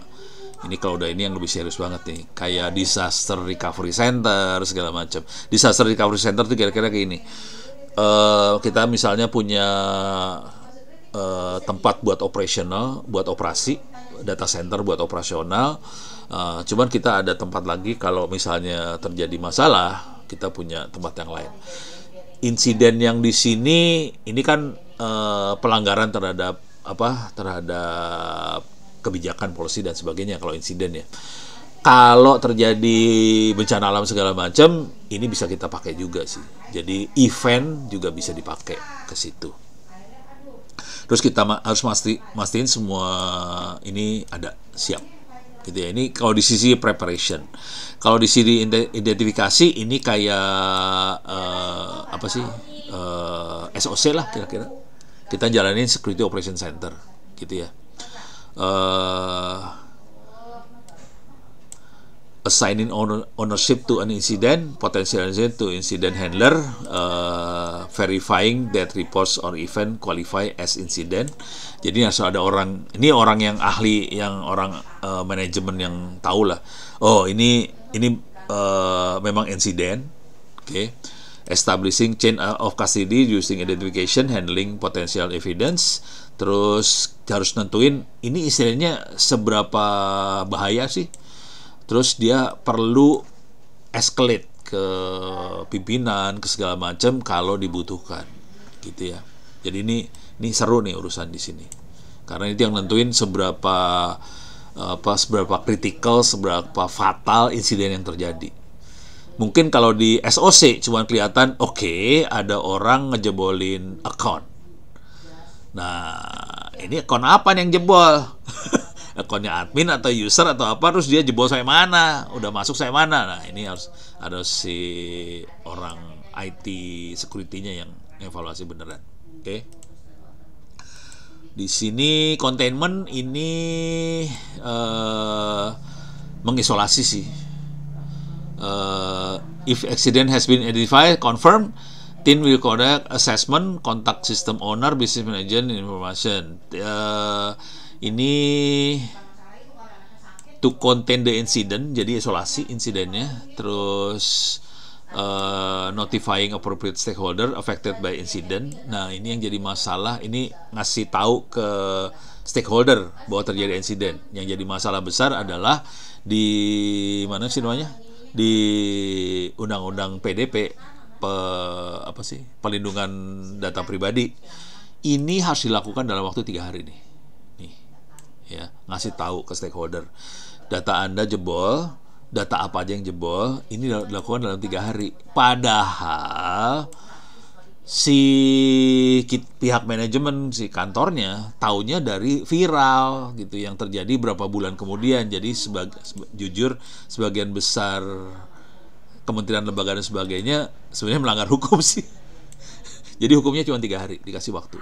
ini kalau udah ini yang lebih serius banget nih, kayak disaster recovery center segala macam. Disaster recovery center tuh kira-kira kayak ini. Kita misalnya punya tempat buat operasional, buat operasi, data center buat operasional. Cuman kita ada tempat lagi kalau misalnya terjadi masalah, kita punya tempat yang lain. Insiden yang di sini ini kan pelanggaran terhadap kebijakan, policy dan sebagainya kalau insiden ya. Kalau terjadi bencana alam segala macam, ini bisa kita pakai juga sih. Jadi event juga bisa dipakai ke situ. Terus kita harus mastiin semua ini ada siap, gitu ya. Ini kalau di sisi preparation. Kalau di sisi identifikasi ini kayak SOC lah kira-kira. Kita jalanin Security Operation Center, gitu ya. Assigning ownership to an incident, potential incident to incident handler, verifying that reports or event qualify as incident. Jadi harus ada orang yang ahli, yang orang manajemen yang tahu lah. Oh ini memang insiden, okay. Establishing chain of custody using identification, handling potential evidence. Terus harus nentuin ini insidennya seberapa bahaya sih. Terus dia perlu escalate ke pimpinan, ke segala macam kalau dibutuhkan, gitu ya. Jadi ini seru nih urusan di sini, karena itu yang nentuin seberapa kritikal, seberapa fatal insiden yang terjadi. Mungkin kalau di SOC cuma kelihatan oke, ada orang ngejebolin account. Nah, ini account apa nih yang jebol? Akunnya admin atau user atau apa, terus dia jebol saya mana, udah masuk saya mana. Nah, ini harus ada si orang IT security-nya yang evaluasi beneran. Oke. Di sini containment ini mengisolasi sih. If accident has been identified, confirmed, team will conduct assessment, contact system owner, business manager, information. Ini to contain the incident, jadi isolasi insidennya. Terus notifying appropriate stakeholder affected by incident. Nah, ini yang jadi masalah, ini ngasih tahu ke stakeholder bahwa terjadi insiden. Yang jadi masalah besar adalah di mana sih namanya? Di Undang-Undang PDP, Pelindungan Data Pribadi. Ini harus dilakukan dalam waktu 3 hari nih. Ya, ngasih tahu ke stakeholder, data Anda jebol, data apa aja yang jebol, ini dilakukan dalam 3 hari. Padahal si pihak manajemen, si kantornya taunya dari viral gitu yang terjadi berapa bulan kemudian. Jadi jujur sebagian besar kementerian, lembaga dan sebagainya sebenarnya melanggar hukum sih. Jadi hukumnya cuma 3 hari, dikasih waktu.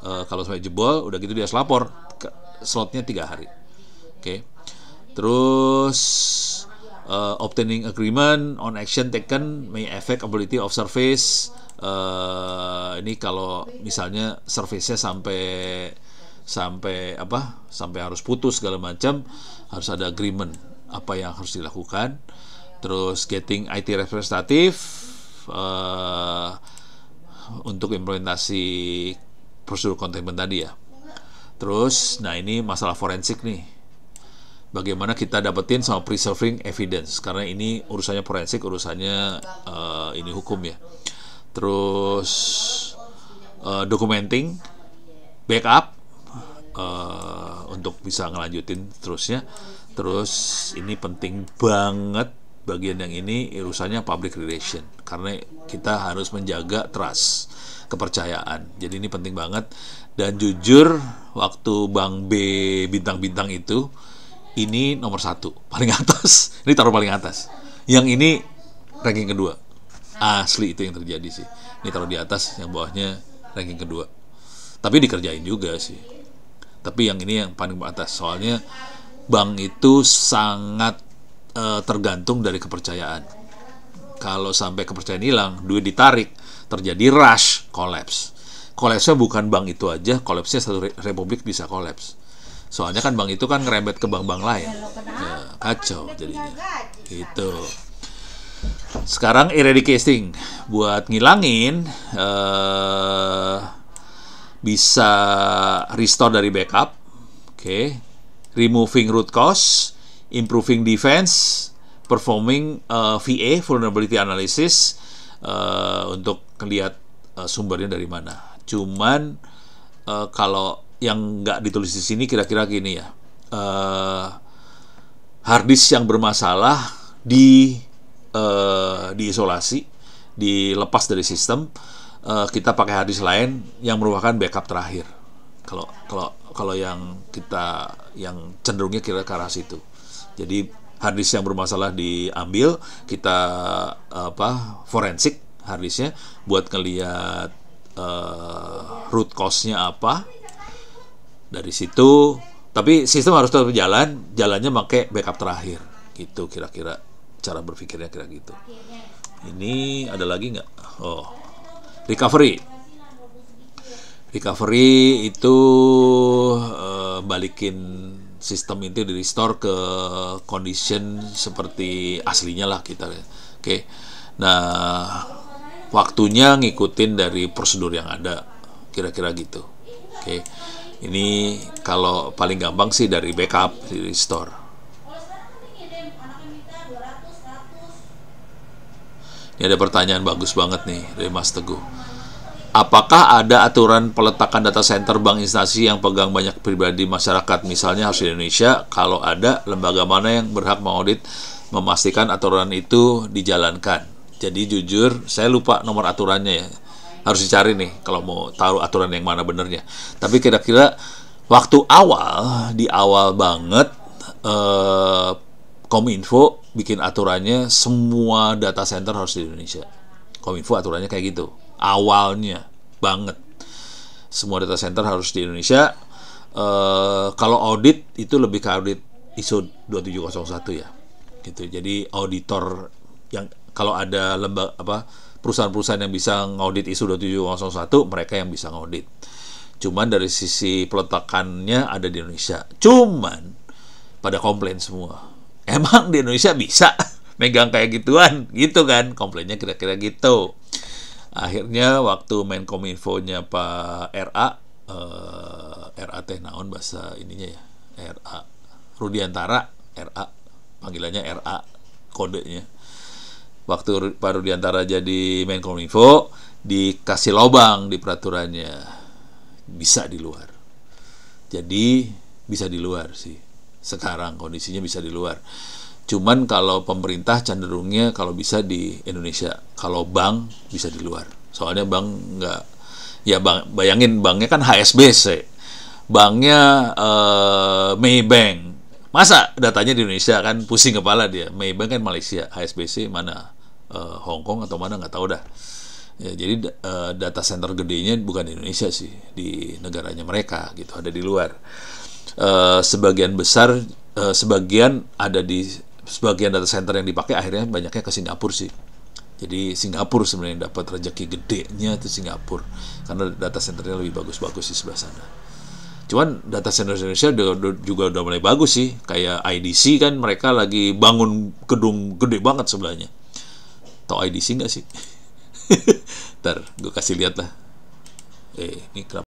Kalau sampai jebol, udah gitu dia harus lapor. Slotnya 3 hari. Oke. Terus Obtaining agreement on action taken may affect ability of service. Ini kalau misalnya service-nya sampai harus putus segala macam, harus ada agreement apa yang harus dilakukan. Terus getting IT representative untuk implementasi prosedur containment tadi ya. Terus, nah ini masalah forensik nih. Bagaimana kita dapetin sama preserving evidence, karena ini urusannya forensik, urusannya ini hukum ya. Terus documenting, backup untuk bisa ngelanjutin terusnya. Terus ini penting banget bagian yang ini urusannya public relation, karena kita harus menjaga trust, kepercayaan. Jadi ini penting banget. Dan jujur waktu Bank B bintang-bintang itu, ini nomor 1 paling atas. Ini taruh paling atas. Yang ini ranking kedua. Asli itu yang terjadi sih. Ini taruh di atas, yang bawahnya ranking kedua. Tapi dikerjain juga sih. Tapi yang ini yang paling atas. Soalnya bank itu sangat tergantung dari kepercayaan. Kalau sampai kepercayaan hilang, duit ditarik, terjadi rush, collapse. Collapse-nya bukan bank itu aja, collapse-nya satu republik bisa collapse. Soalnya kan bank itu kan ngerembet ke bank-bank lain. Ya, kacau jadinya. Gitu. Sekarang eradicating buat ngilangin bisa restore dari backup. Oke. Removing root cause, improving defense, performing VA vulnerability analysis untuk lihat sumbernya dari mana. Cuman kalau yang nggak ditulis di sini kira-kira gini ya, hard disk yang bermasalah diisolasi, dilepas dari sistem, kita pakai hard disk lain yang merupakan backup terakhir. Kalau yang cenderungnya kira ke arah situ. Jadi hard disk yang bermasalah diambil, kita forensik hard disknya buat ngelihat root cause-nya apa. Dari situ, tapi sistem harus tetap jalannya pakai backup terakhir. Gitu kira-kira cara berpikirnya kira gitu. Ini ada lagi nggak? Oh, recovery. Recovery itu balikin sistem itu di restore ke condition seperti aslinya lah kita. Oke. Nah, waktunya ngikutin dari prosedur yang ada. Kira-kira gitu. Oke. Ini kalau paling gampang sih dari backup, di restore. Ini ada pertanyaan bagus banget nih dari Mas Teguh. Apakah ada aturan peletakan data center bank instansi yang pegang banyak pribadi masyarakat, misalnya harus di Indonesia? Kalau ada, lembaga mana yang berhak mengaudit memastikan aturan itu dijalankan? Jadi jujur, saya lupa nomor aturannya ya. Harus dicari nih kalau mau tahu aturan yang mana benernya. Tapi kira-kira waktu di awal banget Kominfo bikin aturannya semua data center harus di Indonesia. Kominfo aturannya kayak gitu. Awalnya banget. Semua data center harus di Indonesia. Kalau audit itu lebih ke audit ISO 2701 ya. Gitu. Jadi auditor yang kalau ada perusahaan-perusahaan yang bisa ngaudit ISO 2701, mereka yang bisa ngaudit. Cuman dari sisi peletakannya ada di Indonesia. Cuman pada komplain semua. Emang di Indonesia bisa megang kayak gituan? Gitu kan, komplainnya kira-kira gitu. Akhirnya waktu Menkominfo-nya Pak RA teh naon bahasa ininya ya, RA Rudiantara, RA panggilannya RA kodenya. Waktu Pak Rudiantara jadi Menkominfo, dikasih lobang di peraturannya, bisa di luar. Jadi bisa di luar sih. Sekarang kondisinya bisa di luar. Cuman kalau pemerintah cenderungnya kalau bisa di Indonesia, kalau bank bisa di luar. Soalnya bank nggak, ya bank, bayangin banknya kan HSBC, banknya Maybank. Masa datanya di Indonesia, kan pusing kepala dia. Maybank kan Malaysia, HSBC mana Hong Kong atau mana nggak tahu dah. Ya, jadi data center gedenya bukan di Indonesia sih, di negaranya mereka gitu, ada di luar. Sebagian besar, sebagian ada di sebagian data center yang dipakai akhirnya banyaknya ke Singapura sih. Jadi Singapura sebenarnya dapat rezeki gedenya itu Singapura, karena data centernya lebih bagus-bagus di sebelah sana. Cuman data center Indonesia juga udah mulai bagus sih. Kayak IDC kan mereka lagi bangun gedung gede banget sebelahnya. Tahu IDC nggak sih? Ntar gue kasih lihat lah. Ini kenapa